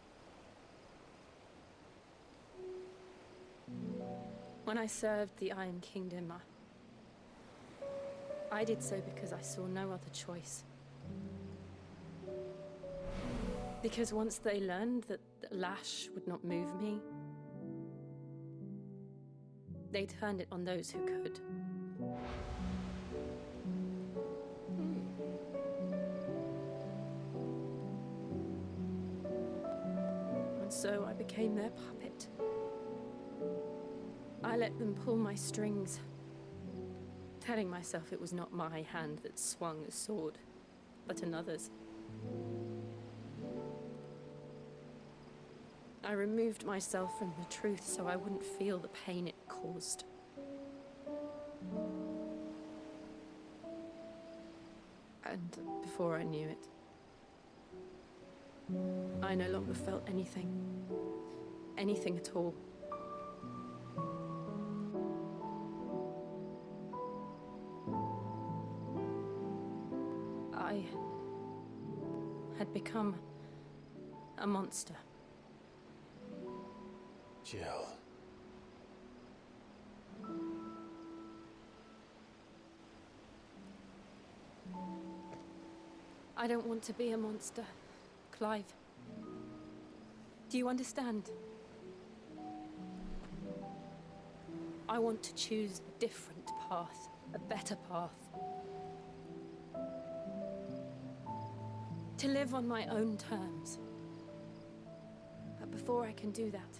When I served the Iron Kingdom, I did so because I saw no other choice. Because once they learned that the lash would not move me, they turned it on those who could. so I became their puppet. I let them pull my strings, telling myself it was not my hand that swung a sword, but another's. I removed myself from the truth so I wouldn't feel the pain it caused. And before I knew it, I no longer felt anything. Anything at all. I had become a monster. Jill. I don't want to be a monster, Clive. Do you understand? I want to choose a different path, a better path. To live on my own terms. But before I can do that,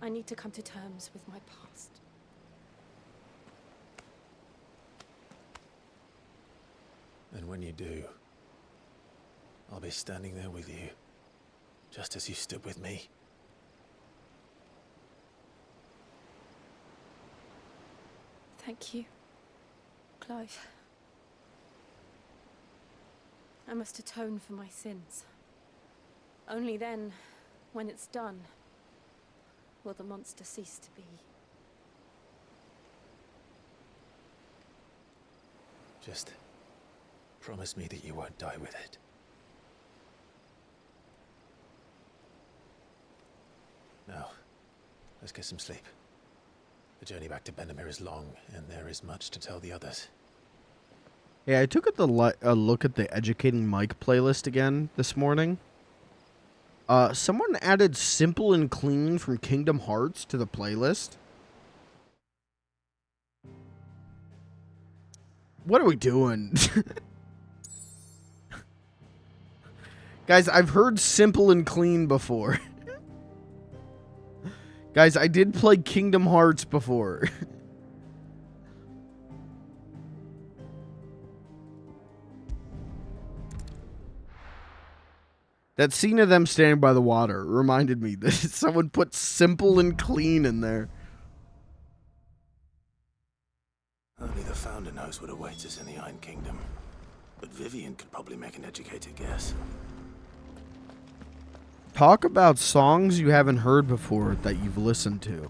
I need to come to terms with my past. And when you do, I'll be standing there with you, just as you stood with me. Thank you, Clive. I must atone for my sins. Only then, when it's done, will the monster cease to be. Just promise me that you won't die with it. Now, let's get some sleep. The journey back to Benamir is long, and there is much to tell the others. Yeah, I took a look at the Educating Mike playlist again this morning. Someone added Simple and Clean from Kingdom Hearts to the playlist. What are we doing? Guys, I've heard Simple and Clean before. Guys, I did play Kingdom Hearts before. That scene of them standing by the water reminded me that someone put Simple and Clean in there. Only the Founder knows what awaits us in the Iron Kingdom. But Vivian could probably make an educated guess. Talk about songs you haven't heard before that you've listened to.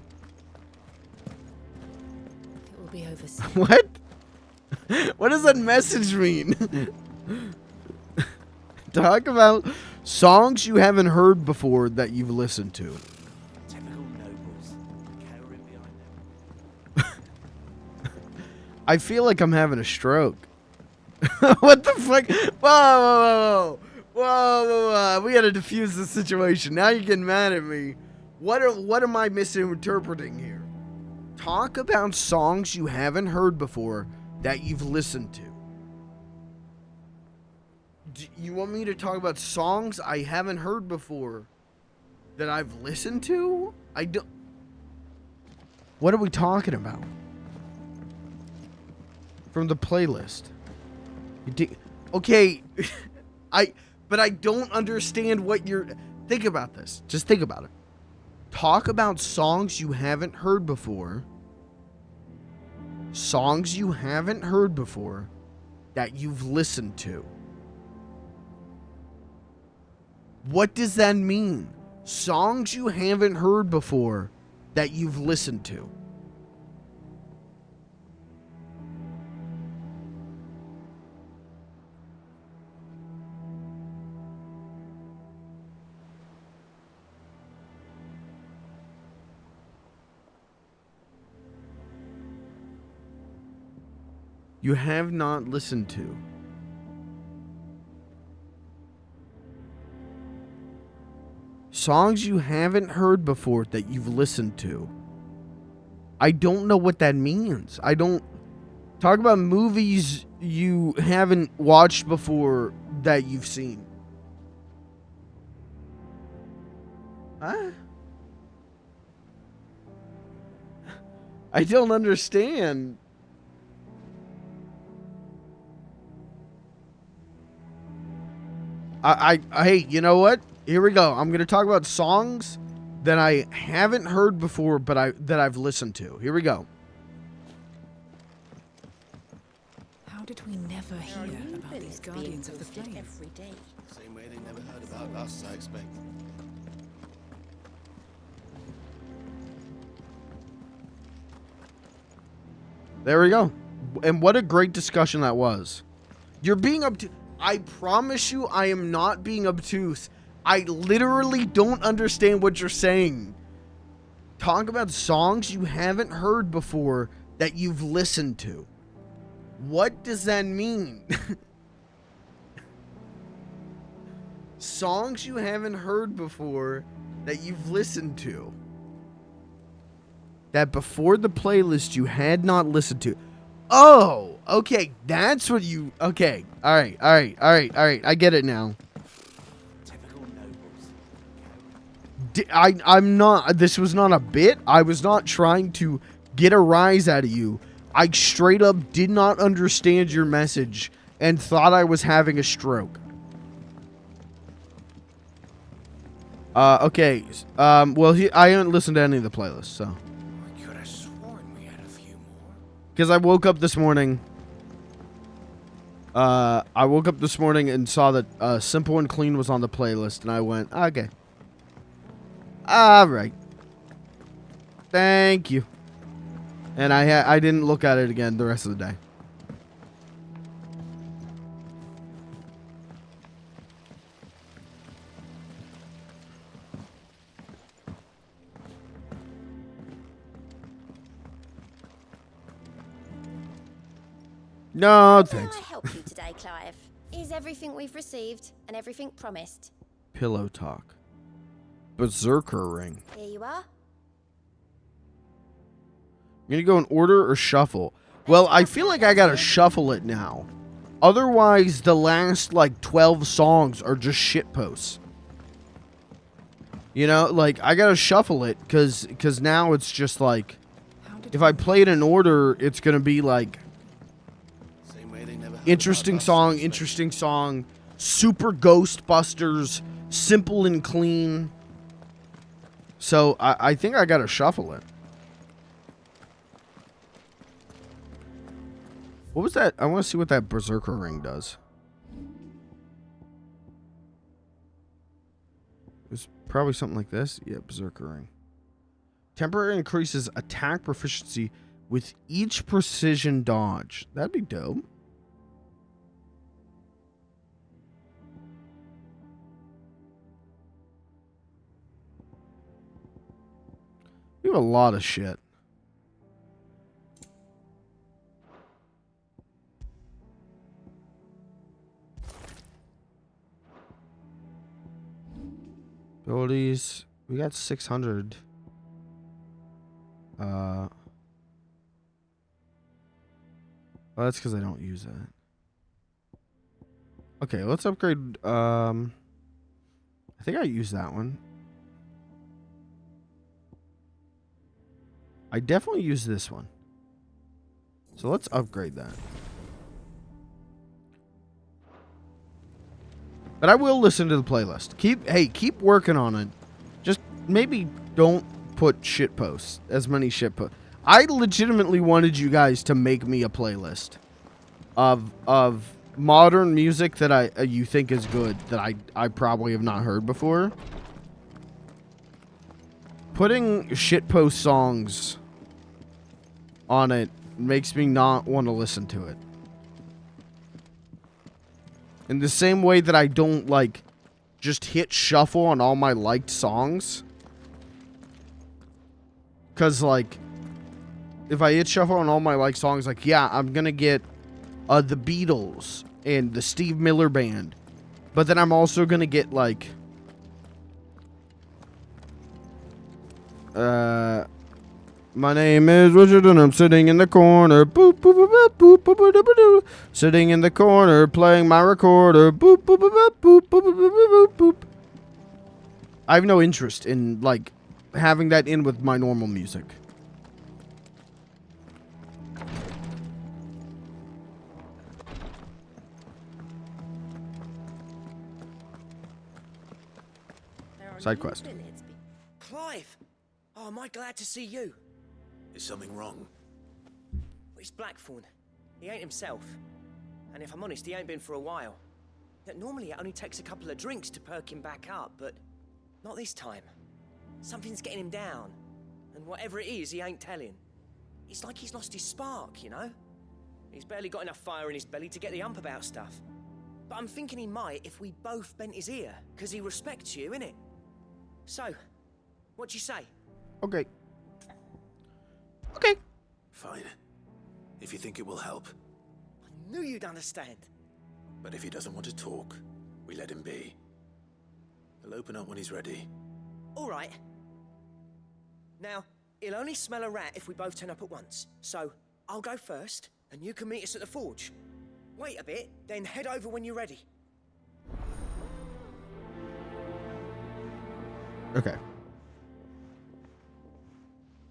It will be over soon. What? What does that message mean? Talk about songs you haven't heard before that you've listened to. Typical nobles, cowering behind them. I feel like I'm having a stroke. What the fuck? Whoa. We gotta defuse the situation. Now you're getting mad at me. What am I misinterpreting here? Talk about songs you haven't heard before that you've listened to. You want me to talk about songs I haven't heard before that I've listened to? I don't. What are we talking about? From the playlist. Okay, but I don't understand what you're. Think about this. Just think about it. Talk about songs you haven't heard before. Songs you haven't heard before that you've listened to. What does that mean? Songs you haven't heard before that you've listened to. You have not listened to. Songs you haven't heard before that you've listened to. I don't know what that means. I don't. Talk about movies you haven't watched before that you've seen. Huh? I don't understand. Hey, you know what? Here we go. I'm going to talk about songs that I haven't heard before, but that I've listened to. Here we go. How did we never hear about these Guardians of the Flame? Every day. Same way they never heard about us, I expect. There we go. And what a great discussion that was. You're being obtuse. I promise you I am not being obtuse. I literally don't understand what you're saying. Talk about songs you haven't heard before that you've listened to. What does that mean? Songs you haven't heard before that you've listened to. That before the playlist you had not listened to. Oh, okay. That's what you... Okay. All right. I get it now. I'm not... This was not a bit. I was not trying to get a rise out of you. I straight up did not understand your message and thought I was having a stroke. Okay. Well, I haven't listened to any of the playlists, so... Because I woke up this morning. I woke up this morning and saw that Simple and Clean was on the playlist, and I went, okay. All right. Thank you. And I didn't look at it again the rest of the day. No, thanks. How can I help you today, Clive? Is everything we've received and everything promised? Pillow talk. Berserker ring. Here you are. I'm gonna go in order or shuffle. Well, I feel like I gotta shuffle it now. Otherwise, the last, like, 12 songs are just shitposts. You know, like, I gotta shuffle it, because now it's just, like... If I play it in order, it's gonna be, like... Interesting song, super Ghostbusters, Simple and Clean. So, I think I gotta shuffle it. What was that? I want to see what that Berserker ring does. It was probably something like this. Yeah, Berserker ring. Temporarily increases attack proficiency with each precision dodge. That'd be dope. We have a lot of shit. Abilities. We got 600. Well, that's because I don't use that. Okay, let's upgrade. I think I used that one. I definitely use this one. So let's upgrade that. But I will listen to the playlist. Keep working on it. Just maybe don't put shit posts. As many shit posts. I legitimately wanted you guys to make me a playlist of modern music that you think is good that I probably have not heard before. Putting shitpost songs on it makes me not want to listen to it. In the same way that I don't, like, just hit shuffle on all my liked songs. Because, like, if I hit shuffle on all my liked songs, like, yeah, I'm going to get the Beatles and the Steve Miller Band. But then I'm also going to get, like... My name is Richard and I'm sitting in the corner. Boop, boop, boop, boop, boop, boop, boop, boop, boop. Sitting in the corner playing my recorder. Boop, boop, boop, boop, boop, boop, boop, boop, boop, boop. I have no interest in, like, having that in with my normal music. Side quest. Clive! Oh, am I glad to see you? Is something wrong? It's Blackthorn. He ain't himself. And if I'm honest, he ain't been for a while. Normally it only takes a couple of drinks to perk him back up, but not this time. Something's getting him down. And whatever it is, he ain't telling. It's like he's lost his spark, you know? He's barely got enough fire in his belly to get the ump about stuff. But I'm thinking he might if we both bent his ear, because he respects you, innit? So, what do you say? Okay. Okay. Fine. If you think it will help. I knew you'd understand. But if he doesn't want to talk, we let him be. He'll open up when he's ready. All right. Now, he'll only smell a rat if we both turn up at once. So, I'll go first, and you can meet us at the forge. Wait a bit, then head over when you're ready. Okay.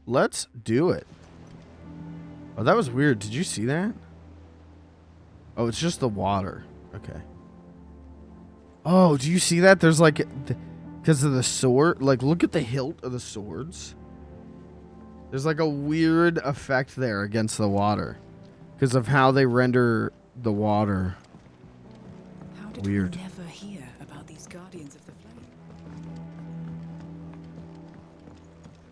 Let's do it. Oh, that was weird. Did you see that? Oh, it's just the water. Okay. Oh, do you see that? There's like, because of the sword, like look at the hilt of the swords. There's like a weird effect there against the water because of how they render the water. How did Weird. we never hear about these guardians of the flame?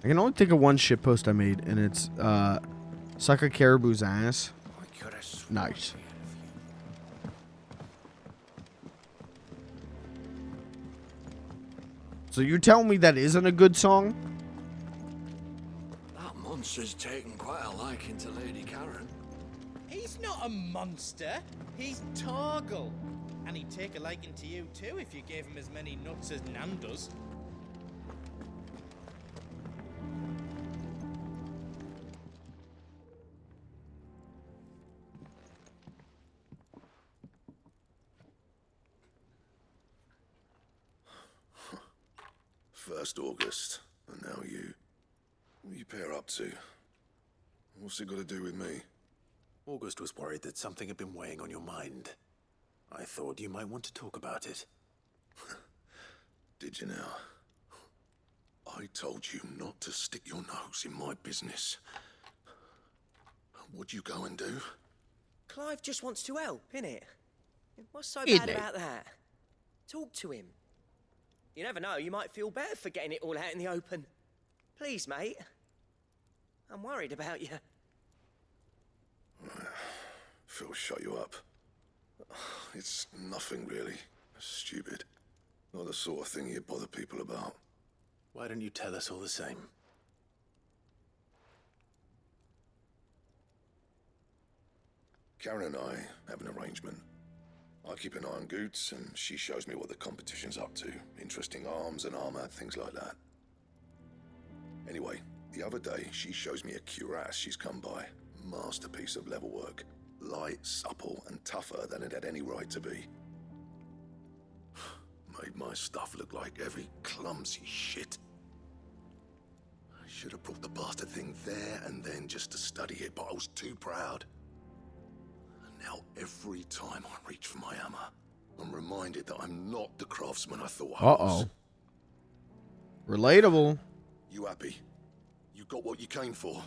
I can only think of one shitpost I made, and it's suck a caribou's ass. Nice. So you tell me that isn't a good song? That monster's taken quite a liking to Lady Karen. He's not a monster. He's Torgal. And he'd take a liking to you too if you gave him as many nuts as Nan does. First August, and now you. What are you pair up to? What's it got to do with me? August was worried that something had been weighing on your mind. I thought you might want to talk about it. Did you now? I told you not to stick your nose in my business. What'd you go and do? Clive just wants to help, innit? What's so Innit? bad about that? Talk to him. You never know, you might feel better for getting it all out in the open. Please, mate. I'm worried about you. Phil shut you up. It's nothing really. Stupid. Not the sort of thing you bother people about. Why don't you tell us all the same? Karen and I have an arrangement. I keep an eye on Goots, and she shows me what the competition's up to. Interesting arms and armor, things like that. Anyway, the other day, she shows me a cuirass she's come by. Masterpiece of level work. Light, supple, and tougher than it had any right to be. Made my stuff look like every clumsy shit. I should have brought the bastard thing there and then just to study it, but I was too proud. Now, every time I reach for my hammer, I'm reminded that I'm not the craftsman I thought I was. Relatable. You happy? You got what you came for?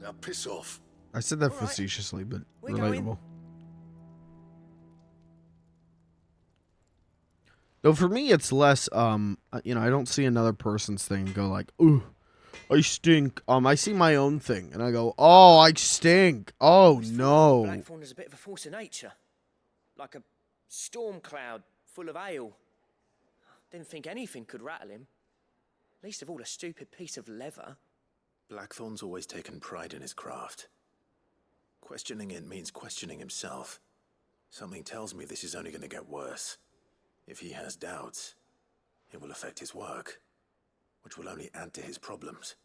Now piss off. I said that facetiously, but relatable. Though for me, it's less, you know, I don't see another person's thing and go like, ooh, I stink. I see my own thing and I go, oh, I stink. Oh, no. Blackthorn is a bit of a force of nature. Like a storm cloud full of ale. Didn't think anything could rattle him. Least of all a stupid piece of leather. Blackthorn's always taken pride in his craft. Questioning it means questioning himself. Something tells me this is only going to get worse. If he has doubts, it will affect his work, which will only add to his problems.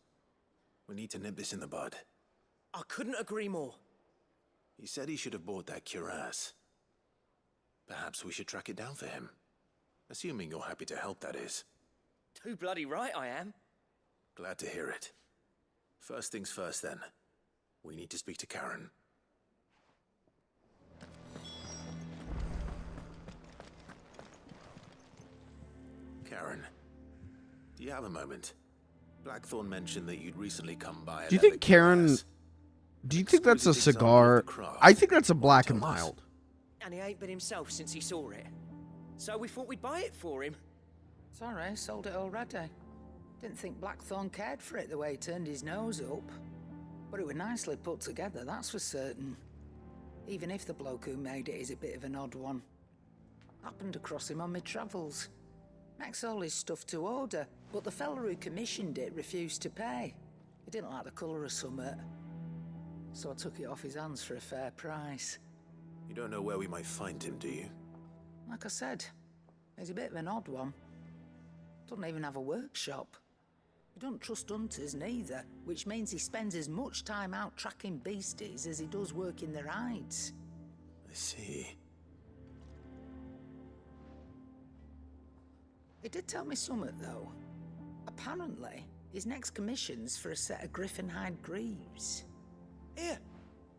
We need to nip this in the bud. I couldn't agree more. He said he should have bought that cuirass. Perhaps we should track it down for him. Assuming you're happy to help, that is. Too bloody right I am. Glad to hear it. First things first, then. We need to speak to Karen. Karen, do you have a moment? Blackthorn mentioned that you'd recently come by. Do you think Karen... Do you think that's a cigar? I think that's a Black and Mild. And he ain't been himself since he saw it. So we thought we'd buy it for him. Sorry, sold it already. Didn't think Blackthorn cared for it the way he turned his nose up. But it was nicely put together, that's for certain. Even if the bloke who made it is a bit of an odd one. Happened across him on my travels. Makes all his stuff to order, but the fella who commissioned it refused to pay. He didn't like the colour of summit. So I took it off his hands for a fair price. You don't know where we might find him, do you? Like I said, he's a bit of an odd one. Doesn't even have a workshop. He don't trust hunters neither, which means he spends as much time out tracking beasties as he does working their hides. I see. He did tell me something, though. Apparently, his next commission's for a set of griffin hide greaves. Here,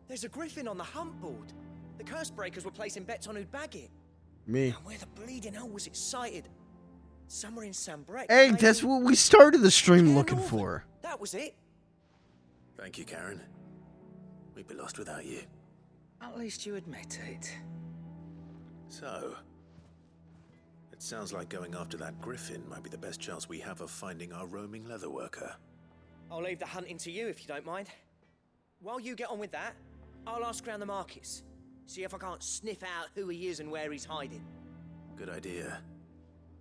there's a griffin on the hunt board. The curse breakers were placing bets on who'd bag it. Me. And where the bleeding hell was it sighted? Somewhere in Sambrec. Hey, that's what we started the stream looking for. That was it. Thank you, Karen. We'd be lost without you. At least you admit it. So, it sounds like going after that griffin might be the best chance we have of finding our roaming leatherworker. I'll leave the hunting to you if you don't mind. While you get on with that, I'll ask around the markets. See if I can't sniff out who he is and where he's hiding. Good idea.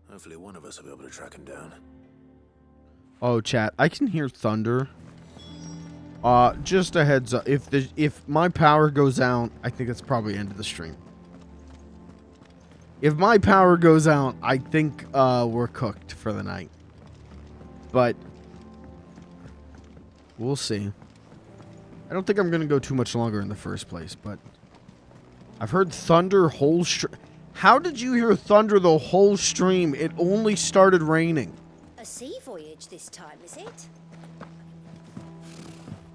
Hopefully one of us will be able to track him down. Oh, chat, I can hear thunder. Just a heads up. If my power goes out, I think it's probably end of the stream. If my power goes out, I think we're cooked for the night. But we'll see. I don't think I'm going to go too much longer in the first place, but I've heard thunder whole stream. How did you hear thunder the whole stream? It only started raining. A sea voyage this time, is it?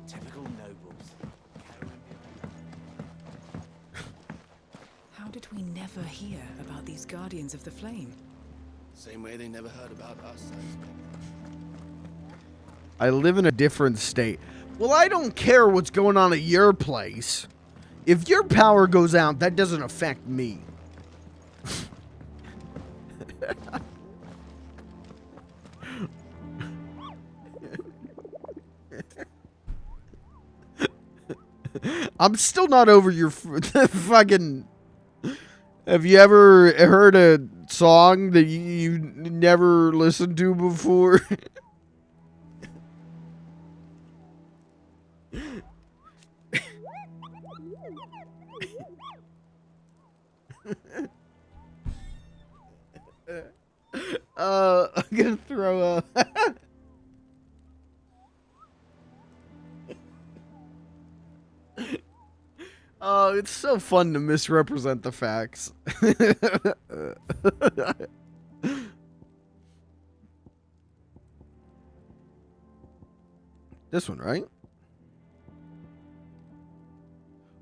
Typical nobles. How did we never hear about these Guardians of the Flame? Same way they never heard about us, I expect. I live in a different state. Well, I don't care what's going on at your place. If your power goes out, that doesn't affect me. I'm still not over your fucking... Have you ever heard a song that you never listened to before? I'm gonna throw up. Oh, it's so fun to misrepresent the facts. This one, right?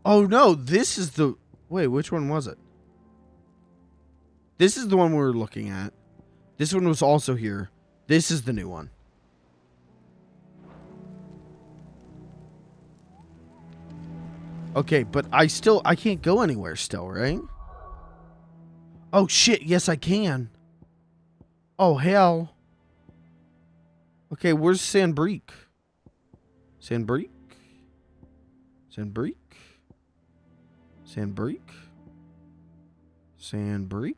Oh no, this is the... Wait, which one was it? This is the one we were looking at. This one was also here. This is the new one. Okay, but I can't go anywhere still, right? Oh shit, yes I can. Oh hell. Okay, where's Sandbreak? Sandbreak? Sandbreak? Sandbreak? Sandbreak?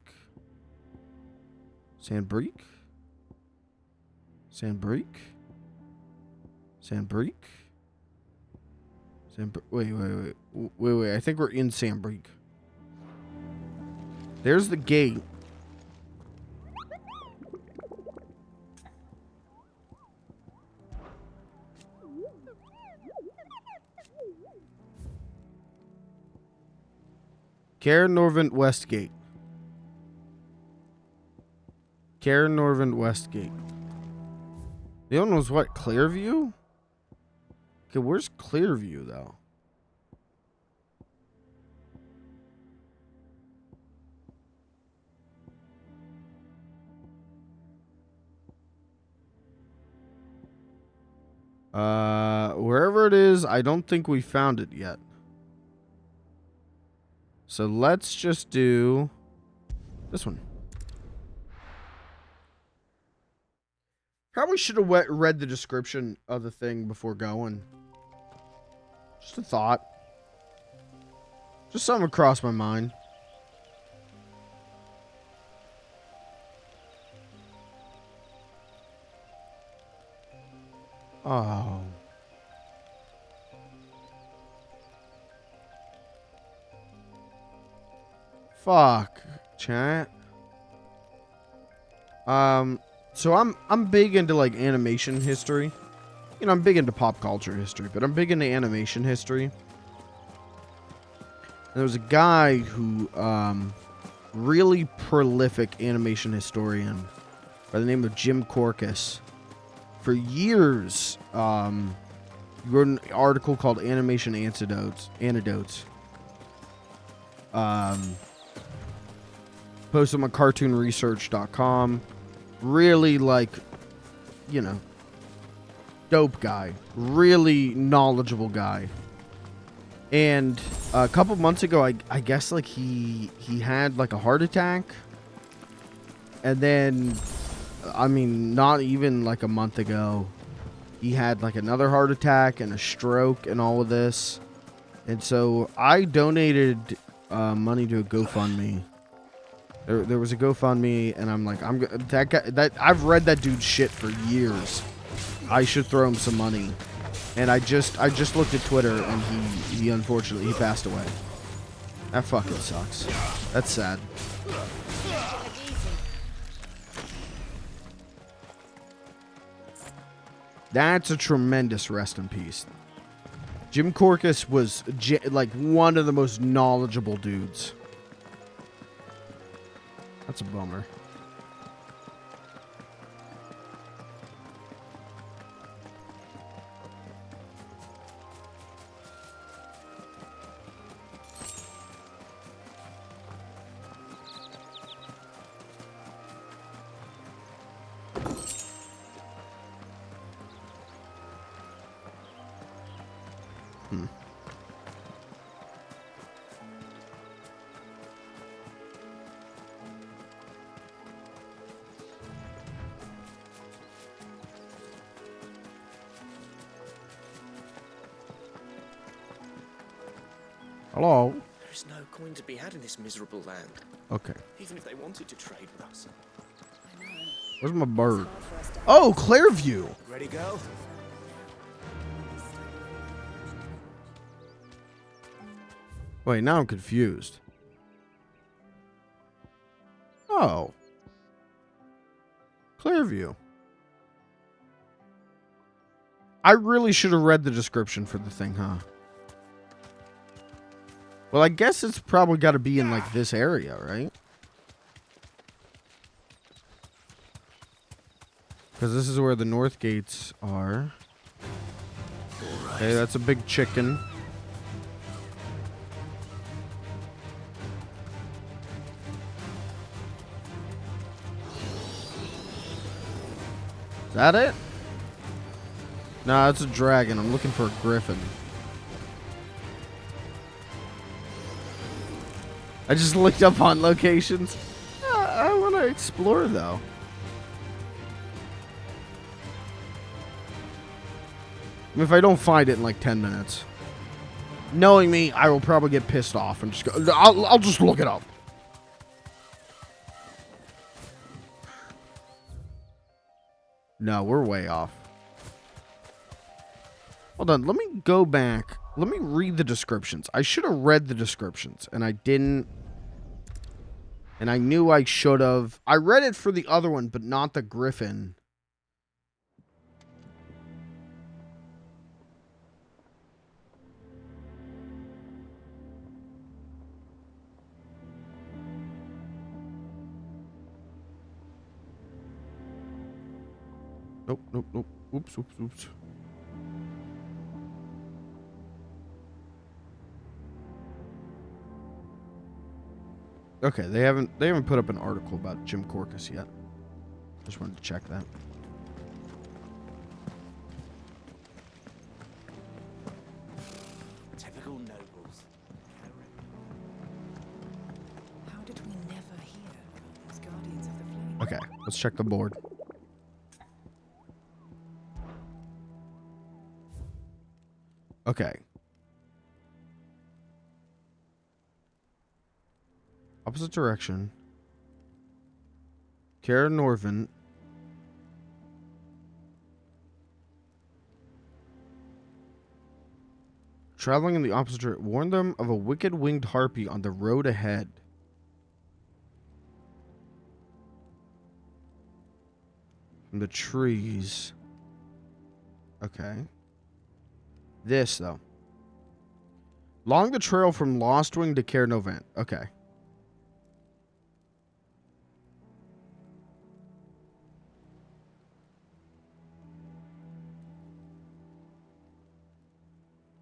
Sandbreak? Sandbreak? Sandbreak? Wait. I think we're in Sandbreak. There's the gate. Karen Norvent Westgate. Karen Norvent Westgate. The other one was what? Clearview? Okay, where's Clearview, though? Wherever it is, I don't think we found it yet. So let's just do this one. Probably should have read the description of the thing before going. Just a thought. Just something across my mind. Oh. Fuck, chat. So I'm big into like animation history. You know, I'm big into pop culture history, but I'm big into animation history. And there was a guy who really prolific animation historian by the name of Jim Korkis. For years, he wrote an article called Animation Antidotes. Posted on cartoonresearch.com. Really, like, you know, dope guy. Really knowledgeable guy. And a couple months ago, I guess, like, he had, like, a heart attack. And then, I mean, not even, like, a month ago, he had, like, another heart attack and a stroke and all of this. And so I donated money to a GoFundMe. There was a GoFundMe, and I'm like, that guy, I've read that dude's shit for years. I should throw him some money. And I just looked at Twitter, and he unfortunately passed away. That fucking sucks. That's sad. That's a tremendous rest in peace. Jim Korkis was like one of the most knowledgeable dudes. That's a bummer. Hello? There's no coin to be had in this miserable land. Okay. Even if they wanted to trade with us. Where's my bird? Oh, Clearview. Ready, go? Wait, now I'm confused. Oh. Clearview. I really should have read the description for the thing, huh? Well, I guess it's probably got to be in, like, this area, right? Because this is where the north gates are. Okay, that's a big chicken. Is that it? Nah, it's a dragon. I'm looking for a griffin. I just looked up on locations. I want to explore, though. I mean, if I don't find it in like 10 minutes, knowing me, I will probably get pissed off and just go, I'll just look it up. No, we're way off. Hold on, let me go back. Let me read the descriptions. I should have read the descriptions, and I didn't. And I knew I should have. I read it for the other one, but not the griffin. Nope, nope, nope. Oops. Okay, they haven't put up an article about Jim Corcus yet. Just wanted to check that. Typical nobles. How did we never hear about these guardians of the flame? Okay, let's check the board. Okay. Opposite direction. Cara Norvin. Traveling in the opposite direction. Warn them of a wicked winged harpy on the road ahead. From the trees. Okay. This, though. Along the trail from Lost Wing to Care Novent. Okay.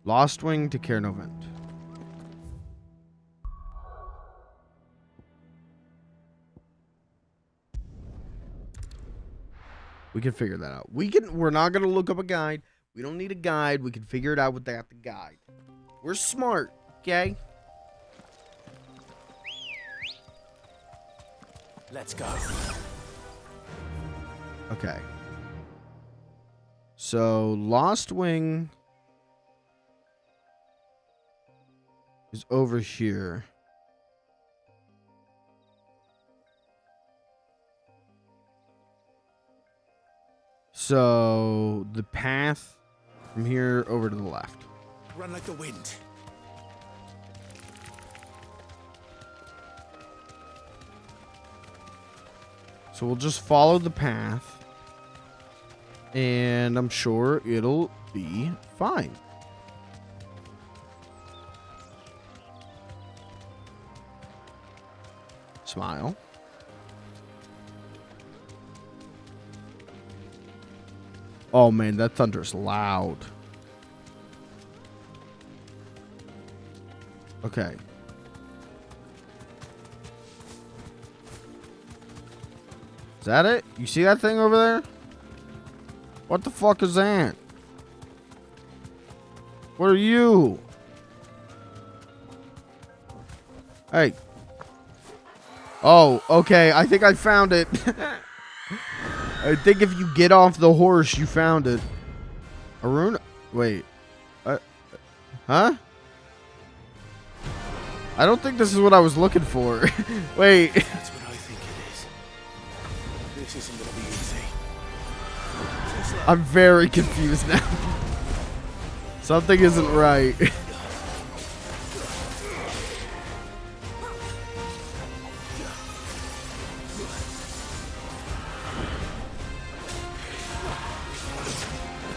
Lost Wing to Care Novent. We can figure that out. We're not going to look up a guide. We don't need a guide. We can figure it out without the guide. We're smart, okay? Let's go. Okay. So, Lost Wing is over here. So, the path from here over to the left. Run like the wind. So we'll just follow the path. And I'm sure it'll be fine. Smile. Oh man, that thunder's loud. Okay. Is that it? You see that thing over there? What the fuck is that? What are you? Hey. Oh, okay. I think I found it. I think if you get off the horse, you found it. Aruna? Wait. Huh? I don't think this is what I was looking for. Wait. That's what I think it is. This isn't gonna be easy. I'm very confused now. Something isn't right.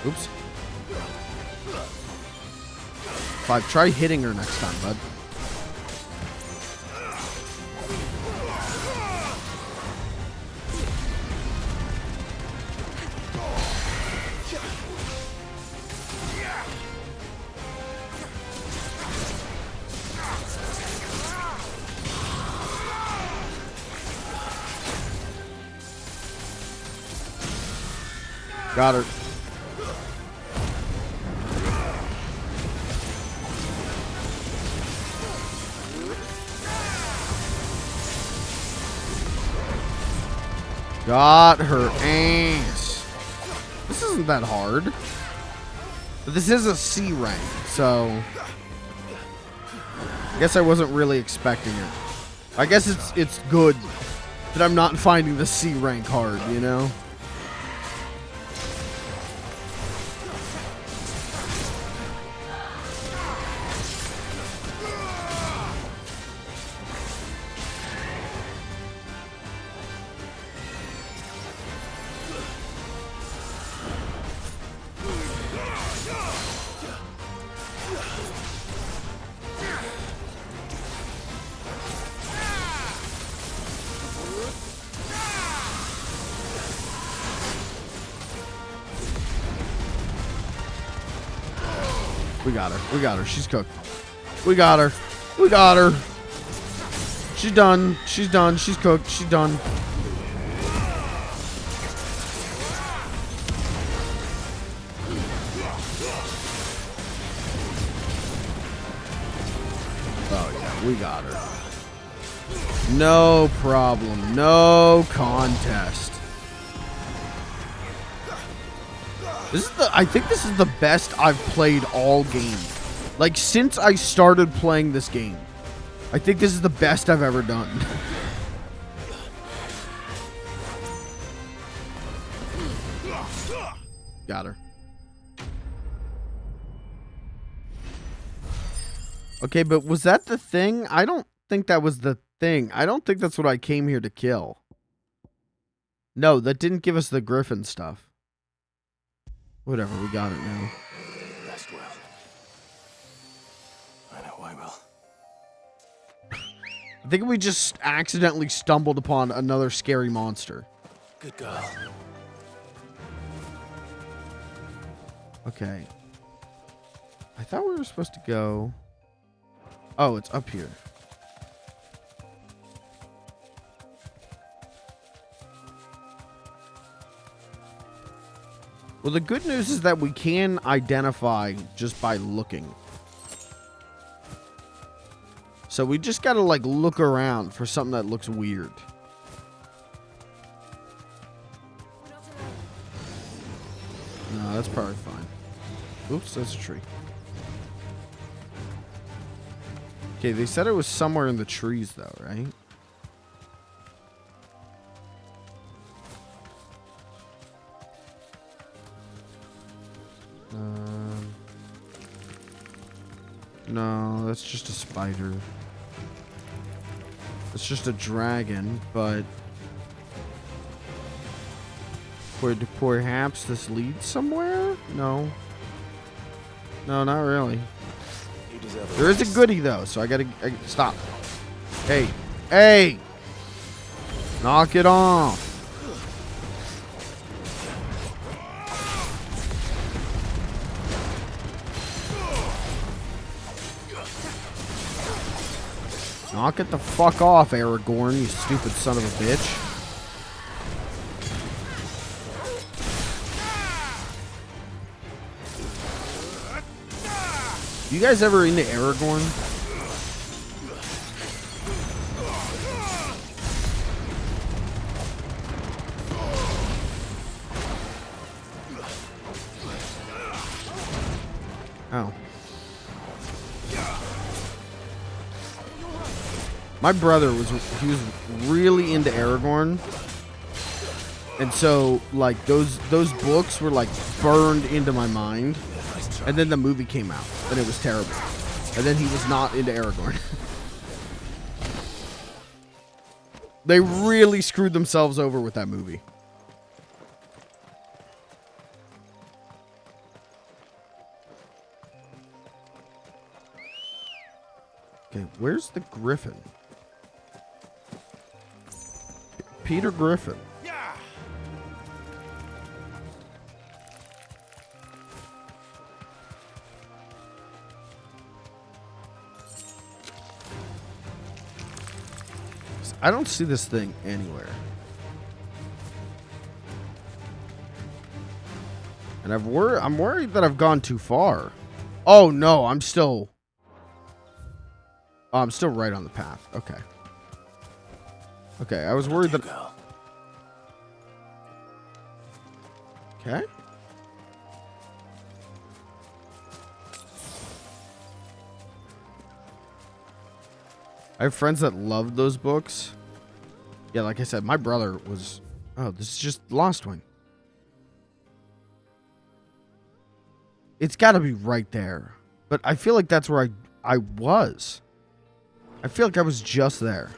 Oops. Clive, try hitting her next time, bud. Got her. Got her ass. This isn't that hard. But this is a C rank, so I guess I wasn't really expecting it. I guess it's good that I'm not finding the C rank hard, you know? We got her. We got her. She's cooked. We got her. We got her. She's done. She's done. She's cooked. She's done. Oh, yeah. We got her. No problem. No contest. I think this is the best I've played all game. Like, since I started playing this game, I think this is the best I've ever done. Got her. Okay, but was that the thing? I don't think that was the thing. I don't think that's what I came here to kill. No, that didn't give us the griffin stuff. Whatever, we got it now. Rest well. I know I will. I think we just accidentally stumbled upon another scary monster. Good girl. Okay. I thought we were supposed to go... Oh, it's up here. Well, the good news is that we can identify just by looking. So we just gotta, like, look around for something that looks weird. No, that's probably fine. Oops, that's a tree. Okay, they said it was somewhere in the trees, though, right? No, that's just a spider. It's just a dragon, but perhaps this leads somewhere? No. No, not really. There is a goodie, though, so I gotta stop. Hey. Hey! Knock it off. Knock it the fuck off, Aragorn, you stupid son of a bitch. You guys ever into Aragorn? Oh. My brother was really into Aragorn. And so like those books were like burned into my mind. And then the movie came out and it was terrible. And then he was not into Aragorn. They really screwed themselves over with that movie. Okay, where's the Griffin? Peter Griffin. I don't see this thing anywhere. And I'm worried that I've gone too far. Oh no, I'm still right on the path. Okay. Okay, I was worried that... Okay. I have friends that love those books. Yeah, like I said, my brother was... Oh, this is just Lost Wing. It's got to be right there. But I feel like that's where I was. I feel like I was just there.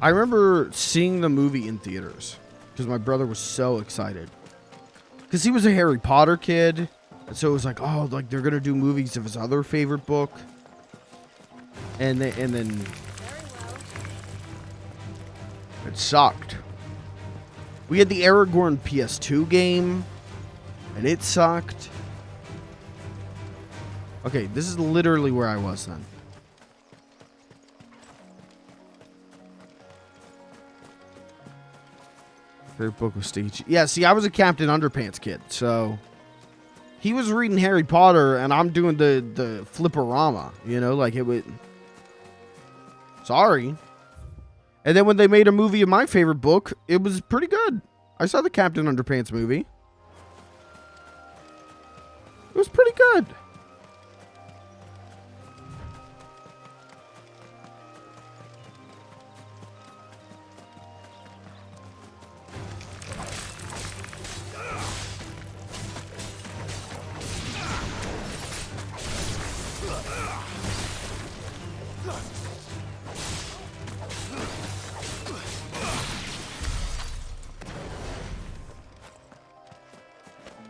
I remember seeing the movie in theaters because my brother was so excited. Because he was a Harry Potter kid. And so it was like, oh, like they're going to do movies of his other favorite book. And then it sucked. We had the Aragorn PS2 game, and it sucked. Okay, this is literally where I was then. Favorite book was Stitch. Yeah, see, I was a Captain Underpants kid, so he was reading Harry Potter, and I'm doing the Flipperama. You know, like it would. Sorry. And then when they made a movie of my favorite book, it was pretty good. I saw the Captain Underpants movie. It was pretty good.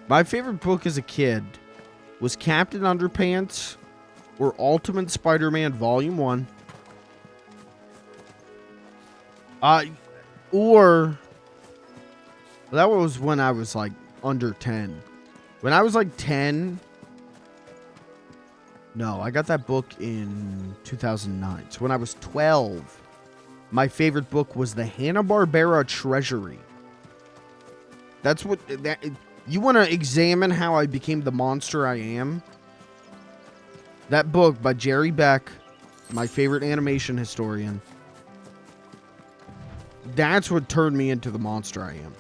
My favorite book as a kid was Captain Underpants or Ultimate Spider-Man Volume 1. Or that was when I was like under 10. When I was like 10, no, I got that book in 2009. So when I was 12, my favorite book was the Hanna-Barbera Treasury. That's what that. You want to examine how I became the monster I am? That book by Jerry Beck, my favorite animation historian. That's what turned me into the monster I am.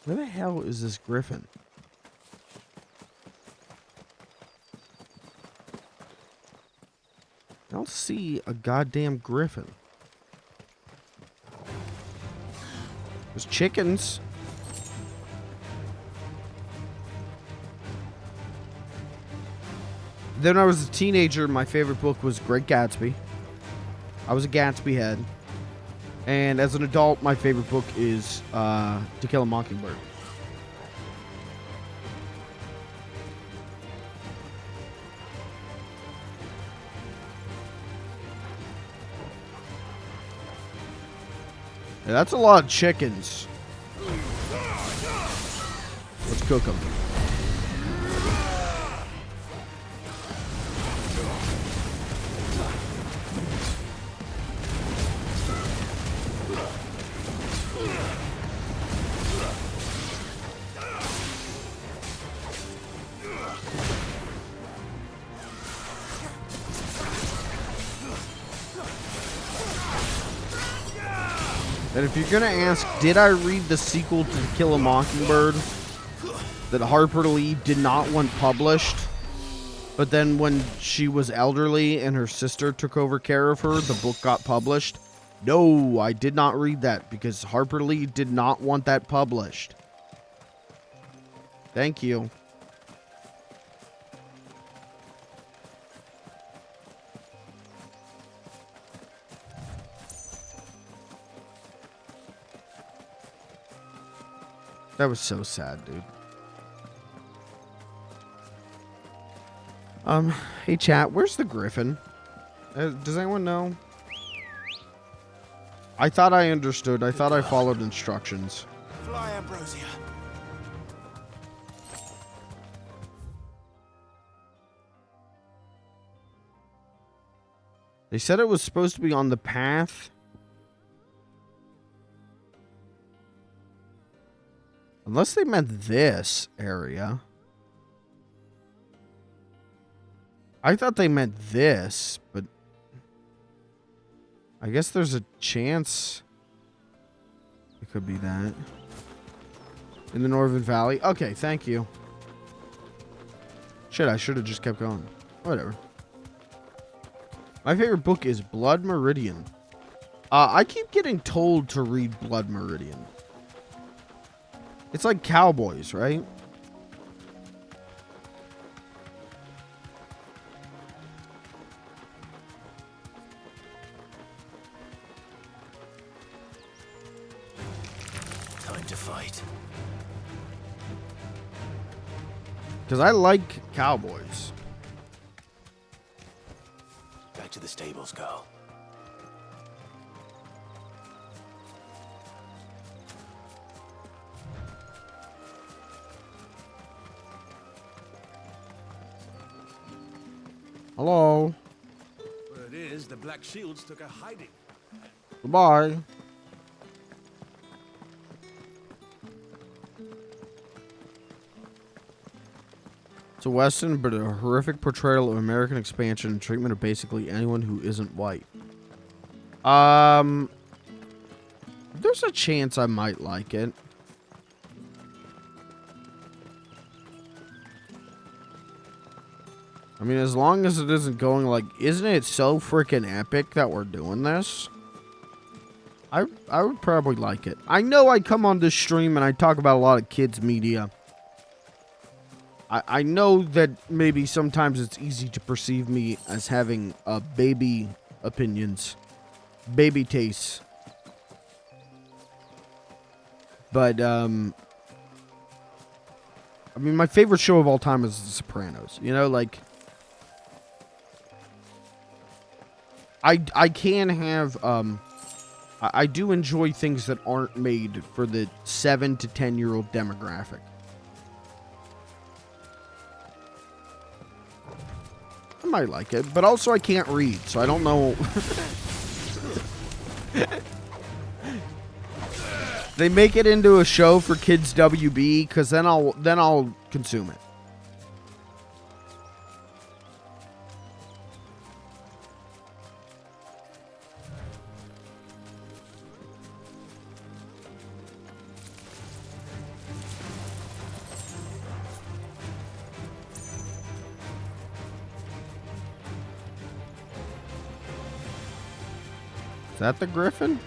Where the hell is this griffin? I don't see a goddamn griffin. There's chickens. Then when I was a teenager, my favorite book was Great Gatsby. I was a Gatsby head. And as an adult, my favorite book is To Kill a Mockingbird. Yeah, that's a lot of chickens. Let's cook them. And if you're gonna ask, did I read the sequel to To Kill a Mockingbird that Harper Lee did not want published, but then when she was elderly and her sister took over care of her, the book got published? No, I did not read that because Harper Lee did not want that published. Thank you. That was so sad, dude. Hey chat, where's the griffin? Does anyone know? I thought I understood. I thought I followed instructions. Fly, Ambrosia. They said it was supposed to be on the path. Unless they meant this area. I thought they meant this, but I guess there's a chance it could be that. In the Northern Valley. Okay, thank you. Shit, I should have just kept going. Whatever. My favorite book is Blood Meridian. I keep getting told to read Blood Meridian. It's like Cowboys, right? Time to fight. Because I like Cowboys. Back to the stables, girl. Hello. Word is, the Black Shields took a hiding. Goodbye. It's a Western, but a horrific portrayal of American expansion and treatment of basically anyone who isn't white. There's a chance I might like it. I mean, as long as it isn't going like, isn't it so freaking epic that we're doing this? I would probably like it. I know I come on this stream and I talk about a lot of kids media. I know that maybe sometimes it's easy to perceive me as having baby opinions, baby tastes. But, I mean, my favorite show of all time is The Sopranos. You know, like, I can have, I do enjoy things that aren't made for the 7 to 10-year-old demographic. I might like it, but also I can't read, so I don't know. They make it into a show for kids WB, because then I'll consume it. Is that the griffin?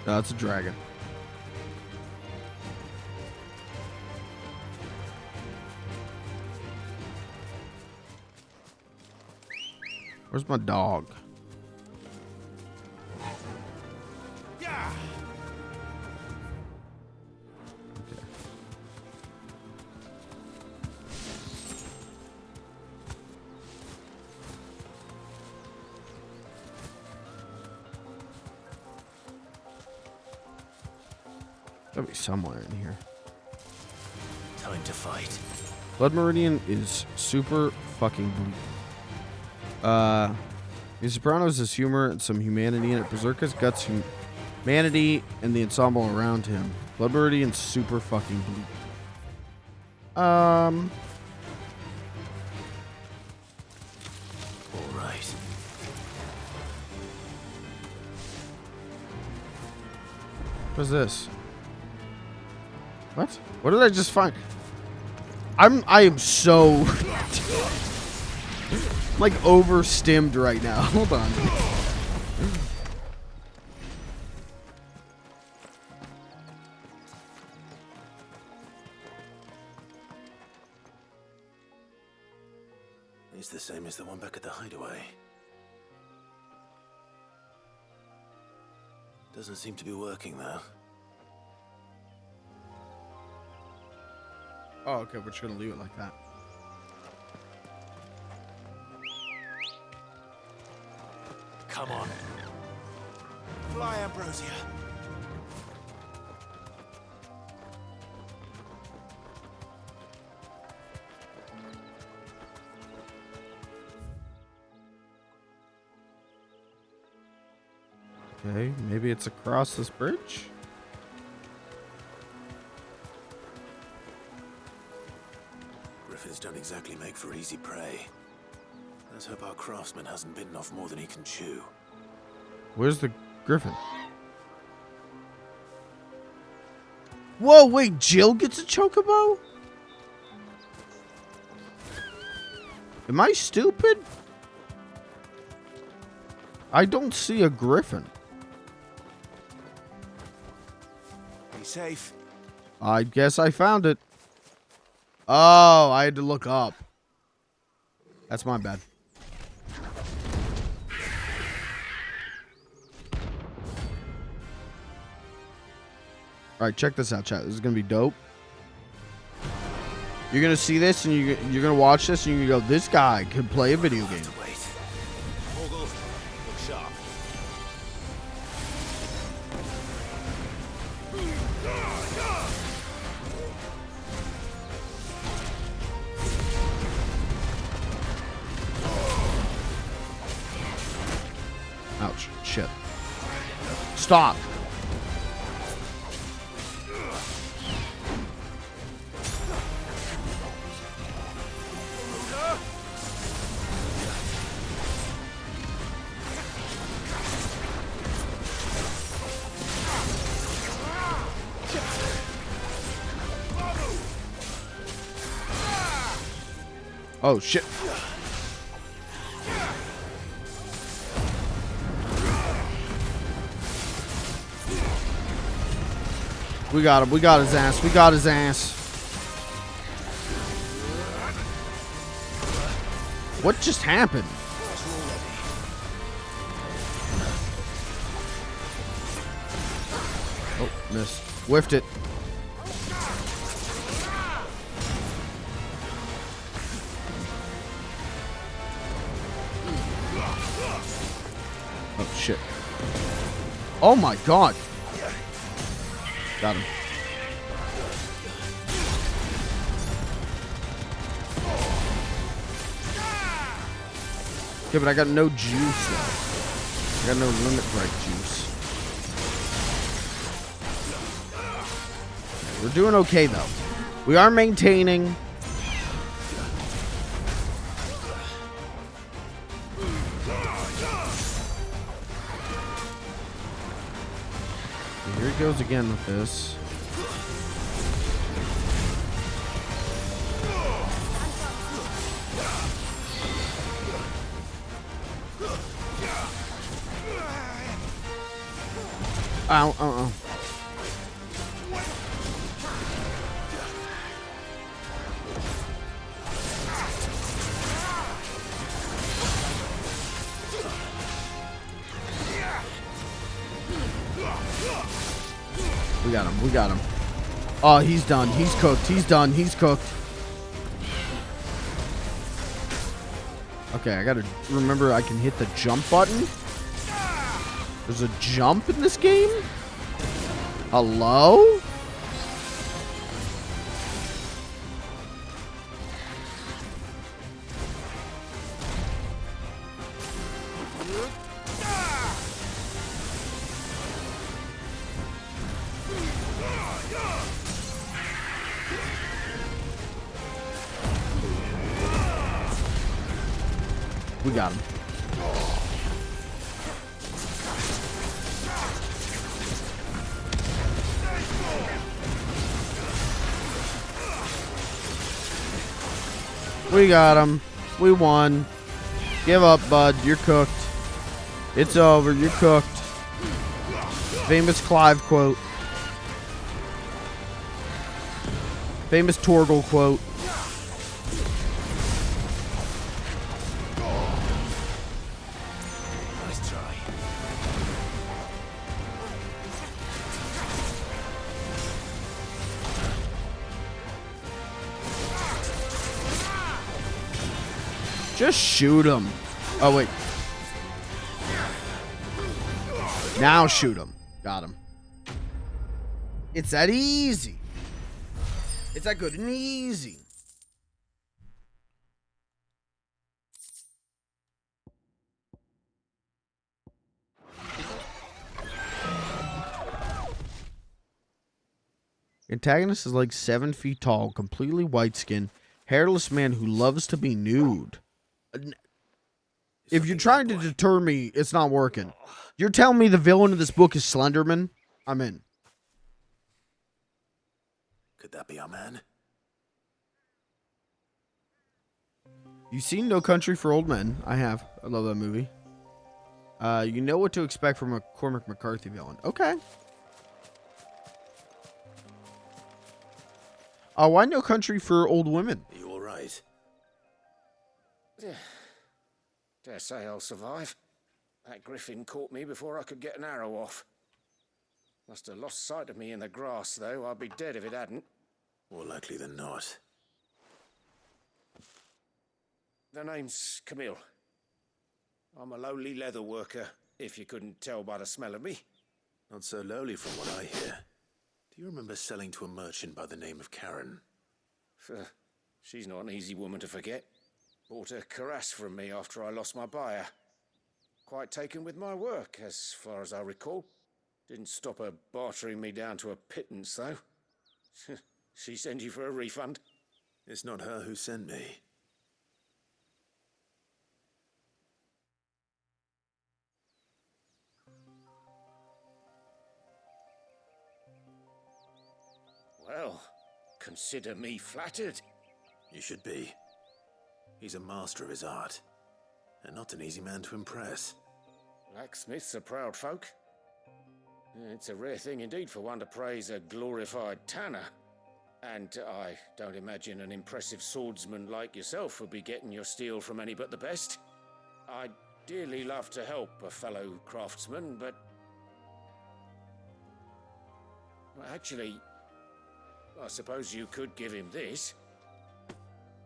No, that's a dragon. Where's my dog? Yeah. Okay. Gotta be somewhere in here. Time to fight. Blood Meridian is super fucking bleak. The Sopranos has humor and some humanity in it. Berserk has guts, humanity, and the ensemble around him. Blood Meridian's super fucking bleak. All right. What's this? What? What did I just find? I am so like overstimmed right now. Hold on. It's the same as the one back at the hideaway. Doesn't seem to be working though. Oh, okay, we're just gonna leave it like that. Come on. Fly, Ambrosia. Okay, maybe it's across this bridge? Griffins don't exactly make for easy prey. Let's hope our craftsman hasn't bitten off more than he can chew. Where's the griffin? Whoa, wait, Jill gets a chocobo? Am I stupid? I don't see a griffin. Be safe. I guess I found it. Oh, I had to look up. That's my bad. Alright, check this out, chat. This is going to be dope. You're going to see this, and you're going to watch this, and you're going to go, this guy could play a video game. Stop. Oh, shit. We got him. We got his ass. We got his ass. What just happened? Oh, missed. Whiffed it. Oh, shit. Oh, my God. Got him. Okay, but I got no juice though. I got no limit break juice. We're doing okay though. We are maintaining. Here he goes again with this. Ow, We got him. We got him. Oh, he's done. He's cooked. He's done. He's cooked. Okay, I gotta remember I can hit the jump button. There's a jump in this game? Hello? We got him. We got him. We won. Give up, bud. You're cooked. It's over. You're cooked. Famous Clive quote. Famous Torgal quote. Nice try. Just shoot him. Oh, wait. Now shoot him. Got him. It's that easy. It's that good and easy. Antagonist is like 7 feet tall, completely white skinned, hairless man who loves to be nude. If you're trying to deter me, it's not working. You're telling me the villain of this book is Slenderman? I'm in. Could that be our man? You seen No Country for Old Men? I have. I love that movie. You know what to expect from a Cormac McCarthy villain. Okay. Why No Country for Old Women? Are you alright? Dare say I'll survive. That griffin caught me before I could get an arrow off. Must have lost sight of me in the grass, though. I'd be dead if it hadn't. More likely than not. The name's Camille. I'm a lowly leather worker, if you couldn't tell by the smell of me. Not so lowly from what I hear. Do you remember selling to a merchant by the name of Karen? She's not an easy woman to forget. Bought a cuirass from me after I lost my buyer. Quite taken with my work, as far as I recall. Didn't stop her bartering me down to a pittance, though. She sent you for a refund? It's not her who sent me. Well, consider me flattered. You should be. He's a master of his art, and not an easy man to impress. Blacksmiths are proud folk. It's a rare thing indeed for one to praise a glorified tanner. And I don't imagine an impressive swordsman like yourself would be getting your steel from any but the best. I'd dearly love to help a fellow craftsman, but... Well, actually, I suppose you could give him this.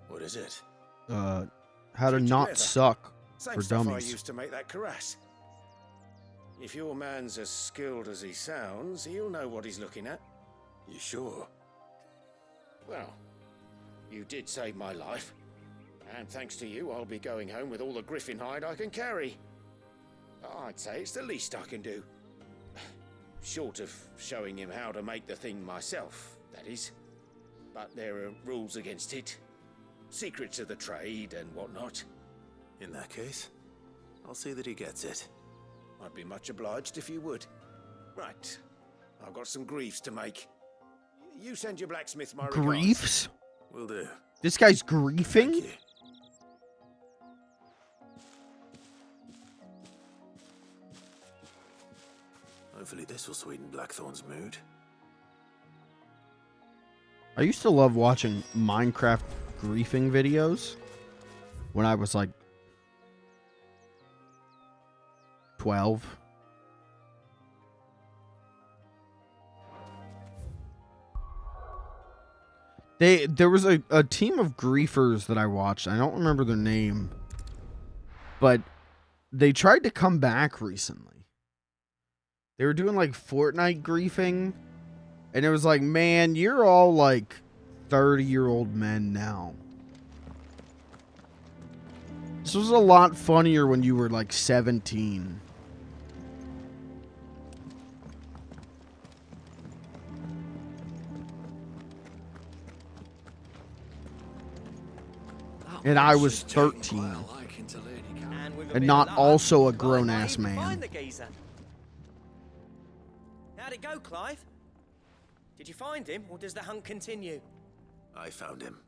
What is it? How to not leather. suck Same for stuff dummies. I used to make that cuirass. If your man's as skilled as he sounds, he'll know what he's looking at. You sure? Well, you did save my life. And thanks to you, I'll be going home with all the griffin hide I can carry. I'd say it's the least I can do. Short of showing him how to make the thing myself, that is. But there are rules against it. Secrets of the trade and whatnot. In that case, I'll see that he gets it. I'd be much obliged if you would. Right. I've got some griefs to make. You send your blacksmith my regards. Griefs? Will do. This guy's griefing? Hopefully this will sweeten Blackthorn's mood. I used to love watching Minecraft griefing videos when I was like 12. There was a team of griefers that I watched. I don't remember their name, but they tried to come back recently. They were doing like Fortnite griefing, and it was like, man, you're all like 30-year-old men now. This was a lot funnier when you were like 17. And I was 13. And not also a grown-ass man. Find the geezer. How'd it go, Clive? Did you find him, or does the hunt continue? I found him.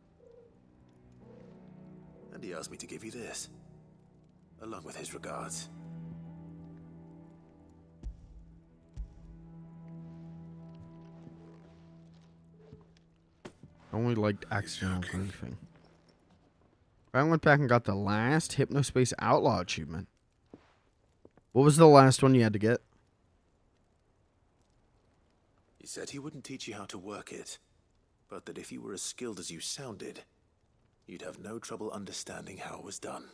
And he asked me to give you this, along with his regards. I only liked accidental griefing. I went back and got the last Hypnospace Outlaw achievement. What was the last one you had to get? He said he wouldn't teach you how to work it, but that if you were as skilled as you sounded, you'd have no trouble understanding how it was done.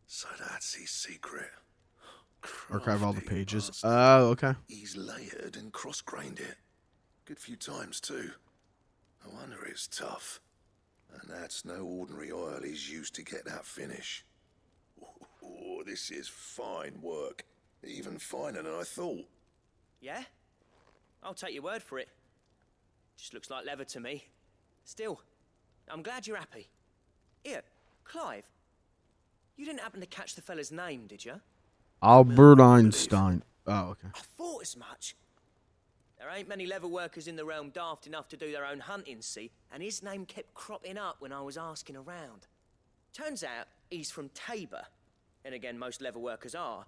So that's his secret. Archive all the pages. bastard. Oh, okay. He's layered and cross-grained it. Good few times, too. No wonder it's tough. And that's no ordinary oil he's used to get that finish. Oh, this is fine work. Even finer than I thought. Yeah? I'll take your word for it. Just looks like leather to me. Still, I'm glad you're happy. Here, Clive. You didn't happen to catch the fella's name, did you? Albert Einstein. Oh, okay. I thought as much. There ain't many leather workers in the realm daft enough to do their own hunting, see? And his name kept cropping up when I was asking around. Turns out he's from Tabor. And again, most leather workers are.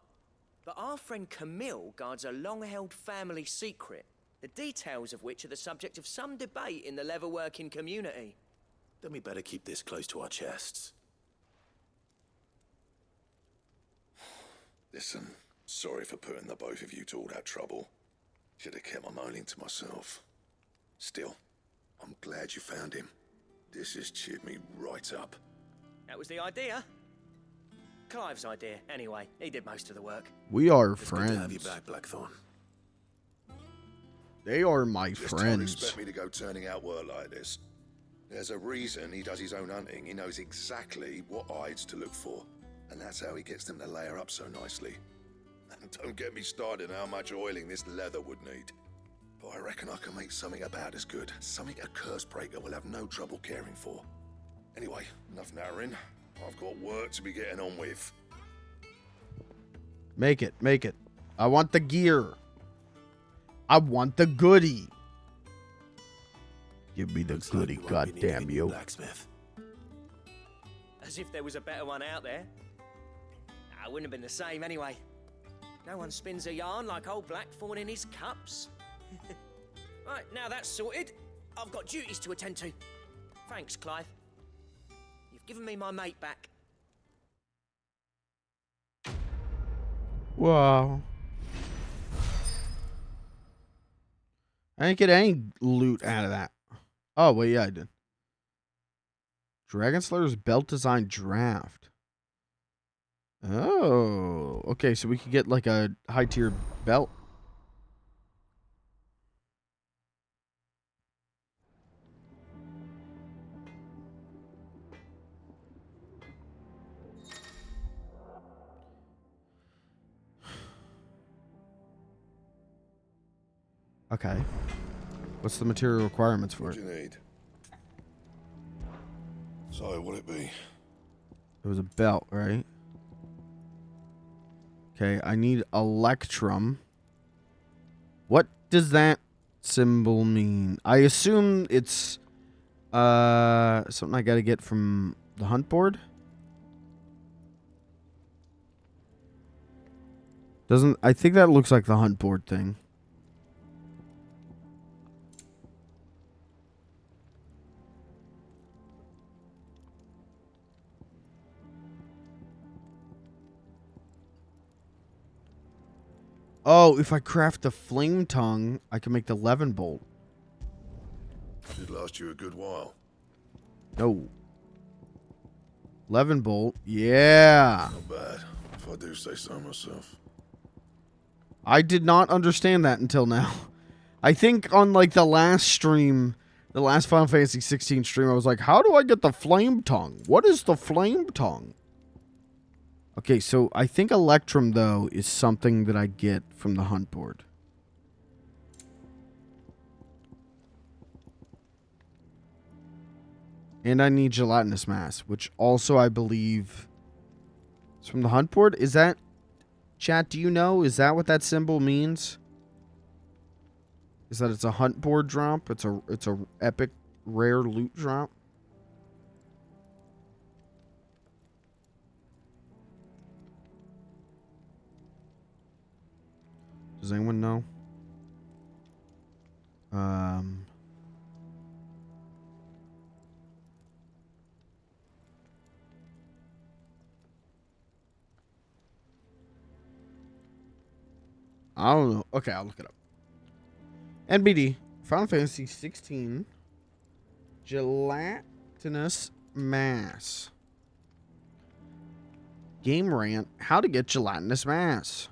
But our friend Camille guards a long-held family secret, the details of which are the subject of some debate in the leather-working community. Then we better keep this close to our chests. Listen, sorry for putting the both of you to all that trouble. Should have kept my moaning to myself. Still, I'm glad you found him. This has cheered me right up. That was the idea. Clive's idea, anyway. He did most of the work. We are It's good to have you friends. back, Blackthorn. They are my Just don't friends. expect me to go turning out work like this. There's a reason he does his own hunting. He knows exactly what hides to look for. And that's how he gets them to layer up so nicely. Don't get me started on how much oiling this leather would need. But I reckon I can make something about as good. Something a curse breaker will have no trouble caring for. Anyway, enough narrowing. I've got work to be getting on with. Make it, make it. I want the gear. I want the goodie. Give me the goodie, goddamn you. Blacksmith. As if there was a better one out there. Nah, it wouldn't have been the same anyway. No one spins a yarn like old Blackthorn in his cups. Right, now that's sorted. I've got duties to attend to. Thanks, Clive. You've given me my mate back. Wow. I didn't get any loot out of that. Oh, wait, yeah, I did. Dragon Slayer's belt design draft. Oh, okay, so we could get like a high tier belt. Okay. What's the material requirements for it? What do you need? So, what'd it be? It was a belt, right? Okay, I need Electrum. What does that symbol mean? I assume it's something I gotta get from the hunt board. I think that looks like the hunt board thing. Oh, if I craft the flame tongue, I can make the Levin bolt. Did last you a good while. No. Levin bolt, yeah. Not bad, if I do say so myself. I did not understand that until now. I think on like the last stream, the last Final Fantasy 16 stream, I was like, how do I get the flame tongue? What is the flame tongue? Okay, so I think Electrum, though, is something that I get from the hunt board. And I need gelatinous mass, which also I believe is from the hunt board. Is that... Chat, do you know? Is that what that symbol means? Is that it's a hunt board drop? It's a epic rare loot drop? Does anyone know? I don't know. Okay, I'll look it up. NBD, Final Fantasy 16, gelatinous mass. Game rant, how to get gelatinous mass.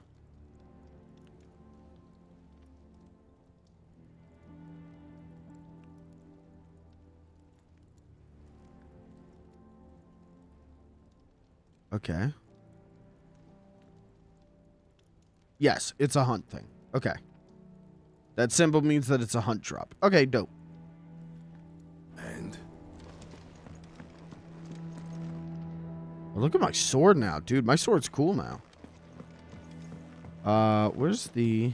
Okay. Yes, it's a hunt thing. Okay. That symbol means that it's a hunt drop. Okay, dope. And? Well, look at my sword now, dude. My sword's cool now. Where's the...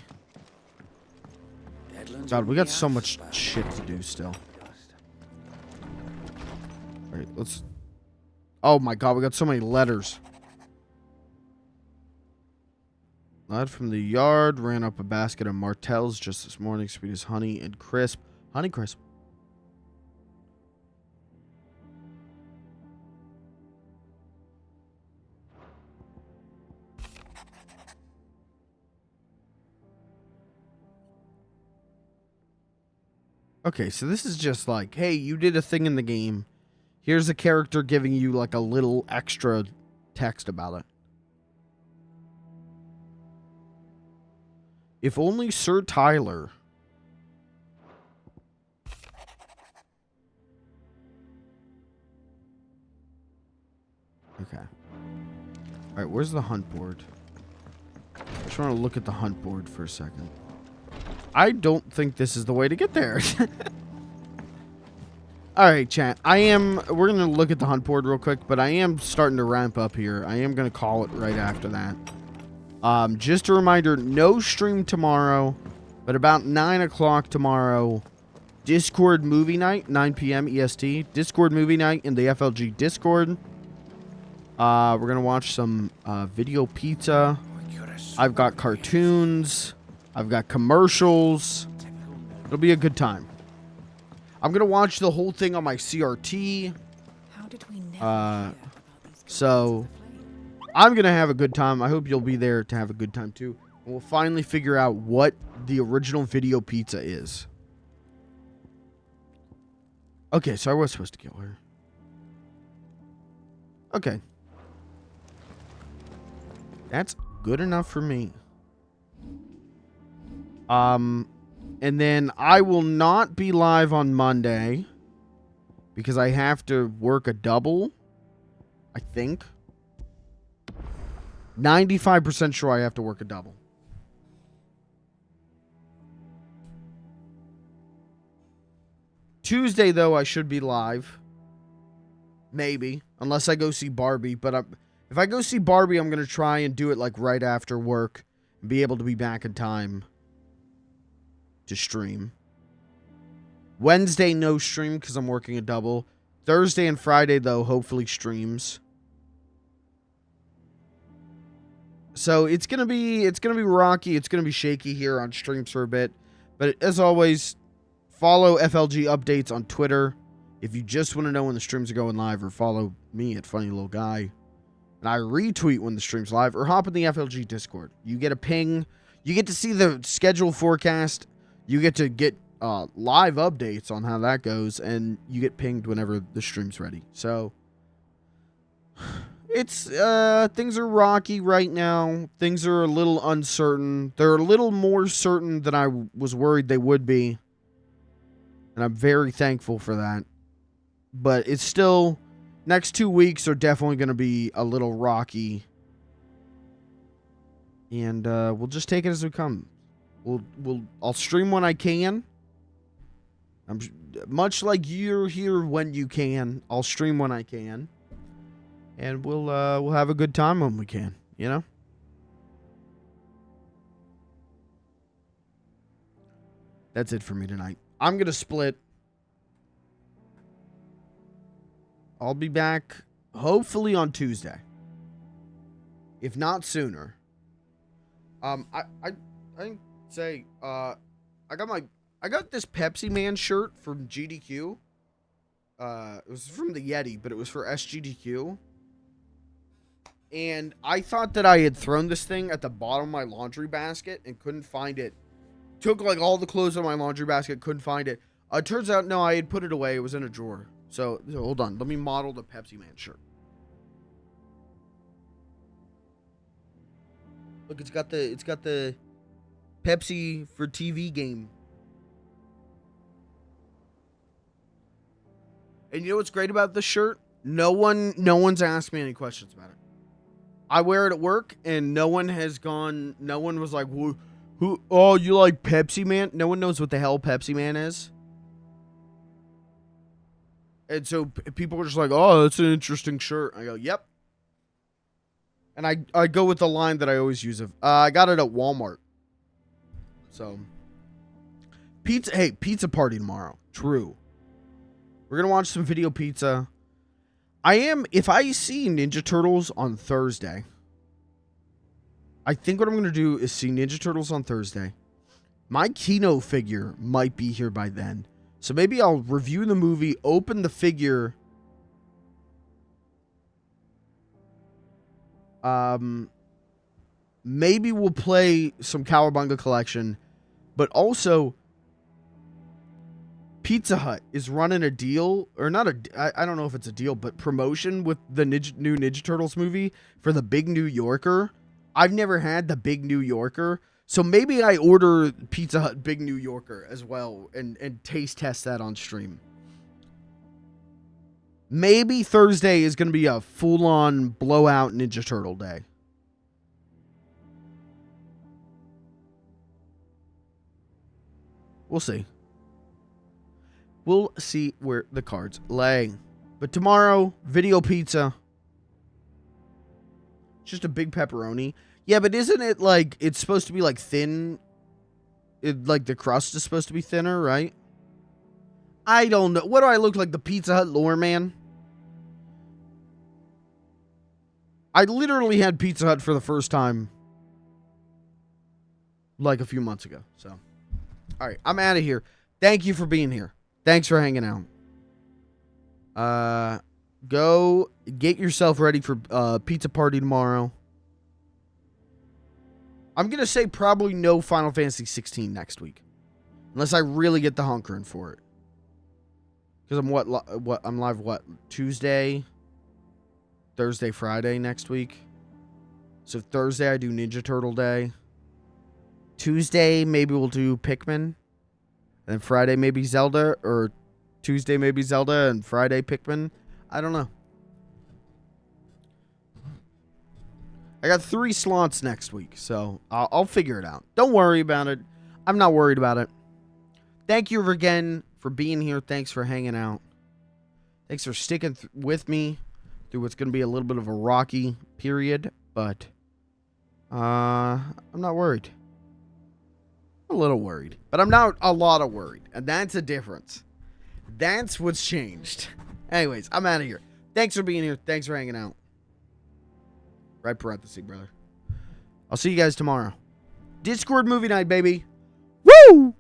God, we got so much shit to do still. Alright, let's... Oh my god, we got so many letters. Lad from the yard ran up a basket of martels just this morning, sweet as honey and crisp. Honey crisp. Okay, so this is just like, hey, you did a thing in the game. Here's a character giving you like a little extra text about it. If only Sir Tyler. Okay. Alright, where's the hunt board? Which want to look at the hunt board for a second. I don't think this is the way to get there. Alright, chat. We're going to look at the hunt board real quick, but I am starting to ramp up here. I am going to call it right after that. Just a reminder, no stream tomorrow, but about 9 o'clock tomorrow, Discord movie night, 9 p.m. EST. Discord movie night in the FLG Discord. We're going to watch some video pizza. I've got cartoons. I've got commercials. It'll be a good time. I'm going to watch the whole thing on my CRT. How did we never so I'm going to have a good time. I hope you'll be there to have a good time too. And we'll finally figure out what the original video pizza is. Okay, so I was supposed to kill her. Okay. That's good enough for me. And then I will not be live on Monday because I have to work a double, I think. 95% sure I have to work a double. Tuesday, though, I should be live. Maybe. Unless I go see Barbie. But if I go see Barbie, I'm going to try and do it like right after work. And be able to be back in time to stream. Wednesday, no stream because I'm working a double. Thursday and Friday, though, hopefully streams. So it's gonna be rocky. It's gonna be shaky here on streams for a bit. But as always, follow FLG updates on Twitter if you just want to know when the streams are going live, or follow me at Funny Little Guy. And I retweet when the stream's live, or hop in the FLG Discord. You get a ping. You get to see the schedule forecast. You get to get live updates on how that goes, and you get pinged whenever the stream's ready. So it's things are rocky right now. Things are a little uncertain. They're a little more certain than I was worried they would be, and I'm very thankful for that. But it's still, next 2 weeks are definitely going to be a little rocky, and we'll just take it as we come. I'll stream when I can. I'm much like you're here when you can. I'll stream when I can, and we'll have a good time when we can. You know. That's it for me tonight. I'm gonna split. I'll be back hopefully on Tuesday, if not sooner. I say I got this Pepsi Man shirt from GDQ. It was from the Yeti, but it was for SGDQ. And I thought that I had thrown this thing at the bottom of my laundry basket and couldn't find it. Took like all the clothes on my laundry basket, couldn't find it. It turns out, no, I had put it away. It was in a drawer. So hold on. Let me model the Pepsi Man shirt. Look, it's got the Pepsi for TV game. And you know what's great about this shirt? No one's asked me any questions about it. I wear it at work, and no one was like, who, oh, you like Pepsi Man? No one knows what the hell Pepsi Man is. And so people were just like, oh, that's an interesting shirt. I go, yep. And I go with the line that I always use of, I got it at Walmart. So, pizza party tomorrow. True. We're going to watch some video pizza. If I see Ninja Turtles on Thursday, I think what I'm going to do is see Ninja Turtles on Thursday. My Kino figure might be here by then. So maybe I'll review the movie, open the figure. Maybe we'll play some Cowabunga Collection. But also, Pizza Hut is running a deal, or not I don't know if it's a deal, but promotion with the new Ninja Turtles movie for the Big New Yorker. I've never had the Big New Yorker, so maybe I order Pizza Hut Big New Yorker as well and taste test that on stream. Maybe Thursday is going to be a full-on blowout Ninja Turtle day. We'll see. We'll see where the cards lay. But tomorrow, video pizza. Just a big pepperoni. Yeah, but isn't it like, it's supposed to be like thin? Like the crust is supposed to be thinner, right? I don't know. What do I look like, the Pizza Hut lore man? I literally had Pizza Hut for the first time like a few months ago. So, all right, I'm out of here. Thank you for being here. Thanks for hanging out. Go get yourself ready for pizza party tomorrow. I'm going to say probably no Final Fantasy 16 next week. Unless I really get the hunkering for it. Because I'm live Tuesday, Thursday, Friday next week. So Thursday I do Ninja Turtle Day. Tuesday maybe we'll do Pikmin. And then Friday maybe Zelda, or Tuesday maybe Zelda and Friday Pikmin. I don't know. I got 3 slots next week, so I'll figure it out. Don't worry about it. I'm not worried about it. Thank you again for being here. Thanks for hanging out. Thanks for sticking with me through what's going to be a little bit of a rocky period, but I'm not worried. I'm a little worried, but I'm not a lot of worried, and that's a difference. That's what's changed. Anyways, I'm out of here. Thanks for being here. Thanks for hanging out. Right parenthesis, brother. I'll see you guys tomorrow. Discord movie night, baby. Woo!